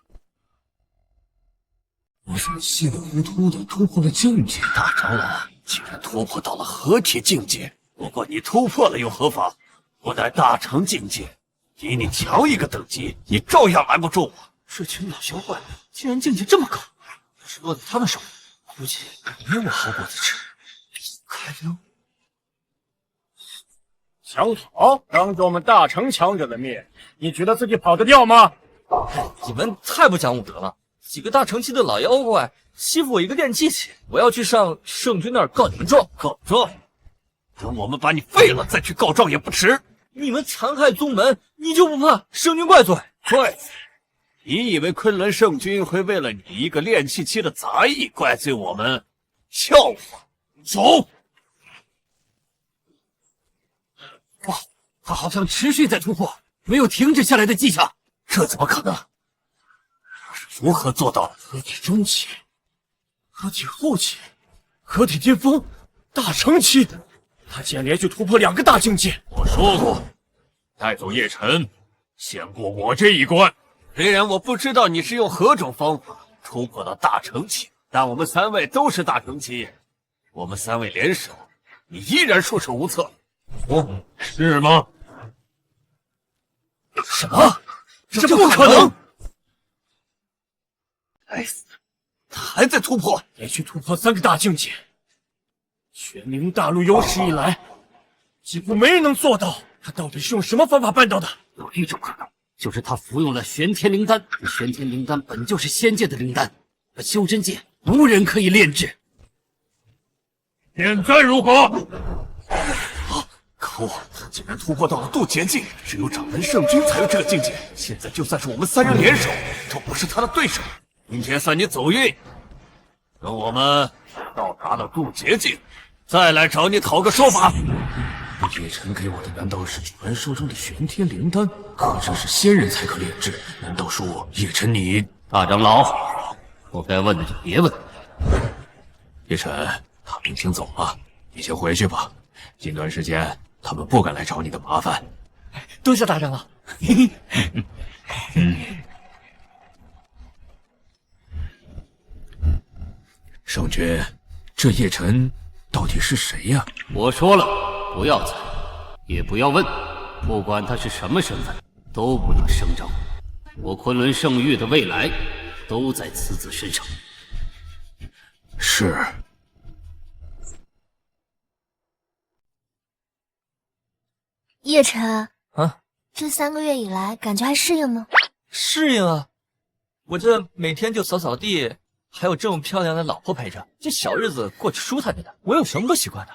我怎么稀里糊涂的突破了境界？大长老竟然突破到了合体境界，不过你突破了又何妨？我乃大成境界，比你强一个等级，你照样瞒不住我。这群老小怪竟然境界这么高，要是落在他们手里，估计没我好果子吃。开溜！想跑，当着我们大成强者的面，你觉得自己跑得掉吗？你们太不讲武德了！几个大成期的老妖怪欺负我一个炼气期，我要去上圣君那儿告你们状！告状？等我们把你废了再去告状也不迟。你们残害宗门，你就不怕圣君怪罪？怪罪？你以为昆仑圣君会为了你一个炼气期的杂役怪罪我们？笑话！走！哇，他好像持续在突破，没有停止下来的迹象。这怎么可能？如何做到？合体中期、合体后期、合体巅峰、大成期，他竟然连续突破2个大境界。我说过，带走叶晨，先过我这一关。虽然我不知道你是用何种方法突破到大成期，但我们3位都是大成期，我们3位联手，你依然束手无策。是吗？什么？这不可能！该死，他还在突破，连续突破3个大境界，玄灵大陆有史以来几乎没人能做到。他到底是用什么方法办到的？有一种可能，就是他服用了玄天灵丹。玄天灵丹本就是仙界的灵丹，而修真界无人可以炼制。现在如何？可恶，他竟然突破到了渡劫境，只有掌门圣君才有这个境界。现在就算是我们3人联手，都不是他的对手。今天算你走运，等我们到达了渡劫境，再来找你讨个说法。叶晨给我的难道是传说中的玄天灵丹？可这是仙人才可炼制，难道说叶晨你……大长老，不该问的就别问。叶晨，他们已经走了，你先回去吧。近段时间他们不敢来找你的麻烦。多谢大长老。圣君，这叶晨到底是谁呀？我说了，不要猜，也不要问，不管他是什么身份，都不能声张。我昆仑圣域的未来，都在此子身上。是。叶晨啊，这3个月以来，感觉还适应吗？适应啊，我这每天就扫扫地，还有这么漂亮的老婆陪着，这小日子过着舒坦着呢。我有什么不习惯的？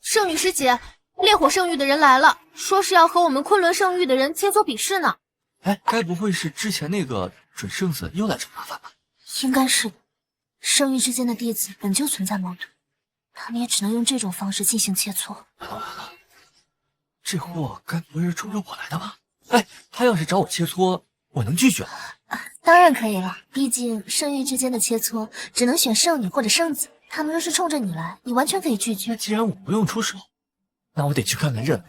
圣女师姐，烈火圣域的人来了，说是要和我们昆仑圣域的人切磋比试呢。哎，该不会是之前那个准圣子又来找麻烦吧？应该是的。圣域之间的弟子本就存在矛盾，他们也只能用这种方式进行切磋。这货该不会是冲着我来的吧？哎，他要是找我切磋，我能拒绝吗？当然可以了，毕竟圣域之间的切磋只能选圣女或者圣子，他们若是冲着你来，你完全可以拒绝。那既然我不用出手，那我得去看看热闹。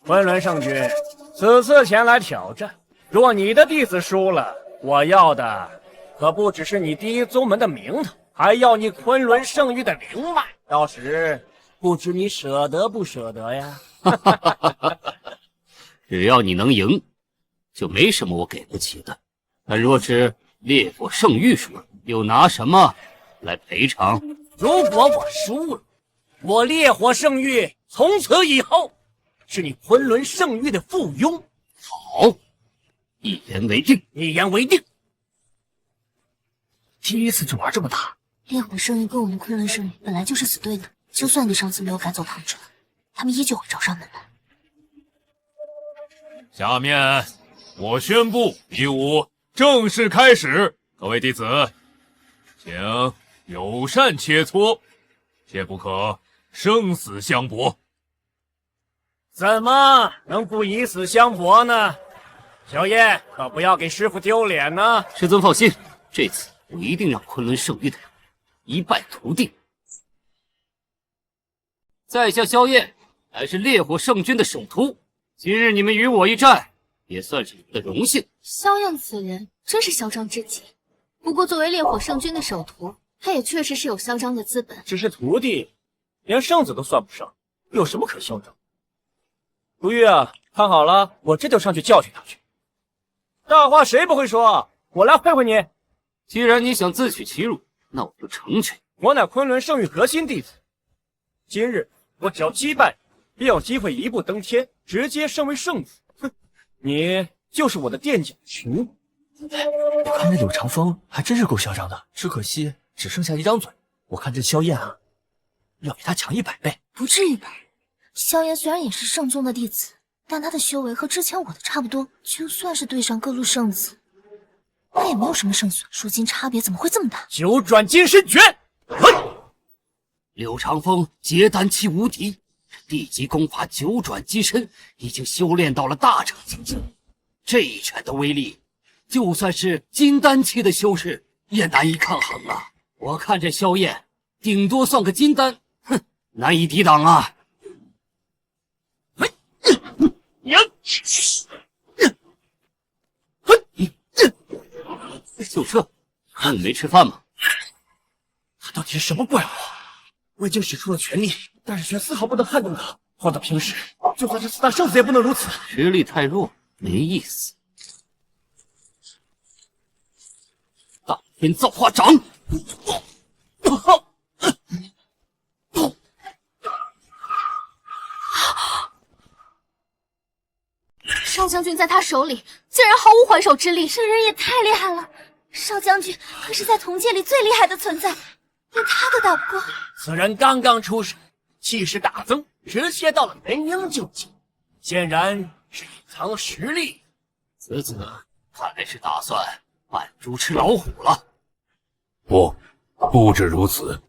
昆仑圣君，此次前来挑战，若你的弟子输了，我要的可不只是你第一宗门的名头，还要你昆仑圣域的灵脉。到时不知你舍得不舍得呀？只要你能赢，就没什么我给不起的。但若是烈火圣域输了，又拿什么来赔偿？如果我输了，我烈火圣域从此以后是你昆仑圣域的附庸。好，一言为定。一言为定。第一次就玩这么大。烈火圣域跟我们昆仑圣域本来就是死对的，就算你上次没有赶走唐哲，他们依旧会找上门来。下面我宣布比武正式开始，各位弟子，请友善切磋，切不可生死相搏。怎么能不以死相搏呢？小叶可不要给师傅丢脸呢。师尊放心，这次我一定让昆仑圣域的人一败涂地。在下萧燕，乃是烈火圣君的首徒，今日你们与我一战，也算是你们的荣幸。萧燕此人真是嚣张至极，不过作为烈火圣君的首徒，他也确实是有嚣张的资本。只是徒弟，连圣子都算不上，有什么可嚣张？如玉啊，看好了，我这就上去教训他去。大话谁不会说？我来会会你。既然你想自取其辱，那我就成全。我乃昆仑圣域核心弟子，今日我只要击败你，便有机会一步登天，直接升为圣子。哼，你就是我的垫脚石。我看这柳长风还真是够嚣张的，只可惜只剩下一张嘴。我看这萧燕啊，要比他强100倍。不至于吧？萧炎虽然也是圣宗的弟子，但他的修为和之前我的差不多，就算是对上各路圣子，他也没有什么胜算。如今差别怎么会这么大？九转金身拳！柳长风结丹期无敌，地级功法九转金身已经修炼到了大成境界。这一拳的威力，就算是金丹期的修士也难以抗衡啊！我看这萧燕顶多算个金丹，哼，难以抵挡啊！就这，你没吃饭吗？他到底是什么怪物？我已经使出了全力，但是却丝毫不能撼动他。换到平时，就算是4大圣子也不能如此。实力太弱，没意思。大天造化掌！少将军在他手里竟然毫无还手之力，这人也太厉害了！少将军可是在同界里最厉害的存在，连他都打不过。此人刚刚出手，气势大增，直接到了元婴境界，显然是隐藏实力。此子看来是打算扮猪吃老虎了。不止如此，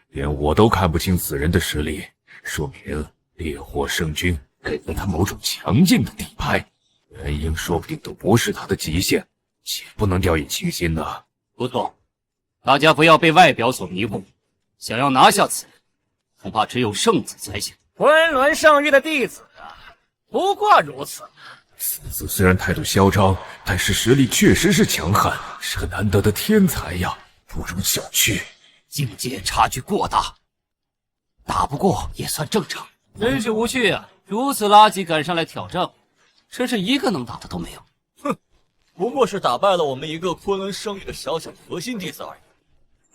连我都看不清此人的实力，说明烈火圣君给了他某种强劲的底牌。元婴说不定都不是他的极限，且不能掉以轻心呐。不错，大家不要被外表所迷惑，想要拿下此人，恐怕只有圣子才行。昆仑圣域的弟子啊，不过如此。此子虽然态度嚣张，但是实力确实是强悍，是个难得的天才呀，不容小觑。境界差距过大，打不过也算正常。真是无趣啊！如此垃圾赶上来挑战我，真是一个能打的都没有。不过是打败了我们一个昆仑圣域的小小核心弟子而已。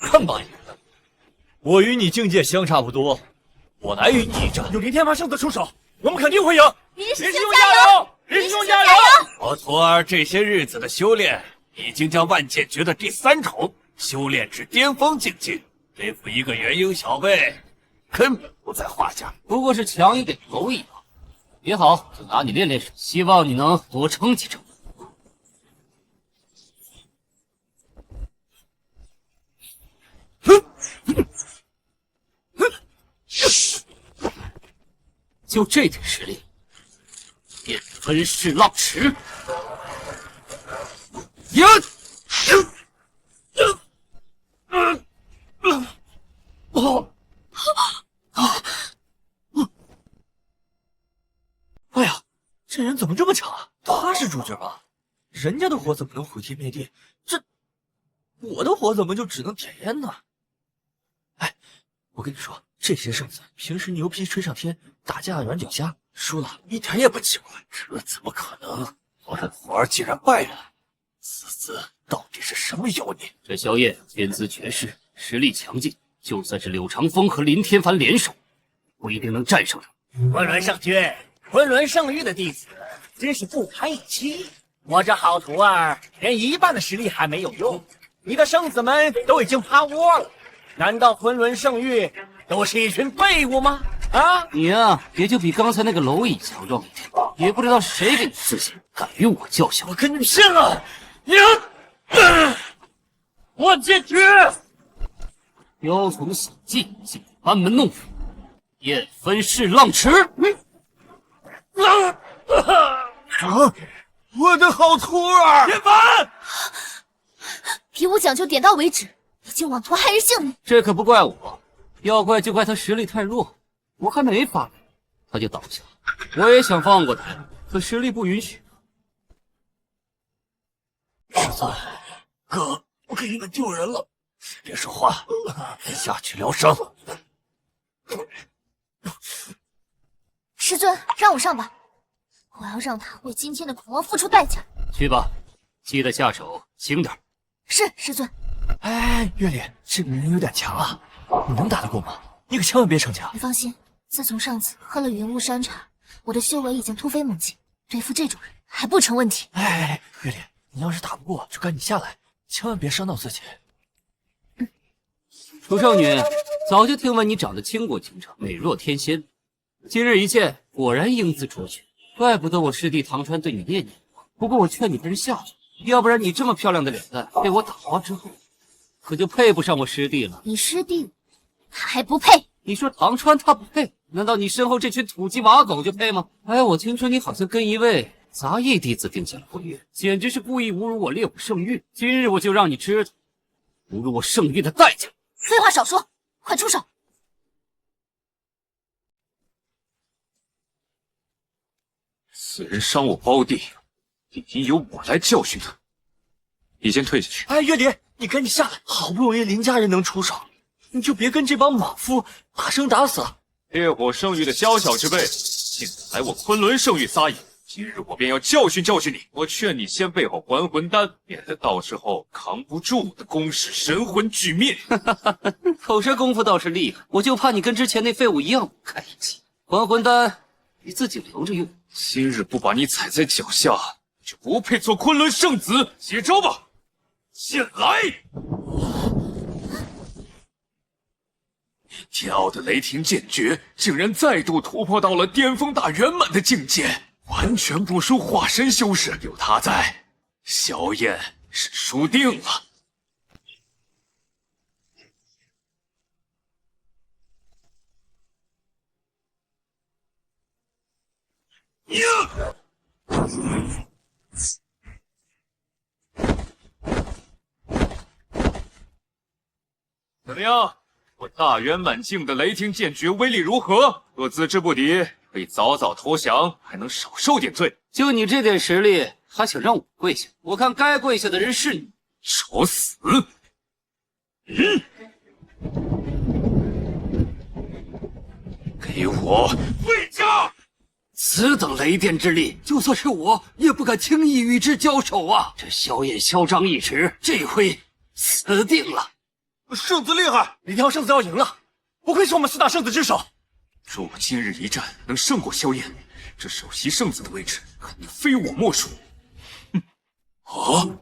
看吧你，我与你境界相差不多，我来与你一战。有林天发圣子出手，我们肯定会赢。林师兄加油！林师兄加油！我徒儿这些日子的修炼，已经将万剑诀的第3重修炼至巅峰境界，对付一个元婴小辈，根本不在话下。不过是强一点的蝼蚁吧。也好，就拿你练练手，希望你能多撑几撑。就这点实力，也分饰浪池。哎呀，这人怎么这么强啊？他是主角吧？人家的火怎么能毁天灭地？我的火怎么就只能点烟呢？哎，我跟你说，这些圣子平时牛皮吹上天，打架软脚虾，输了一点也不奇怪。这怎么可能？我的火儿竟然败了！此子到底是什么妖孽？这萧燕天资绝世，实力强劲，就算是柳长风和林天凡联手，不一定能战胜他。昆仑圣君，昆仑圣域的弟子真是不堪一击。我这好徒儿连一半的实力还没有用，你的圣子们都已经趴窝了。难道昆仑圣域都是一群废物吗？啊！你呀，也就比刚才那个蝼蚁强壮一点，也不知道谁给你自信，敢与我叫嚣！我跟你拼了！我解决！雕虫小技，竟班门弄斧，燕分饰浪池。我的好徒儿！天凡，比武讲究点到为止，你竟妄图害人性命！这可不怪我，要怪就怪他实力太弱，我还没发育，他就倒下。我也想放过他，可实力不允许。师尊，哥，我给你们丢人了，别说话，下去疗伤。师尊，让我上吧，我要让他为今天的狂妄付出代价。去吧，记得下手轻点。是，师尊。哎，月里，这个人有点强啊，你能打得过吗？你可千万别逞强。你放心，自从上次喝了云雾山茶，我的修为已经突飞猛进，对付这种人还不成问题。哎，月里，你要是打不过，就赶紧下来，千万别伤到自己。楚少女，早就听闻你长得倾国倾城，美若天仙，今日一见，果然英姿卓绝，怪不得我师弟唐川对你念念不忘。不过我劝你还是下去，要不然你这么漂亮的脸蛋被我打花之后，可就配不上我师弟了。你师弟，他还不配？你说唐川他不配，难道你身后这群土鸡瓦狗就配吗？哎，我听说你好像跟一位杂役弟子定下了婚约，简直是故意侮辱我烈武圣域。今日我就让你知道侮辱我圣域的代价。废话少说，快出手！此人伤我胞弟，理应由我来教训他。你先退下去。哎，月里，你赶紧下来！好不容易林家人能出手，你就别跟这帮莽夫把生打死。烈火圣域的宵小之辈，竟敢来我昆仑圣域撒野！今日我便要教训教训你。我劝你先备好还魂丹，免得到时候扛不住我的攻势，神魂俱灭。口舌功夫倒是厉害，我就怕你跟之前那废物一样不堪一击。还魂丹你自己留着用。今日不把你踩在脚下，就不配做昆仑圣子。接招吧，进来！桀骜的雷霆剑诀竟然再度突破到了巅峰大圆满的境界，完全不输化身修士。有他在，萧燕是输定了。怎么样？我大圆满境的雷霆剑诀威力如何？若自知不敌，可以早早投降，还能少受点罪。就你这点实力，还想让我跪下？我看该跪下的人是你。找死！给我回家！此等雷电之力，就算是我也不敢轻易与之交手啊！这萧燕嚣张一时，这回死定了。圣子厉害，李条圣子要赢了，不愧是我们4大圣子之首。若我今日一战能胜过萧燕，这首席圣子的位置肯定非我莫属。哼！啊！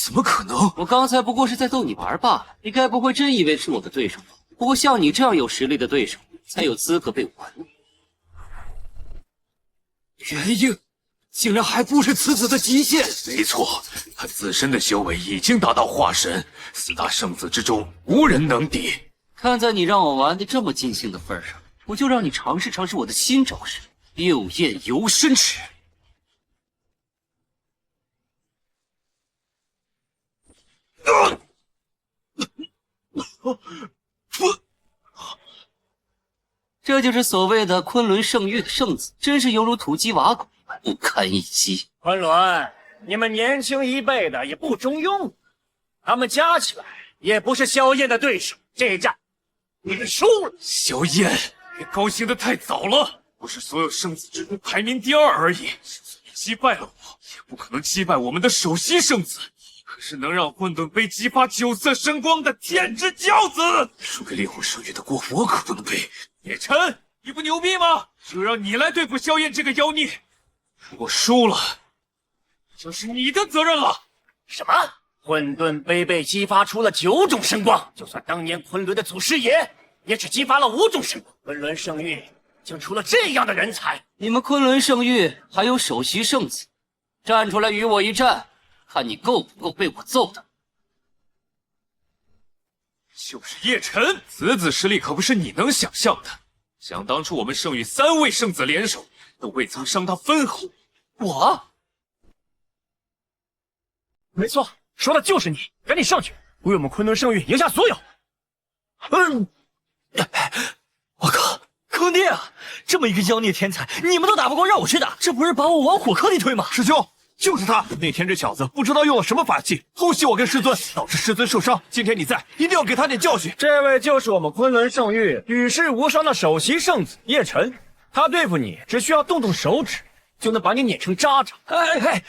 怎么可能？我刚才不过是在逗你玩罢了，你该不会真以为是我的对手吧？不过像你这样有实力的对手，才有资格被我玩。元婴竟然还不是此子的极限。没错，他自身的修为已经达到化神，4大圣子之中无人能敌。看在你让我玩的这么尽兴的份上，我就让你尝试尝试我的新招式——六焰游身尺。这就是所谓的昆仑圣域的圣子，真是犹如土鸡瓦狗一般不堪一击。昆仑，你们年轻一辈的也不中用，他们加起来也不是萧燕的对手。这一战，你们输了。萧燕，别高兴得太早了。不是所有圣子之中排名第2而已。你击败了我，也不可能击败我们的首席圣子。可是能让混沌杯激发9色神光的天之骄子，输给烈火圣域的锅我可不能背。叶晨，你不牛逼吗？就让你来对付萧燕这个妖孽。如果输了，就是你的责任了。什么？混沌杯被激发出了9种神光，就算当年昆仑的祖师爷，也只激发了5种神光。昆仑圣域竟出了这样的人才！你们昆仑圣域还有首席圣子，站出来与我一战，看你够不够被我揍的。就是叶晨，此子实力可不是你能想象的。想当初我们圣域3位圣子联手，都未曾伤他分毫。我？没错，说的就是你！赶紧上去，为我们昆仑圣域赢下所有！我靠，坑爹啊！这么一个妖孽天才，你们都打不过，让我去打，这不是把我往火坑里推吗？师兄，就是他！那天这小子不知道用了什么法器，偷袭我跟师尊，导致师尊受伤。今天你在，一定要给他点教训。这位就是我们昆仑圣域与世无双的首席圣子叶晨，他对付你只需要动动手指，就能把你碾成渣渣。哎，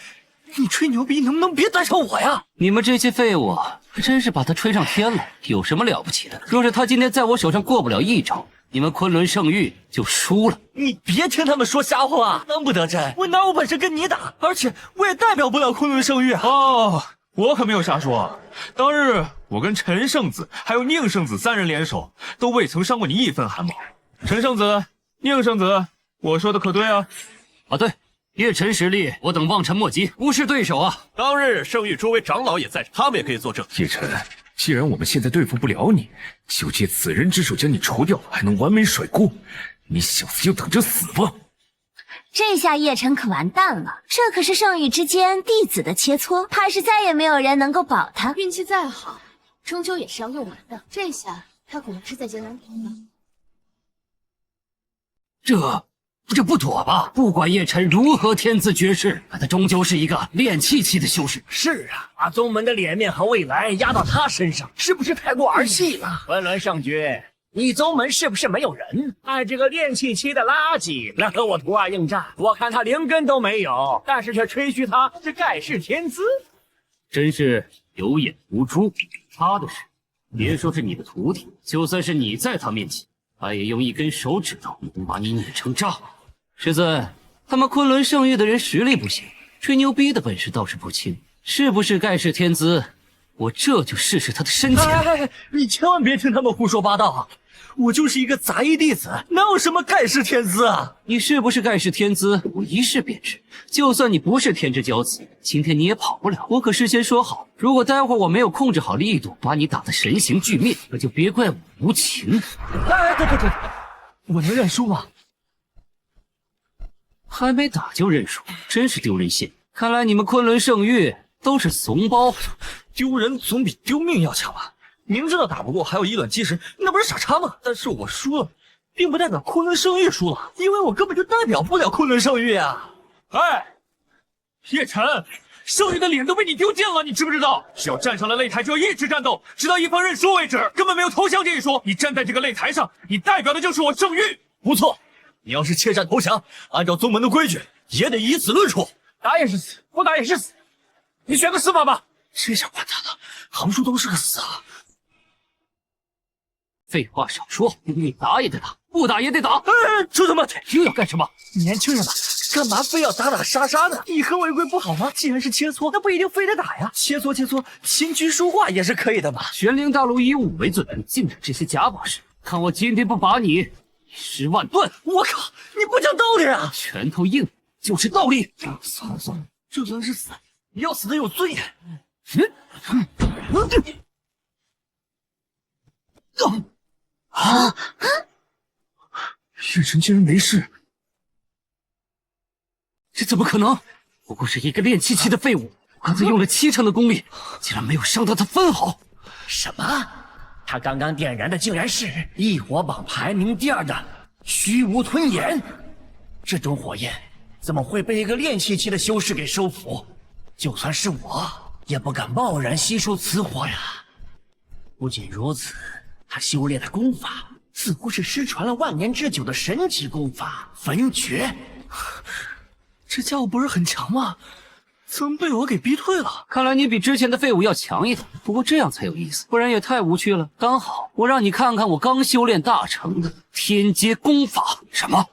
你吹牛逼能不能别带上我呀？你们这些废物还真是把他吹上天了，有什么了不起的？若是他今天在我手上过不了一招，你们昆仑圣域就输了。你别听他们说瞎话，能不得真？我哪有本事跟你打？而且我也代表不了昆仑圣域啊！哦，我可没有瞎说。当日我跟陈圣子还有宁圣子3人联手，都未曾伤过你一分汗毛。陈圣子、宁圣子，我说的可对啊？啊，对，叶晨实力我等望尘莫及，不是对手啊。当日圣域诸位长老也在，他们也可以作证。叶晨，既然我们现在对付不了你，就借此人之手将你除掉，还能完美甩锅。你小子就等着死吧！这下叶晨可完蛋了，这可是圣域之间弟子的切磋，怕是再也没有人能够保他。运气再好，终究也是要用完的。这下他可能是在劫难逃了。这不妥吧？不管叶晨如何天资绝世，他终究是一个炼气期的修士。是啊，把宗门的脸面和未来压到他身上，是不是太过儿戏了？昆仑圣君，你宗门是不是没有人？派这个炼气期的垃圾来和我图案应战，我看他灵根都没有，但是却吹嘘他是盖世天资，真是有眼无珠。他的事，别说是你的徒弟，就算是你在他面前，他也用一根手指头能把你碾成渣。师尊，他们昆仑圣域的人实力不行，吹牛逼的本事倒是不轻，是不是盖世天资？我这就试试他的深浅。你千万别听他们胡说八道啊！我就是一个杂役弟子，哪有什么盖世天资啊？你是不是盖世天资，我一试便知。就算你不是天之骄子，今天你也跑不了。我可事先说好，如果待会儿我没有控制好力度，把你打得神形俱灭，那就别怪我无情。对，我能认输吗？还没打就认输，真是丢人现眼。看来你们昆仑圣域都是怂包。丢人总比丢命要强吧？明知道打不过还要以卵击石，那不是傻叉吗？但是我输了，并不代表昆仑圣域输了，因为我根本就代表不了昆仑圣域啊！哎，叶晨，圣域的脸都被你丢尽了，你知不知道？只要站上了擂台，就要一直战斗，直到一方认输为止，根本没有投降这一说。你站在这个擂台上，你代表的就是我圣域。不错，你要是怯战投降，按照宗门的规矩，也得以此论处。打也是死，不打也是死，你选个死法吧。这下完蛋了，横竖都是个死啊！废话少说，你打也得打，不打也得打。这他妈的又要干什么？年轻人嘛，干嘛非要打打杀杀的？以和为贵不好吗？既然是切磋，那不一定非得打呀。切磋切磋，琴棋书画也是可以的嘛。玄灵大陆以武为尊，你竟然这些假把式！看我今天不把你10万段！我靠，你不讲道理啊！拳头硬就是道理。算了算了，就算是死，也要死的有尊严。叶晨竟然没事，这怎么可能？不过是一个练气期的废物，我刚才用了7成的功力，竟然没有伤到他分毫。什么？他刚刚点燃的竟然是异火榜排名第2的虚无吞炎，这种火焰怎么会被一个练气期的修士给收服？就算是我，也不敢贸然吸收此火呀。不仅如此，他修炼的功法似乎是失传了万年之久的神级功法焚诀。这家伙不是很强吗？怎么被我给逼退了？看来你比之前的废物要强一点，不过这样才有意思，不然也太无趣了。刚好我让你看看我刚修炼大成的天阶功法。什么？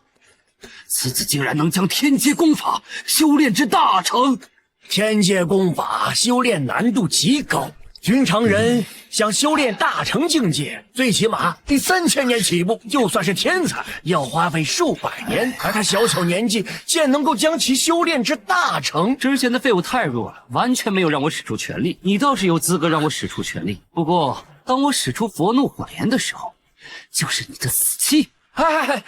此子竟然能将天阶功法修炼至大成？天阶功法修炼难度极高，寻常人想修炼大成境界，最起码得3000年起步。就算是天才，要花费数百年。而他小小年纪，竟然能够将其修炼至大成。之前的废物太弱了，完全没有让我使出全力。你倒是有资格让我使出全力。不过，当我使出佛怒火莲的时候，就是你的死期。哎，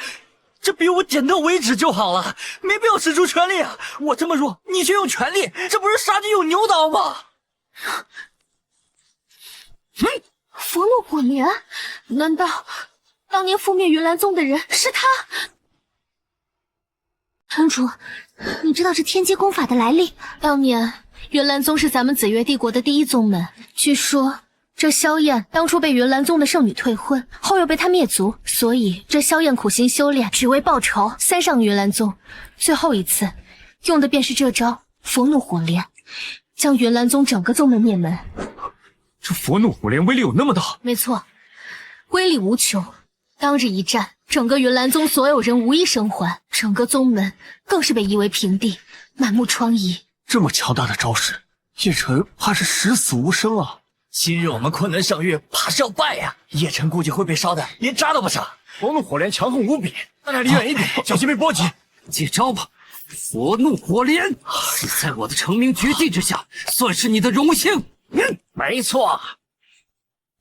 这比我点到为止就好了，没必要使出全力啊！我这么弱，你却用全力，这不是杀鸡用牛刀吗？佛怒火莲？难道当年覆灭云岚宗的人是他？城主，你知道这天阶功法的来历？当年云岚宗是咱们紫月帝国的第一宗门，据说这萧燕当初被云岚宗的圣女退婚，后又被他灭族，所以这萧燕苦心修炼，只为报仇，三上云岚宗。最后一次用的便是这招佛怒火莲，将云岚宗整个宗门灭门。这佛怒火莲威力有那么大？没错，威力无穷。当日一战，整个云岚宗所有人无一生还，整个宗门更是被夷为平地，满目疮痍。这么强大的招式，叶晨怕是十死无生啊！今日我们昆仑圣域怕是要败呀！叶晨估计会被烧的连渣都不剩。佛怒火莲强横无比，大家离远一点，小心被波及。接招吧，佛怒火莲！死在我的成名绝技之下，算是你的荣幸。没错，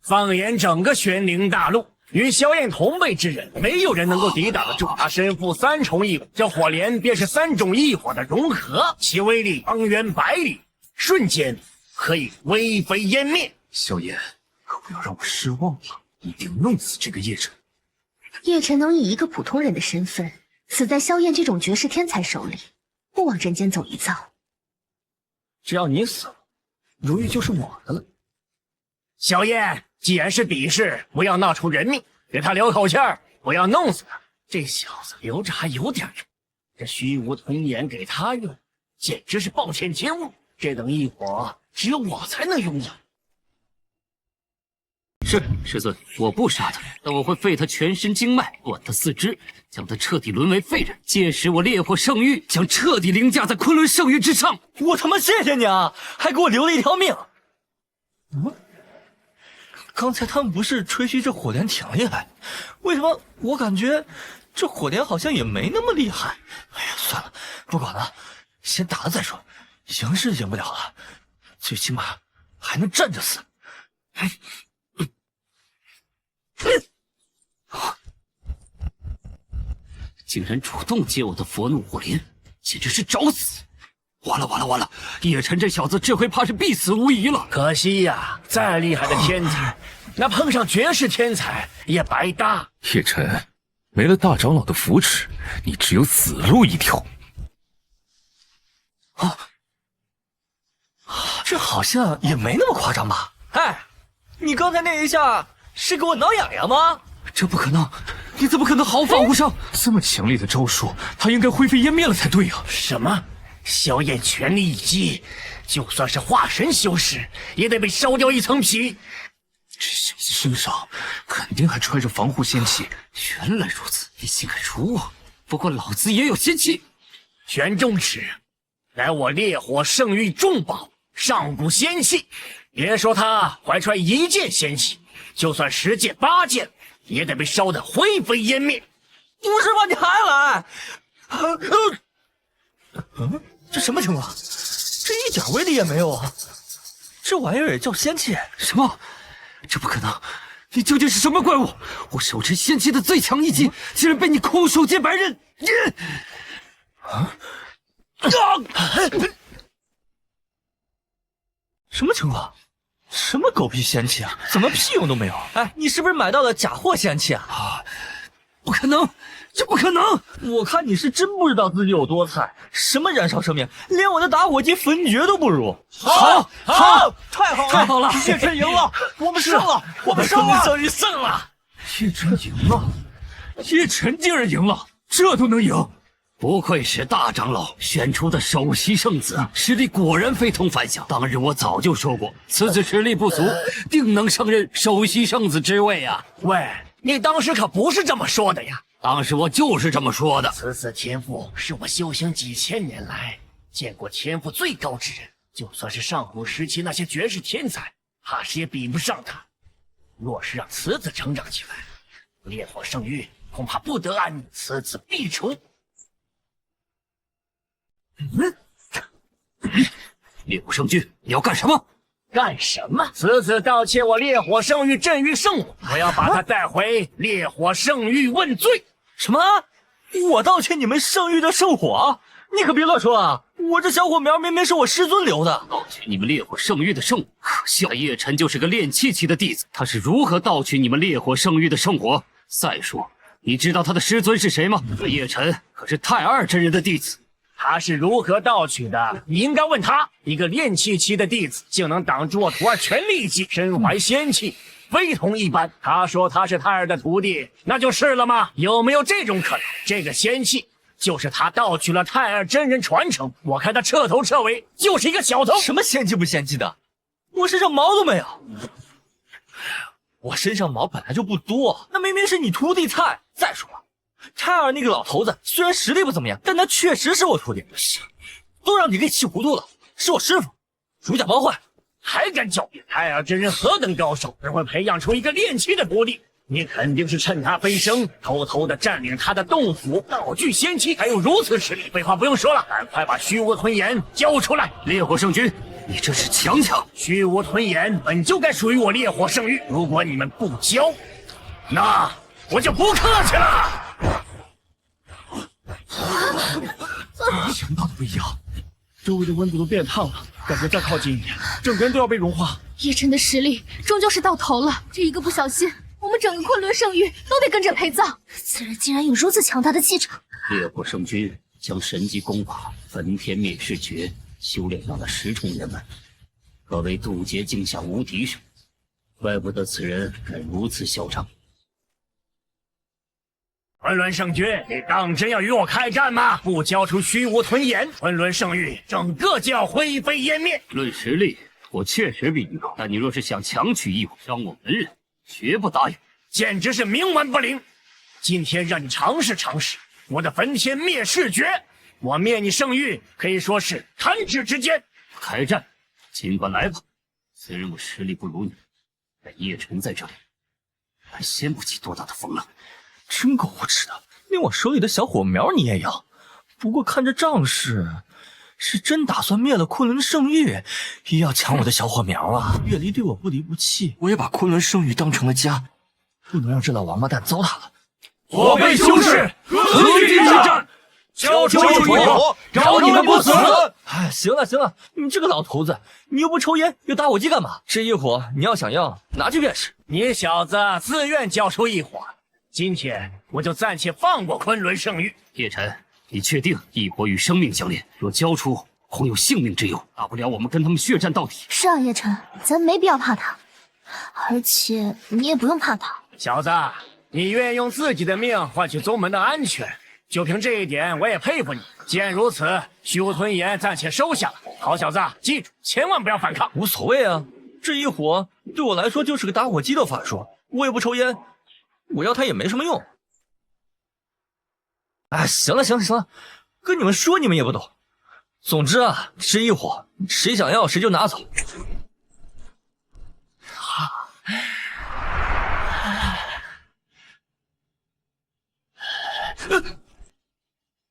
放眼整个玄灵大陆，与萧燕同辈之人，没有人能够抵挡得住。他身负3重异火，这火莲便是3种异火的融合，其威力方圆百里，瞬间可以灰飞烟灭。萧燕，可不要让我失望了，一定弄死这个叶晨。叶晨能以一个普通人的身份死在萧燕这种绝世天才手里，不往人间走一遭。只要你死了，如意就是我的了。萧燕，既然是比试，不要闹出人命，给他留口气儿，不要弄死他。这小子留着还有点用，这虚无吞炎给他用，简直是暴殄天物。这等异火，只有我才能拥有。是师尊，我不杀他，但我会废他全身经脉，断他四肢，将他彻底沦为废人。届时我烈火圣域将彻底凌驾在昆仑圣域之上。我他妈谢谢你啊，还给我留了一条命。刚才他们不是吹嘘这火莲挺厉害，为什么我感觉这火莲好像也没那么厉害？哎呀，算了，不管了，先打了再说。赢是赢不了了，最起码还能站着死。竟然主动接我的佛怒火莲，简直是找死！完了完了完了！叶晨这小子这回怕是必死无疑了。可惜呀，再厉害的天才，那碰上绝世天才也白搭。叶晨，没了大长老的扶持，你只有死路一条。这好像也没那么夸张吧？哎，你刚才那一下是给我挠痒痒吗？这不可能！你怎么可能毫发无伤？这么强烈的招数，他应该灰飞烟灭了才对啊！什么？萧燕全力一击，就算是化神修士，也得被烧掉一层皮。这小子身上肯定还揣着防护仙气。原来如此，你竟敢辱我！不过老子也有仙气。玄仲齿，乃我烈火圣域重宝，上古仙器。别说他怀揣1件仙器，就算10件8件，也得被烧得灰飞烟灭。不是吧？你还来？这什么情况？这一点威力也没有啊！这玩意儿也叫仙器？什么？这不可能！你究竟是什么怪物？我手持仙器的最强一击，竟然被你空手接白刃！什么情况？什么狗屁仙器啊？怎么屁用都没有？哎，你是不是买到了假货仙器啊？不可能！这不可能！我看你是真不知道自己有多菜，什么燃烧生命，连我的打火机焚诀都不如。好，太好了，太好了！叶晨赢了，我们胜了，我们胜了，圣域胜了！叶晨赢了，叶晨竟然赢了，这都能赢！不愧是大长老选出的首席圣子，实力果然非同凡响。当日我早就说过，此子实力不俗，定能胜任首席圣子之位啊！喂，你当时可不是这么说的呀！当时我就是这么说的。此子天赋是我修行几千年来见过天赋最高之人，就算是上古时期那些绝世天才，怕是也比不上他。若是让此子成长起来，烈火圣域恐怕不得安宁，此子必除。烈火圣君，你要干什么？干什么？此子盗窃我烈火圣域镇域圣火，我要把他带回烈火圣域问罪。什么？我盗窃你们圣域的圣火？你可别乱说啊！我这小火苗明明是我师尊留的。盗取你们烈火圣域的圣火，可笑！叶晨就是个炼气期的弟子，他是如何盗取你们烈火圣域的圣火？再说，你知道他的师尊是谁吗？叶晨可是太二真人的弟子。他是如何盗取的？你应该问他。一个炼气期的弟子，竟能挡住我徒儿全力一击，身怀仙气，非同一般。他说他是太儿的徒弟，那就是了吗？有没有这种可能？这个仙气就是他盗取了太儿真人传承，我看他彻头彻尾就是一个小偷。什么仙气不仙气的？我身上毛都没有。我身上毛本来就不多，那明明是你徒弟菜。再说了，泰尔那个老头子虽然实力不怎么样，但他确实是我徒弟，都让你给气糊涂了，是我师傅，如假包换，还敢狡辩？泰尔真人何等高手，而会培养出一个炼气的徒弟？你肯定是趁他飞升，偷偷的占领他的洞府，盗据仙器，还有如此实力。废话不用说了，赶快把虚无吞炎交出来！烈火圣君，你这是强抢！虚无吞炎本就该属于我烈火圣域，如果你们不交，那我就不客气了。想到的不一样，周围的温度都变烫了，感觉再靠近一点，整个人都要被融化。叶晨的实力终究是到头了，这一个不小心，我们整个昆仑圣域都得跟着陪葬。此人竟然有如此强大的气场！烈火圣君将神级功法焚天灭世诀修炼到了10重圆满，可谓渡劫境下无敌手，怪不得此人敢如此嚣张。昆仑圣君，你当真要与我开战吗？不交出虚无吞炎，昆仑圣域整个就要灰飞烟灭。论实力，我确实比你高，但你若是想强取一火，伤我门人，绝不答应。简直是冥顽不灵！今天让你尝试尝试我的焚天灭世诀，我灭你圣域可以说是弹指之间。开战，尽管来吧。虽然我实力不如你，但叶晨在这里，还掀不起多大的风浪。真够无耻的，连我手里的小火苗你也要。不过看这仗势，是真打算灭了昆仑圣域，也要抢我的小火苗啊！月离对我不离不弃，我也把昆仑圣域当成了家，不能让这老王八蛋糟蹋了。我辈修士何惧之战？交出一火，饶你们不死！哎，行了行了，你这个老头子，你又不抽烟，又打火机干嘛？这一火你要想要，拿去便是。你小子自愿交出一火，今天我就暂且放过昆仑圣域。叶晨，你确定一火与生命相连？若交出，恐有性命之忧。大不了我们跟他们血战到底。是啊，叶晨，咱没必要怕他，而且你也不用怕他。小子，你愿意用自己的命换取宗门的安全，就凭这一点，我也佩服你。既然如此，虚无吞炎暂且收下了。好小子，记住，千万不要反抗。无所谓啊，这一火对我来说就是个打火机的法术，我也不抽烟，我要它也没什么用。哎，行了行了行了，跟你们说你们也不懂。总之啊，这一伙谁想要谁就拿走。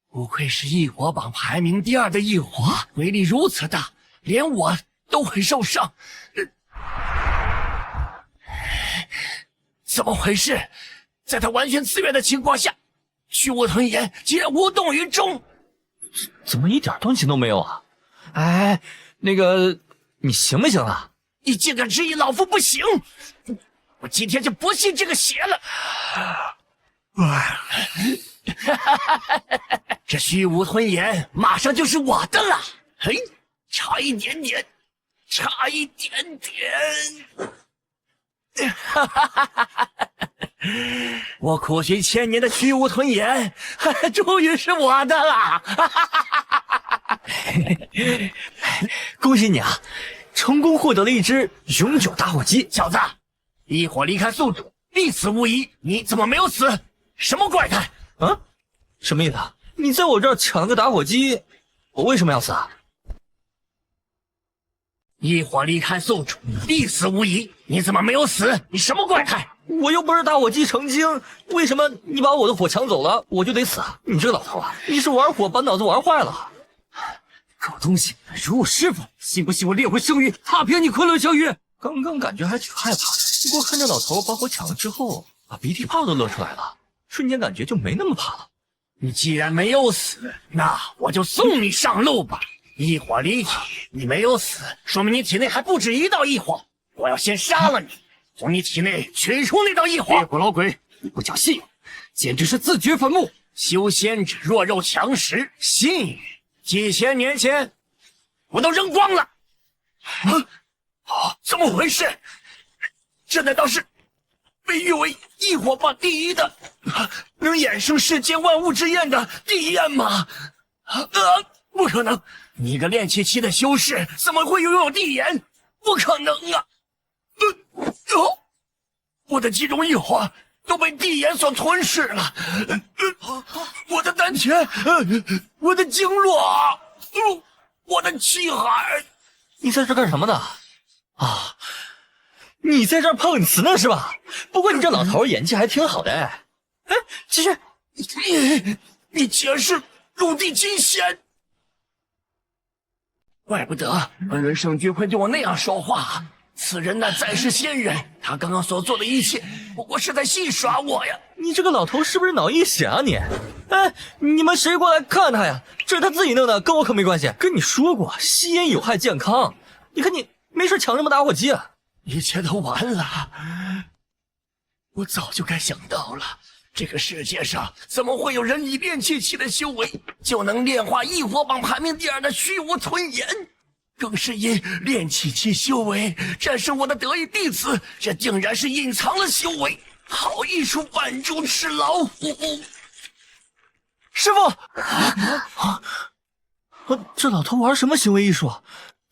不愧是异火榜排名第2的异火，威力如此大，连我都会受伤。怎么回事？在他完全自愿的情况下，虚无吞炎竟然无动于衷。怎么一点动静都没有啊？哎，那个，你行不行啊？你竟敢质疑老夫不行！我今天就不信这个邪了！这虚无吞炎马上就是我的了！嘿，差一点点，差一点点！我苦寻千年的虚无吞炎，终于是我的了！恭喜你啊，成功获得了一只永久打火机。小子，异火离开宿主，必死无疑。你怎么没有死？什么怪胎？啊？什么意思啊？你在我这儿抢了个打火机，我为什么要死啊？异火离开宿主，必死无疑。你怎么没有死？你什么怪胎？我又不是打火机成精，为什么你把我的火抢走了，我就得死啊？你这个老头啊，你是玩火把脑子玩坏了。狗东西，辱我师傅！信不信我烈火圣域踏平你昆仑圣域？刚刚感觉还挺害怕的，不过看这老头把火抢了之后，把鼻涕泡都乐出来了，瞬间感觉就没那么怕了。你既然没有死，那我就送你上路吧。异火离体，你没有死，说明你体内还不止一道异火。我要先杀了你，从你体内取出那道异火。烈火老鬼，你不讲信用，简直是自掘坟墓！修仙者弱肉强食，信誉几千年前我都扔光了。怎么回事？这难道是被誉为异火榜第1的，能衍生世间万物之焰的地焰吗？不可能！你一个炼气期的修士，怎么会拥有地焰？不可能啊！我的几种异火都被地焰所吞噬了，我的丹田，我的经络，我的气海。你在这干什么呢？啊，你在这儿碰瓷呢是吧？不过你这老头演技还挺好的哎。哎，继续。你竟然是陆地金仙！怪不得昆仑圣君会对我那样说话。此人乃再世仙人，他刚刚所做的一切不过是在戏耍我呀！你这个老头是不是脑溢血啊你？哎，你们谁过来看他呀？这是他自己弄的，跟我可没关系。跟你说过，吸烟有害健康。你看你没事抢什么打火机啊？一切都完了，我早就该想到了。这个世界上怎么会有人以炼气期的修为就能炼化异火榜排名第2的虚无吞炎？更是因炼气期修为战胜我的得意弟子，这竟然是隐藏了修为，好一出扮猪吃老虎！师傅，这老头玩什么行为艺术？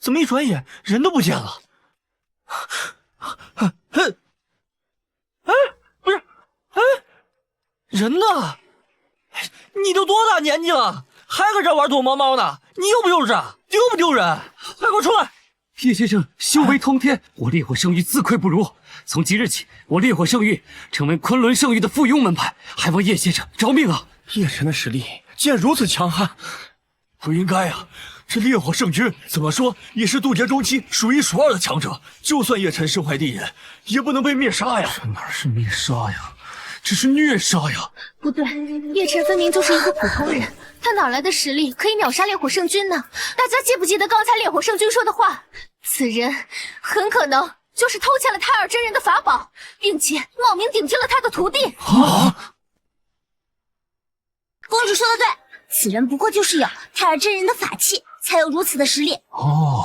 怎么一转眼人都不见了？哎，不是，哎，人呢？你都多大年纪了，还搁这玩躲猫猫呢？你幼不幼稚啊？丢不丢人？快给我出来！叶先生修为通天，我烈火圣域自愧不如。从即日起，我烈火圣域成为昆仑圣域的附庸门派，还望叶先生饶命啊！叶晨的实力竟然如此强悍，不应该啊！这烈火圣君怎么说也是渡劫中期数1数2的强者，就算叶晨身怀地刃，也不能被灭杀呀！这哪是灭杀呀，这是虐杀呀！不对，叶晨分明就是一个普通人，他哪来的实力可以秒杀烈火圣君呢？大家记不记得刚才烈火圣君说的话？此人很可能就是偷窃了太尔真人的法宝，并且冒名顶替了他的徒弟。啊！公主说的对，此人不过就是有太尔真人的法器，才有如此的实力。哦，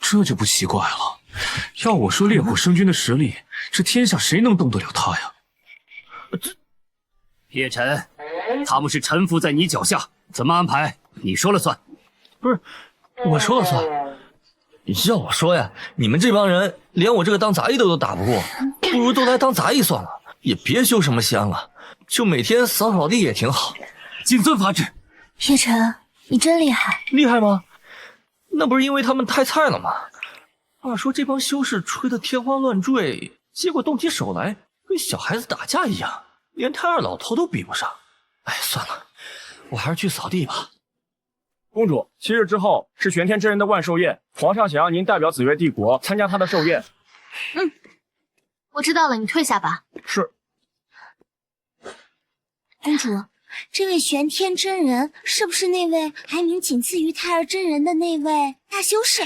这就不奇怪了。要我说烈火圣君的实力，这天下谁能动得了他呀？叶晨，他们是臣服在你脚下，怎么安排你说了算。不是，我说了算。要我说呀，你们这帮人连我这个当杂役的都打不过，不如都来当杂役算了，也别修什么仙了，就每天扫扫地也挺好。谨遵法旨。叶晨，你真厉害。厉害吗？那不是因为他们太菜了吗？话说这帮修士吹得天花乱坠，结果动起手来跟小孩子打架一样，连太二老头都比不上。哎，算了，我还是去扫地吧。公主，7日之后是玄天真人的万寿宴，皇上想让您代表紫月帝国参加他的寿宴。我知道了，你退下吧。是。公主，这位玄天真人是不是那位排名仅次于太二真人的那位大修士？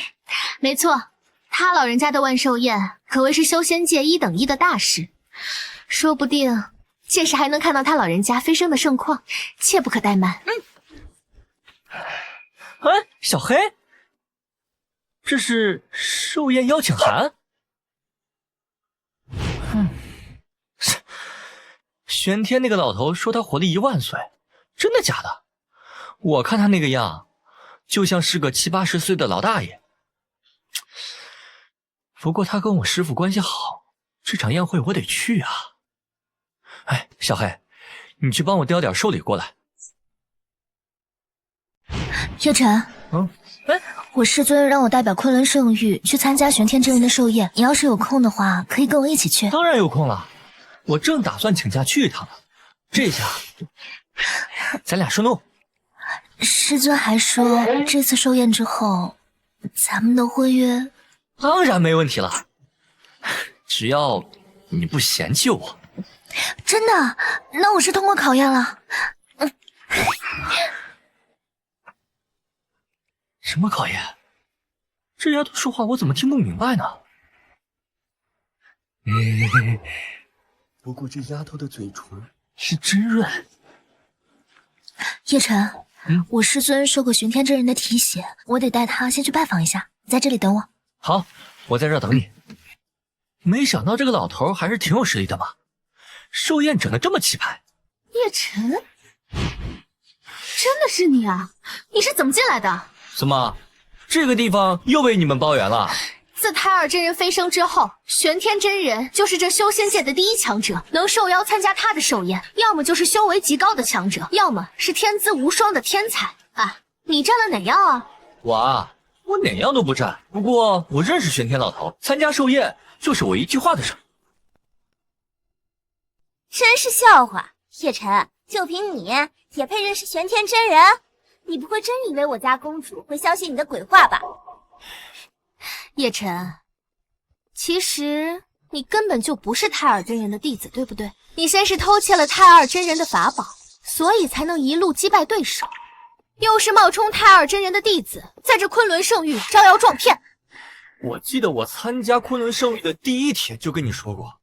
没错，他老人家的万寿宴可谓是修仙界1等1的大事，说不定届时还能看到他老人家飞升的盛况，切不可怠慢。哎，小黑，这是寿宴邀请函。玄天那个老头说他活了1万岁，真的假的？我看他那个样，就像是个70、80岁的老大爷。不过他跟我师父关系好，这场宴会我得去啊。哎，小黑，你去帮我叼点寿礼过来。月晨，我师尊让我代表昆仑圣域去参加玄天真人的寿宴，你要是有空的话，可以跟我一起去。当然有空了，我正打算请假去一趟呢。这下咱俩顺路。师尊还说，这次寿宴之后，咱们的婚约当然没问题了，只要你不嫌弃我。真的？那我是通过考验了。什么考验？这丫头说话我怎么听不明白呢？不过这丫头的嘴唇是真润。叶晨，我师尊受过玄天真人的提携，我得带他先去拜访一下，在这里等我。好，我在这儿等你。没想到这个老头还是挺有实力的嘛，寿宴整得这么气派。叶晨，真的是你啊？你是怎么进来的？怎么，这个地方又被你们包圆了？自太二真人飞升之后，玄天真人就是这修仙界的第1强者，能受邀参加他的寿宴，要么就是修为极高的强者，要么是天资无双的天才。啊，你占了哪样啊？我哪样都不占，不过我认识玄天老头，参加寿宴就是我一句话的事。真是笑话，叶晨，就凭你也配认识玄天真人？你不会真以为我家公主会相信你的鬼话吧？叶晨，其实你根本就不是太二真人的弟子，对不对？你先是偷窃了太二真人的法宝，所以才能一路击败对手，又是冒充太二真人的弟子，在这昆仑圣域招摇撞骗。我记得我参加昆仑圣域的第1天就跟你说过，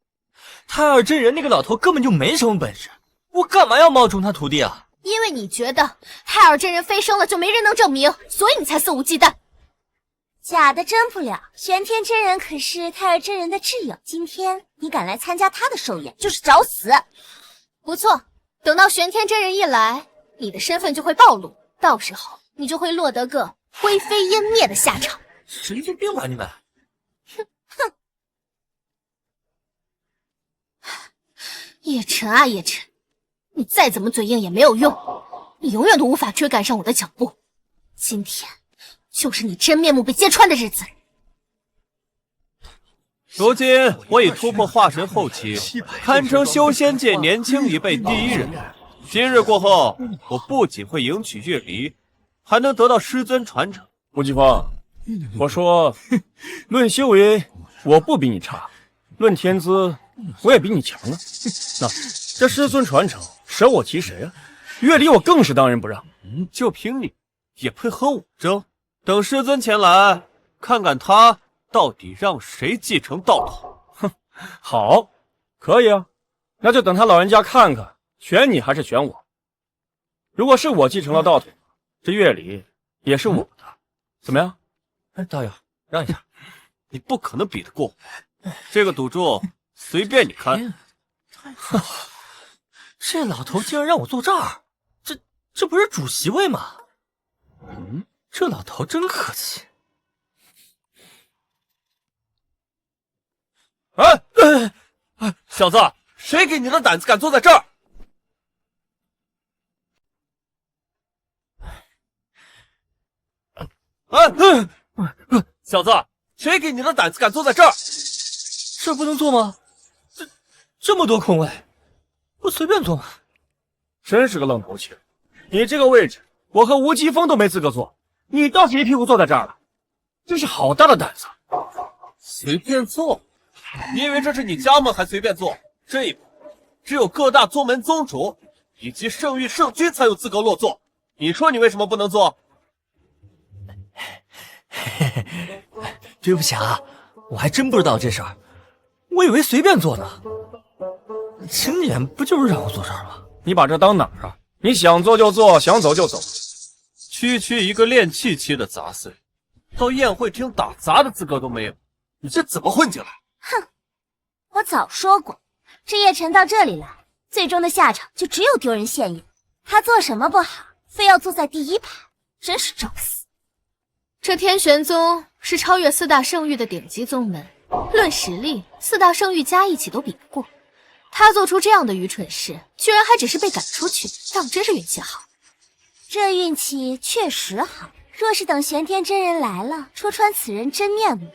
太二真人那个老头根本就没什么本事，我干嘛要冒充他徒弟啊？因为你觉得太二真人飞升了就没人能证明，所以你才肆无忌惮。假的真不了，玄天真人可是太二真人的挚友，今天你敢来参加他的寿宴，就是找死。不错，等到玄天真人一来，你的身份就会暴露，到时候你就会落得个灰飞烟灭的下场。神经病吧你们！叶晨啊叶晨，你再怎么嘴硬也没有用，你永远都无法追赶上我的脚步。今天就是你真面目被揭穿的日子。如今我已突破化神后期，堪称修仙界年轻一辈第1人。今日过后，我不仅会迎娶月离，还能得到师尊传承。吴继峰，我说，论修为我不比你差，论天资我也比你强啊。那这师尊传承，舍我其谁啊？月离我更是当仁不让。就凭你，也配和我争？等师尊前来，看看他到底让谁继承道统。哼，好，可以啊，那就等他老人家看看，选你还是选我。如果是我继承了道统，这月里也是我的，怎么样？哎，大友，让一下。你不可能比得过我，这个赌注随便你开。这老头竟然让我坐这儿，这不是主席位吗？这老头真客气。小子，谁给你的胆子敢坐在这儿？小子，谁给你的胆子敢坐在这儿？这不能坐吗？这么多空位，我随便坐嘛。真是个愣头青！你这个位置，我和吴奇峰都没资格坐，你倒是一屁股坐在这儿了，真是好大的胆子！随便坐？你以为这是你家吗？还随便坐？这一步，只有各大宗门宗主以及圣域圣君才有资格落座。你说你为什么不能坐？对不起啊，我还真不知道这事儿，我以为随便坐呢。请柬不就是让我坐这儿吗？你把这当哪儿啊？你想坐就坐，想走就走。区一个炼气期的杂碎，到宴会厅打杂的资格都没有，你这怎么混进来？哼，我早说过，这叶晨到这里来，最终的下场就只有丢人现眼。他做什么不好，非要坐在第一排，真是找死。这天玄宗是超越四大圣域的顶级宗门，论实力，四大圣域加一起都比不过。他做出这样的愚蠢事，居然还只是被赶出去，当真是运气好。这运气确实好，若是等玄天真人来了，戳穿此人真面目，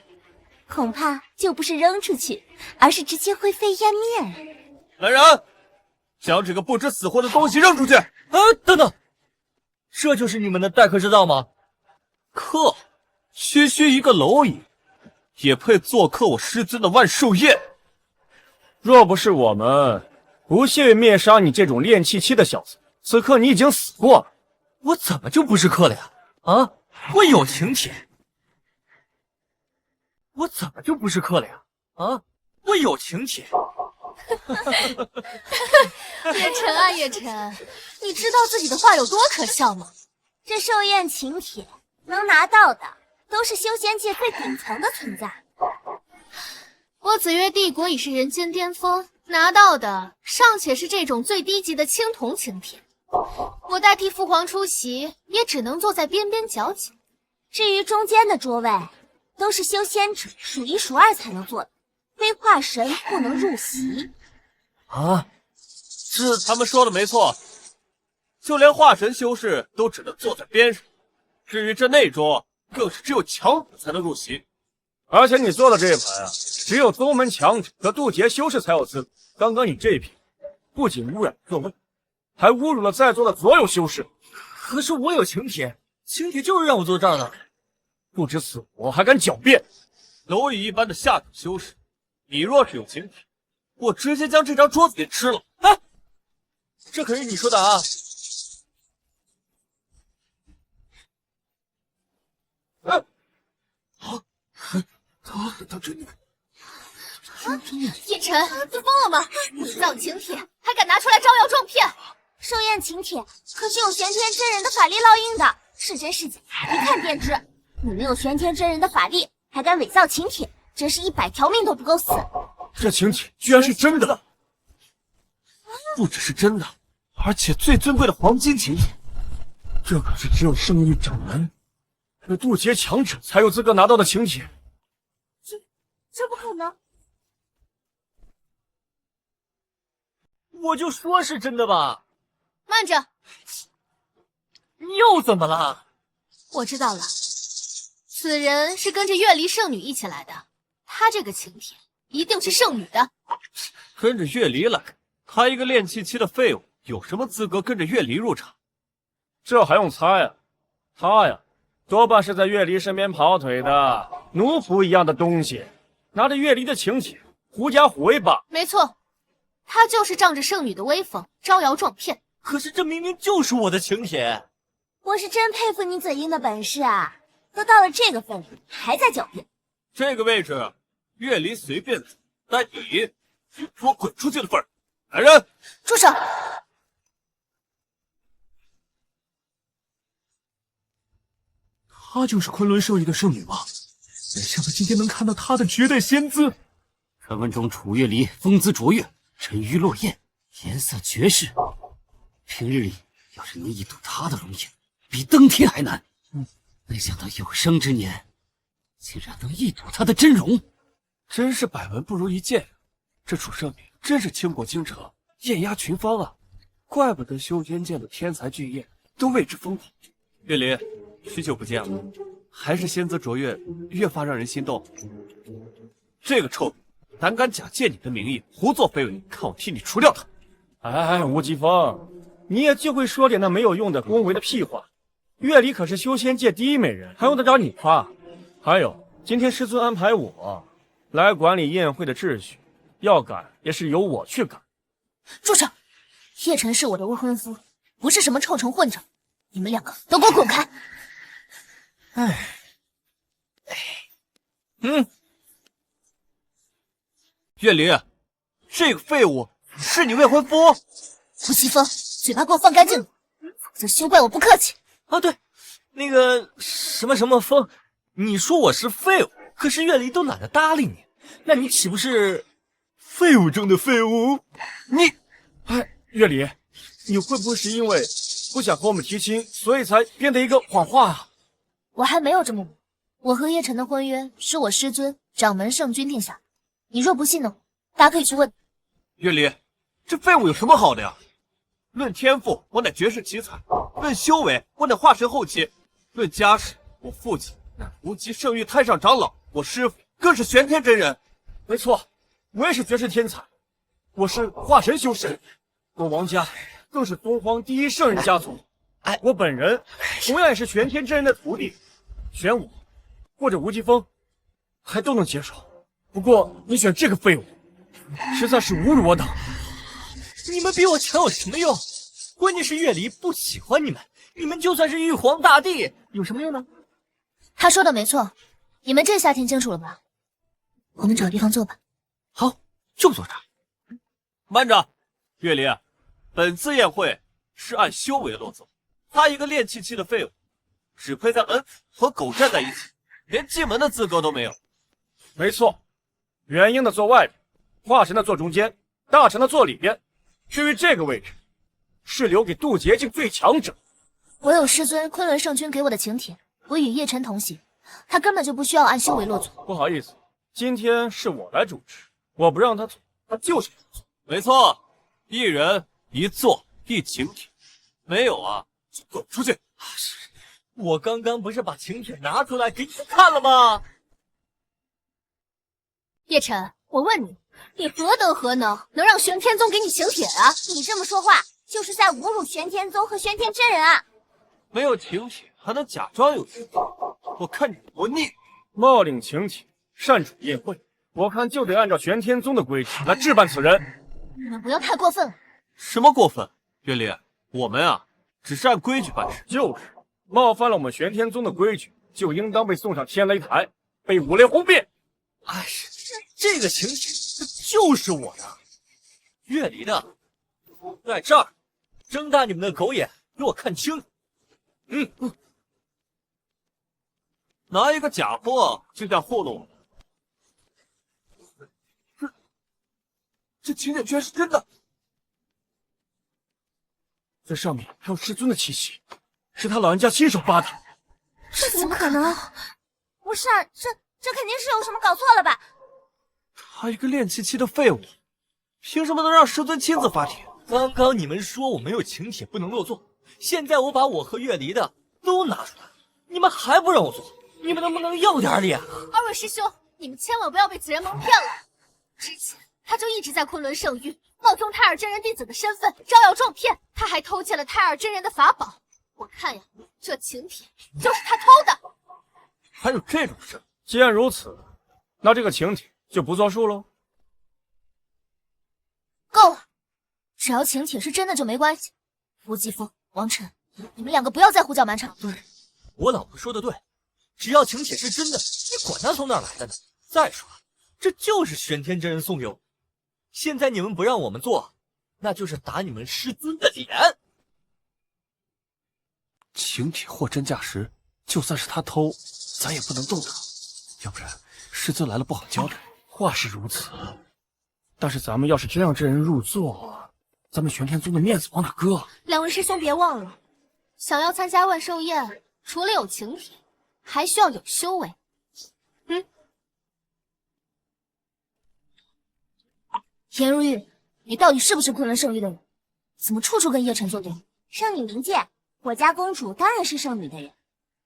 恐怕就不是扔出去，而是直接灰飞烟灭了。来人，将这个不知死活的东西扔出去！等等，这就是你们的待客之道吗？客，区一个蝼蚁，也配做客我师尊的万寿宴？若不是我们不屑于灭杀你这种炼气期的小子，此刻你已经死过了。我怎么就不是客了呀？啊，我有请帖。我怎么就不是客了呀？啊，我有请帖。叶晨啊叶晨，你知道自己的话有多可笑吗？这寿宴请帖能拿到的，都是修仙界最顶层的存在。我紫月帝国已是人间巅峰，拿到的尚且是这种最低级的青铜请帖。我代替父皇出席，也只能坐在边边角角。至于中间的桌位，都是修仙者数一数二才能坐的，非化神不能入席。啊，这他们说的没错，就连化神修士都只能坐在边上。至于这内桌，更是只有强者才能入席。而且你坐的这一排啊，只有宗门强者和渡劫修士才有资格。刚刚你这一品，不仅污染座位，还侮辱了在座的所有修士。可是我有请帖，请帖就是让我坐这儿的。不知死活还敢狡辩！蝼蚁一般的下等修士，你若是有请帖，我直接将这张桌子给吃了。啊，这可是你说的啊！他真的。叶晨，你疯了吗？伪造请帖，还敢拿出来招摇撞骗！寿宴请帖可是有玄天真人的法力烙印的，是真是假，一看便知。你没有玄天真人的法力，还敢伪造请帖，真是100条命都不够死。这请帖居然是真的，不只是真的，而且最尊贵的黄金请帖。这可是只有圣域掌门和渡劫强者才有资格拿到的请帖。这不可能！我就说是真的吧。慢着，又怎么了？我知道了，此人是跟着月离圣女一起来的，他这个请帖一定是圣女的。跟着月离来，他一个炼气期的废物，有什么资格跟着月离入场？这还用猜呀？他呀，多半是在月离身边跑腿的奴仆一样的东西，拿着月离的请帖狐假虎威吧？没错，他就是仗着圣女的威风招摇撞骗。可是这明明就是我的请帖。我是真佩服你嘴硬的本事啊！都到了这个份上，还在狡辩。这个位置，月离随便坐，但你给我滚出去的份儿！来人，住手！她就是昆仑圣域的圣女吗？没想到今天能看到她的绝代仙姿。传闻中楚月离风姿卓越，沉鱼落雁，颜色绝世。平日里要是能一睹她的容颜，比登天还难。没想到有生之年，竟然能一睹她的真容，真是百闻不如一见。这楚圣女真是倾国倾城，艳压群芳啊！怪不得修仙界的天才巨业都为之疯狂。月离，许久不见了，还是仙姿卓越越发让人心动。这个臭胆敢假借你的名义胡作非为，看我替你除掉他！哎，吴疾风，你也就会说点那没有用的恭维的屁话。月里可是修仙界第一美人，还用得着你夸？还有，今天师尊安排我来管理宴会的秩序，要赶也是由我去赶。住手！叶晨是我的未婚夫，不是什么臭虫混账，你们两个都给我滚开！月离，这个废物是你未婚夫？吴奇峰，嘴巴给我放干净，否则休怪我不客气。啊，对，那个什么什么风，你说我是废物，可是月离都懒得搭理你，那你岂不是废物中的废物？你，哎，月离，你会不会是因为不想和我们提亲，所以才编的一个谎话啊？我还没有这么武，我和叶晨的婚约是我师尊掌门圣君定下，你若不信呢，大家可以去问。月离，这废物有什么好的呀？论天赋，我乃绝世奇才；论修为，我乃化神后期；论家世，我父亲乃无极圣域太上长老，我师父更是玄天真人。没错，我也是绝世天才，我是化神修士，我王家更是东荒第一圣人家族。哎，我本人同样也是玄天真人的徒弟，选我或者吴疾风，还都能接受。不过你选这个废物，实在是侮辱我等。你们比我强有什么用？关键是月离不喜欢你们，你们就算是玉皇大帝，有什么用呢？他说的没错，你们这下听清楚了吧？我们找地方坐吧。好，就坐这儿。慢着，月离，本次宴会是按修为落座，他一个练气期的废物，只配在门府和狗站在一起，连进门的资格都没有。没错，元婴的坐外边，化神的坐中间，大成的坐里边。至于这个位置，是留给渡劫境最强者。我有师尊昆仑圣君给我的请帖，我与叶晨同行，他根本就不需要按修为落座。不好意思，今天是我来主持，我不让他坐，他就是不坐。没错，一人一坐一请帖，没有啊，就滚出去！我刚刚不是把请帖拿出来给你们看了吗？叶晨，我问你，你何德何能，能让玄天宗给你请帖啊？你这么说话，就是在侮辱玄天宗和玄天真人啊！没有请帖还能假装有请帖，我看你多逆！冒领请帖，擅主宴会，我看就得按照玄天宗的规矩来置办此人。你们不要太过分了。什么过分？月离，我们啊，只是按规矩办事。就是冒犯了我们玄天宗的规矩，就应当被送上天雷台，被五雷轰灭。哎，这个请帖就是我的，月离的，在这儿，睁大你们的狗眼，给我看清。拿一个假货就想糊弄我？这请帖居然是真的！这上面还有师尊的气息，是他老人家亲手发的。这怎么可能？不是啊，这肯定是有什么搞错了吧？他一个练气期的废物，凭什么能让师尊亲自发帖？刚刚你们说我没有请帖不能落座，现在我把我和月离的都拿出来，你们还不让我坐？你们能不能要点脸啊？二位师兄，你们千万不要被此人蒙骗了。之前他就一直在昆仑圣域冒充太尔真人弟子的身份招摇撞骗，他还偷窃了太尔真人的法宝。我看呀，这请帖就是他偷的。还有这种事？既然如此，那这个请帖就不作数喽。够了，只要请帖是真的就没关系。吴疾风、王晨，你们两个不要再胡搅蛮缠。对，我老婆说的对，只要请帖是真的，你管他从哪儿来的呢？再说，这就是玄天真人送给我。现在你们不让我们做，那就是打你们师尊的脸。请帖货真价实，就算是他偷，咱也不能动他，要不然师尊来了不好交代。话是如此，但是咱们要是真让这人入座，咱们玄天宗的面子往哪搁？两位师兄别忘了，想要参加万寿宴，除了有请帖，还需要有修为。颜如玉，你到底是不是昆仑圣域的人？怎么处处跟叶晨作对？圣女冥界，我家公主当然是圣女的人。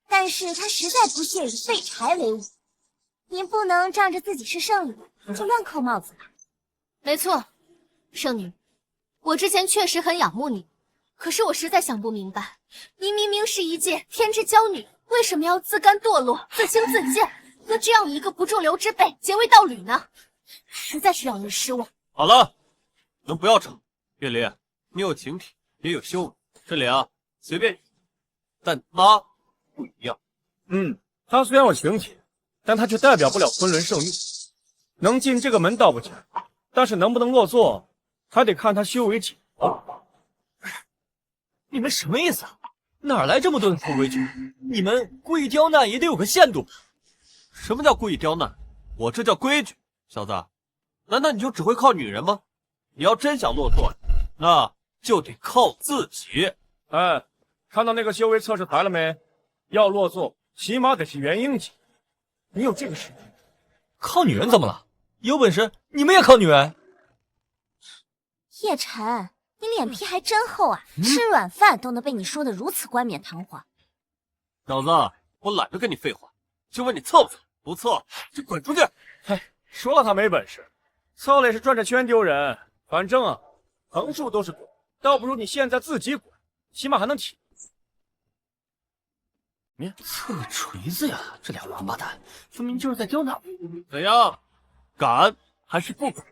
但是他实在不屑与废柴为伍。您不能仗着自己是圣女就乱扣帽子吧？没错，圣女，我之前确实很仰慕你，可是我实在想不明白，您明明是一介天之娇女，为什么要自甘堕落、自轻自贱，和这样一个不中流之辈结为道侣呢？实在是让人失望。好了，能不要吵？月离，你有形体，也有修为，这里啊随便，但他不一样。他虽然有形体，但他却代表不了昆仑圣域。能进这个门倒不假，但是能不能落座，还得看他修为几高。你们什么意思啊？哪来这么多的破规矩？你们故意刁难也得有个限度。什么叫故意刁难？我这叫规矩。小子，难道你就只会靠女人吗？你要真想落座，那就得靠自己。哎，看到那个修为测试台了没？要落座，起码得是元婴级。你有这个实力？靠女人怎么了？有本事你们也靠女人。叶晨，你脸皮还真厚啊！吃软饭都能被你说得如此冠冕堂皇。小子，我懒得跟你废话，就问你测不测？不测就滚出去！说了他没本事，测了也是转着圈丢人。反正啊，横竖都是滚，倒不如你现在自己滚，起码还能体。测个锤子呀！这俩王八蛋分明就是在刁难我。怎样？敢还是不敢？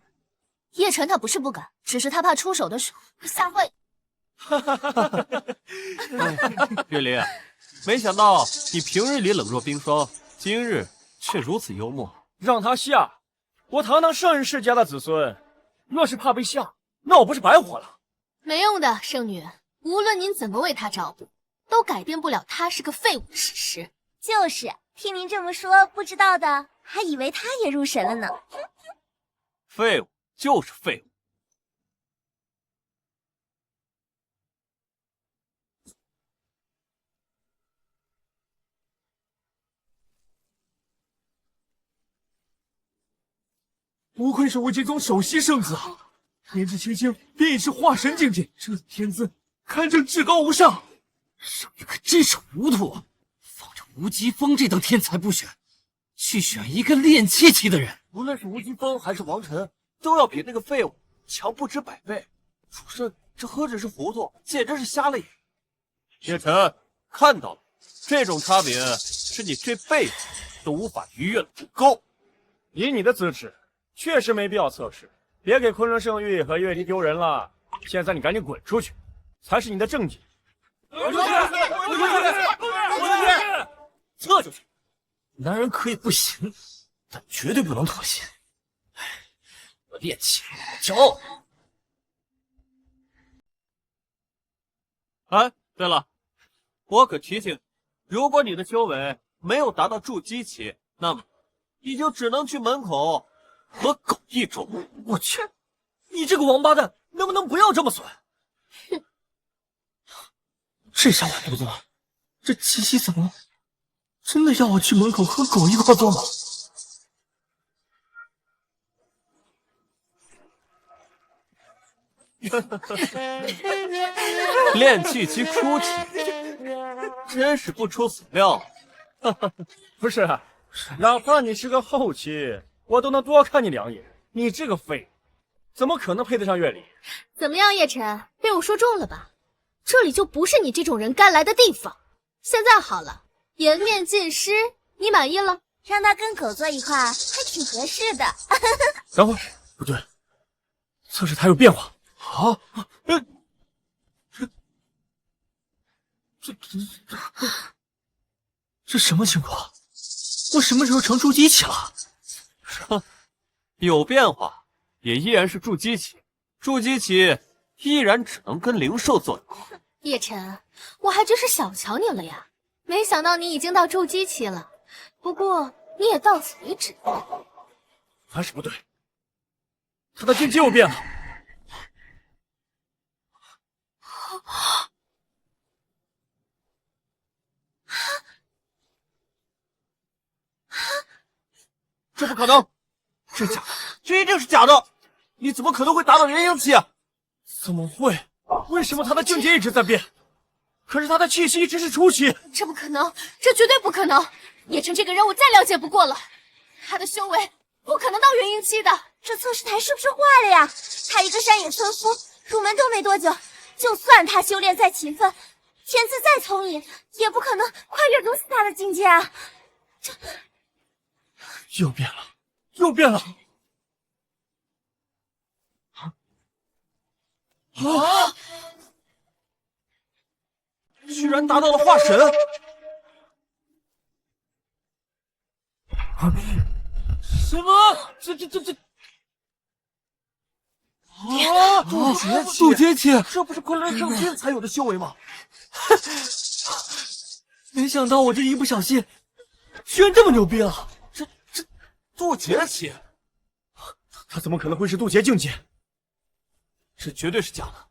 叶晨他不是不敢，只是他怕出手的时候会吓坏。月离，没想到你平日里冷若冰霜，今日却如此幽默。让他吓！我堂堂圣人世家的子孙，若是怕被吓，那我不是白活了？没用的，圣女，无论您怎么为他找补，都改变不了他是个废物的事实。就是听您这么说，不知道的还以为他也入神了呢。废物就是废物。不愧是无极宗首席圣子啊！年纪轻轻便已是化神境界，这天资堪称至高无上。圣女可真是糊涂啊！放着无极风这等天才不选，去选一个练气期的人。无论是无极风还是王晨，都要比那个废物强不止100倍。主圣这何止是糊涂，简直是瞎了眼。叶晨看到了，这种差别是你这辈子都无法逾越的鸿沟。以你的资质，确实没必要测试，别给昆仑圣域和月离丢人了。现在你赶紧滚出去，才是你的正解。滚出去！测就去。男人可以不行，但绝对不能妥协。我练气，骄傲。哎，对了，我可提醒你，如果你的修为没有达到筑基期，那么你就只能去门口和狗一种。我去，你这个王八蛋，能不能不要这么损？哼，这下完犊子了，这七夕怎么了？真的要我去门口和狗一块做吗？练气期初期，真是不出所料。不是，哪怕你是个后期，我都能多看你2眼。你这个废物，怎么可能配得上月离？怎么样，叶晨，被我说中了吧？这里就不是你这种人该来的地方。现在好了，颜面尽失，你满意了？让他跟狗坐一块还挺合适的。等会儿，不对，测试台有变化啊！这什么情况？我什么时候成筑基期了？有变化，也依然是筑基期，筑基期依然只能跟灵兽做友。叶晨，我还真是小瞧你了呀，没想到你已经到筑基期了。不过你也到此为止了。还是不对，他的境界又变了。这不可能，这假的，这一定是假的！你怎么可能会达到元婴期啊？怎么会？为什么他的境界一直在变？可是他的气息一直是出奇。这不可能，这绝对不可能！叶晨这个人我再了解不过了，他的修为不可能到元婴期的。这测试台是不是坏了呀？他一个山野村夫，入门都没多久，就算他修炼再勤奋，天资再聪颖，也不可能跨越如此大的境界啊！这又变了，又变了！啊！居然达到了化神！什么？这啊！渡劫期，这不是昆仑圣君才有的修为吗？没想到我这一不小心，居然这么牛逼了！这渡劫期，他怎么可能会是渡劫境界？这绝对是假的！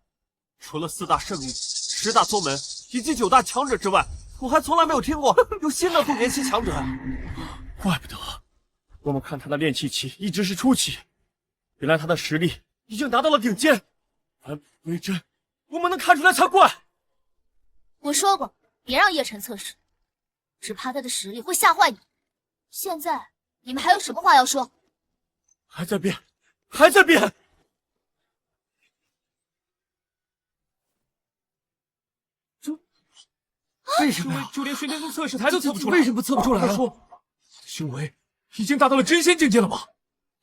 除了4大圣域、10大宗门以及9大强者之外，我还从来没有听过有新的渡劫期强者啊！怪不得我们看他的炼气期一直是初期，原来他的实力已经达到了顶尖。返璞归真，我们能看出来才怪。我说过，别让叶晨测试，只怕他的实力会吓坏你。现在你们还有什么话要说？还在变，还在变！为什么呀？就连玄天宗测试台都测不出来，为什么测不出来？他说，修为已经达到了真仙境界了吗？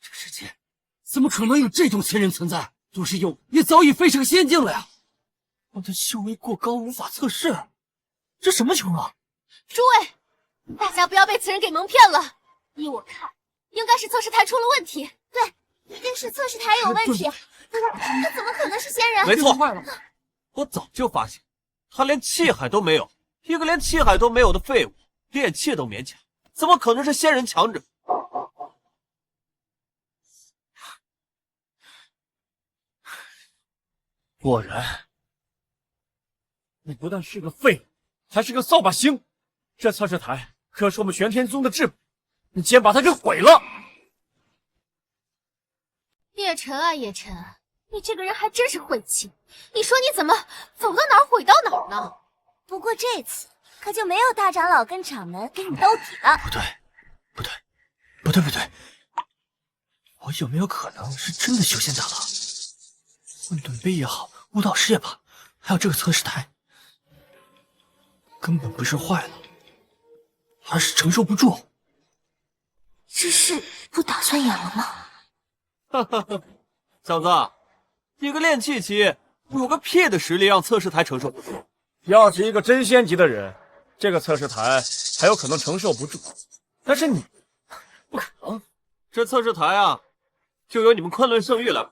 这世界怎么可能有这种仙人存在？就是有，也早已飞升仙境了呀！我的修为过高，无法测试，这什么情况？诸位，大家不要被此人给蒙骗了。依我看，应该是测试台出了问题。对，一定是测试台有问题，不然他怎么可能是仙人？没错，我早就发现，他连气海都没有，一个连气海都没有的废物，炼气都勉强，怎么可能是仙人强者？果然，你不但是个废物，还是个扫把星。这测试台可是我们玄天宗的至宝，你竟然把它给毁了！叶晨啊，叶晨，你这个人还真是晦气。你说你怎么走到哪儿毁到哪儿呢？不过这次可就没有大长老跟掌门给你兜底了。不对，我有没有可能是真的修仙大了？混沌杯也好，悟道石也罢，还有这个测试台，根本不是坏了，而是承受不住。这是不打算演了吗？哈哈哈，小子，一个炼气期有个屁的实力让测试台承受不住？要是一个真仙级的人，这个测试台还有可能承受不住，但是你不可能。这测试台啊，就由你们昆仑圣域来。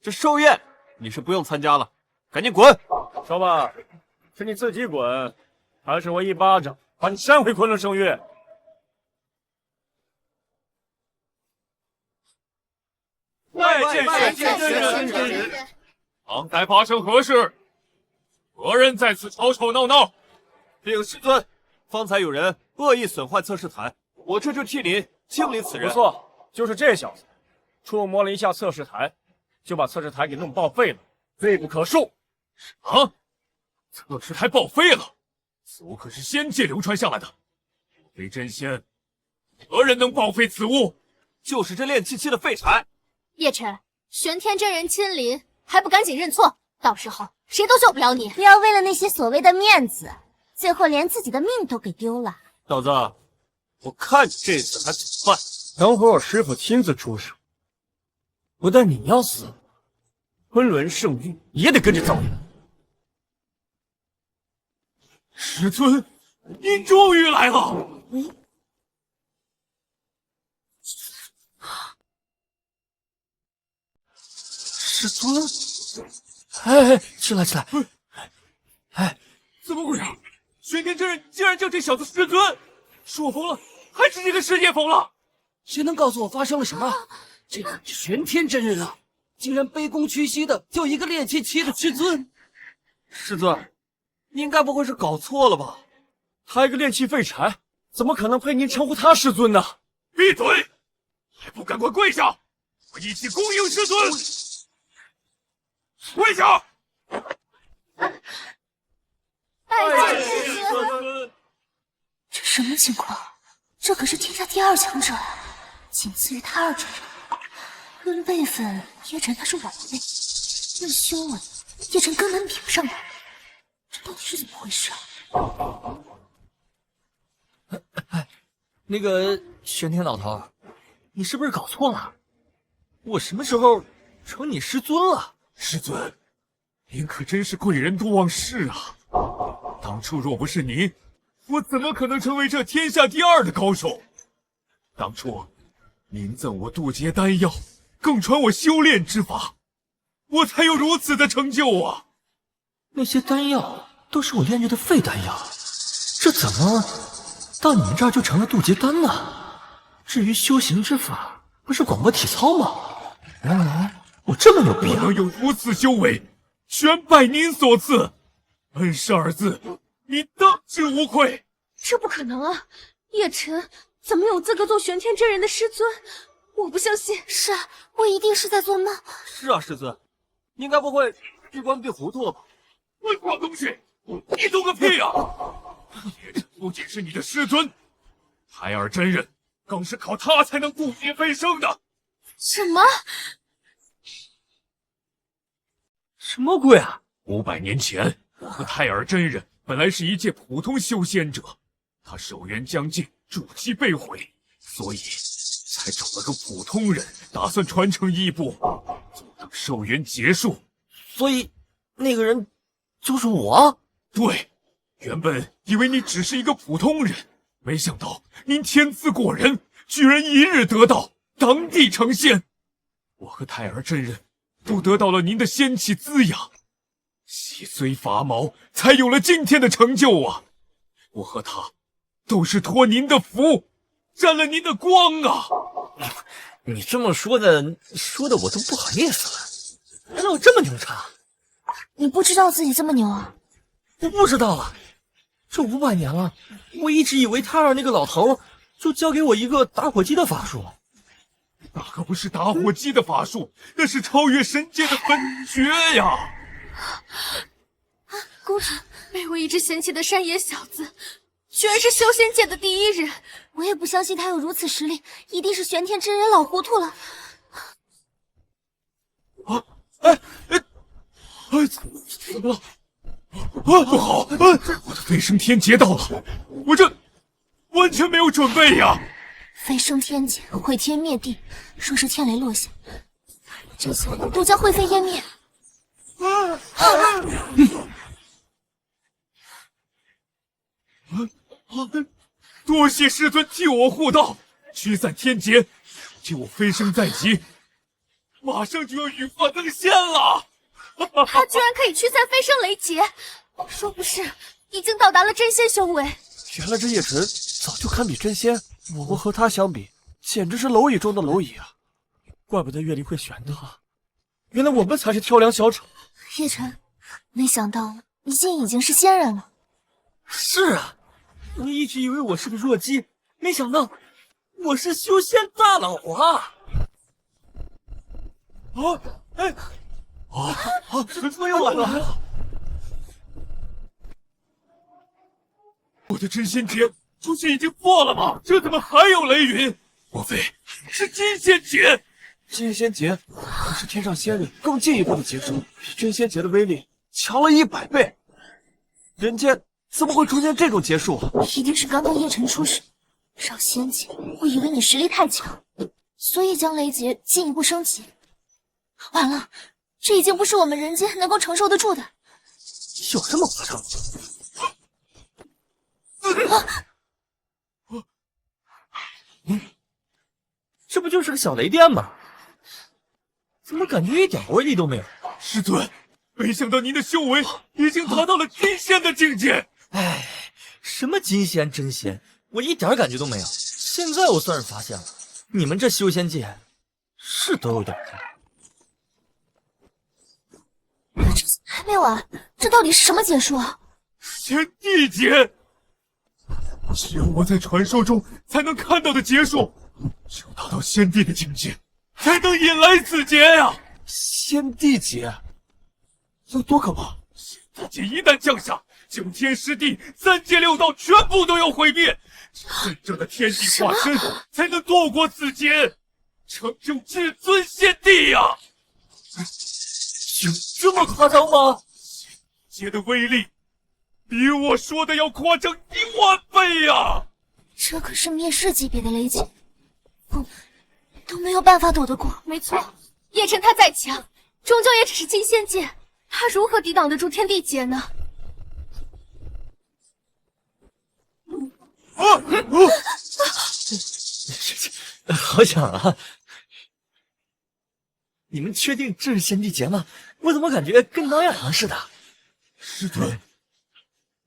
这寿宴你是不用参加了，赶紧滚！说吧，是你自己滚，还是我一巴掌把你扇回昆仑圣域？拜见玄天真人，唐代发生何事？何人在此吵吵闹闹？禀师尊，方才有人恶意损坏测试台，我这就替您清理此人。不错，就是这小子，触摸了一下测试台，就把测试台给弄报废了，罪不可恕。啊！测试台报废了，此物可是仙界流传下来的，若非真仙，何人能报废此物？就是这炼气期的废柴。叶晨，玄天真人亲临，还不赶紧认错？到时候谁都救不了你。不要为了那些所谓的面子，最后连自己的命都给丢了。小子，我看你这次还怎么办？等会儿我师傅亲自出手，不但你要死，昆仑圣域也得跟着遭殃。师尊，您终于来了！师尊，哎，起来！哎，怎么回事？玄天真人竟然叫这小子师尊，是我疯了，还是这个世界疯了？谁能告诉我发生了什么？这个玄天真人啊，竟然卑躬屈膝的叫一个炼气期的师尊！师尊，你应该不会是搞错了吧？他一个炼气废柴，怎么可能配您称呼他师尊呢？闭嘴！还不赶快跪下！我一起恭迎师尊！跪下！大拜见师尊。这什么情况？这可是天下第2强者啊，仅次于太二真人。论辈分，叶晨他是晚辈；论修为，叶晨根本比不上他。这到底是怎么回事啊？那个玄天老头，你是不是搞错了？我什么时候成你师尊了？师尊，您可真是贵人多忘事啊！当初若不是您，我怎么可能成为这天下第2的高手？当初您赠我渡劫丹药，更传我修炼之法，我才有如此的成就啊！那些丹药都是我炼制的废丹药，这怎么到你们这儿就成了渡劫丹呢？至于修行之法，不是广播体操吗？原来我这么牛逼啊！我能有如此修为，全拜您所赐。恩师二字，你当之无愧。这不可能啊！叶晨怎么有资格做玄天真人的师尊？我不相信。是啊，我一定是在做梦。是啊，师尊，应该不会闭关闭糊涂了吧？混账东西，你懂个屁啊！叶晨不仅是你的师尊，太二真人更是靠他才能渡劫飞升的。什么？什么鬼啊？500年前，我和太尔真人本来是一介普通修仙者，他寿元将尽，主机被毁，所以才找了个普通人，打算传承衣钵，就等寿元结束。所以那个人就是我？对，原本以为你只是一个普通人，没想到您天资过人，居然一日得道，当地成仙。我和太尔真人都得到了您的仙气滋养，细碎发毛，才有了今天的成就啊！我和他都是托您的福，沾了您的光啊！你这么说的我都不好意思了。原来我这么牛叉？你不知道自己这么牛啊？我不知道啊，这500年了，我一直以为太二那个老头就教给我一个打火机的法术。那可不是打火机的法术，那是超越神界的本诀呀！公主，被我一直嫌弃的山野小子，居然是修仙界的第1人。我也不相信他有如此实力，一定是玄天真人老糊涂了。怎么了？不好！我的飞升天劫到了，我这完全没有准备呀！飞升天劫，毁天灭地，若是天雷落下，这些都将灰飞烟灭。多谢师尊替我护道，驱散天劫，救我飞升在即，马上就要羽化登仙了。他居然可以驱散飞升雷劫，说不是已经到达了真仙修为？原来这叶晨早就堪比真仙，我和他相比，简直是蝼蚁中的蝼蚁啊！怪不得月灵会选他，原来我们才是跳梁小丑。叶晨，没想到你竟已经是仙人了。是啊，我一直以为我是个弱鸡，没想到我是修仙大佬啊！神尊又来了！我的真仙劫不是已经破了吗？这怎么还有雷云？莫非是金仙劫？金仙劫可是天上仙人更进一步的劫数，比真仙劫的威力强了100倍。人间怎么会出现这种劫数？一定是刚刚叶晨出事，上仙界会以为你实力太强，所以将雷劫进一步升级。完了，这已经不是我们人间能够承受得住的。有这么夸张？这不就是个小雷电吗？怎么感觉一点威力都没有？师尊，没想到您的修为已经达到了金仙的境界。哎，什么金仙真仙，我一点感觉都没有。现在我算是发现了，你们这修仙界是都有点大。还没完，这到底是什么劫数啊？天地劫，只有我在传说中才能看到的劫数，只有达到先帝的境界，才能引来此劫呀！先帝劫有多可怕？地劫一旦降下， 9天10地，3界6道全部都要毁灭。真正的天地化身才能躲过此劫，成就至尊先帝呀！有这么夸张吗？劫的威力比我说的要夸张10000倍呀！这可是灭世级别的雷击，我们都没有办法躲得过。没错，叶辰他再强，终究也只是金仙界，他如何抵挡得住天地劫呢？好想啊！你们确定这是先帝劫吗？我怎么感觉跟挠痒痒似的？师尊，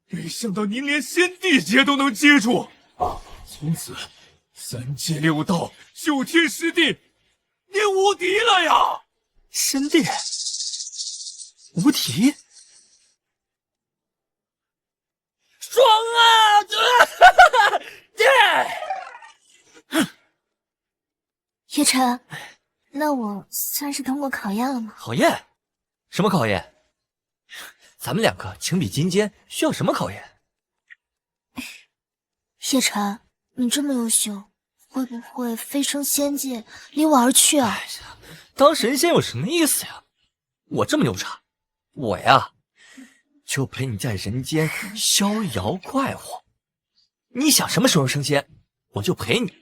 没想到您连先帝劫都能接住，从此3界6道9天10地，您无敌了呀！先帝无敌，爽啊！叶辰，那我算是通过考验了吗？考验？什么考验？咱们2个情比金坚，需要什么考验？叶辰，你这么优秀，会不会飞升仙界，离我而去啊？当神仙有什么意思呀？我这么牛叉，我呀，就陪你在人间逍遥快活。你想什么时候升仙，我就陪你。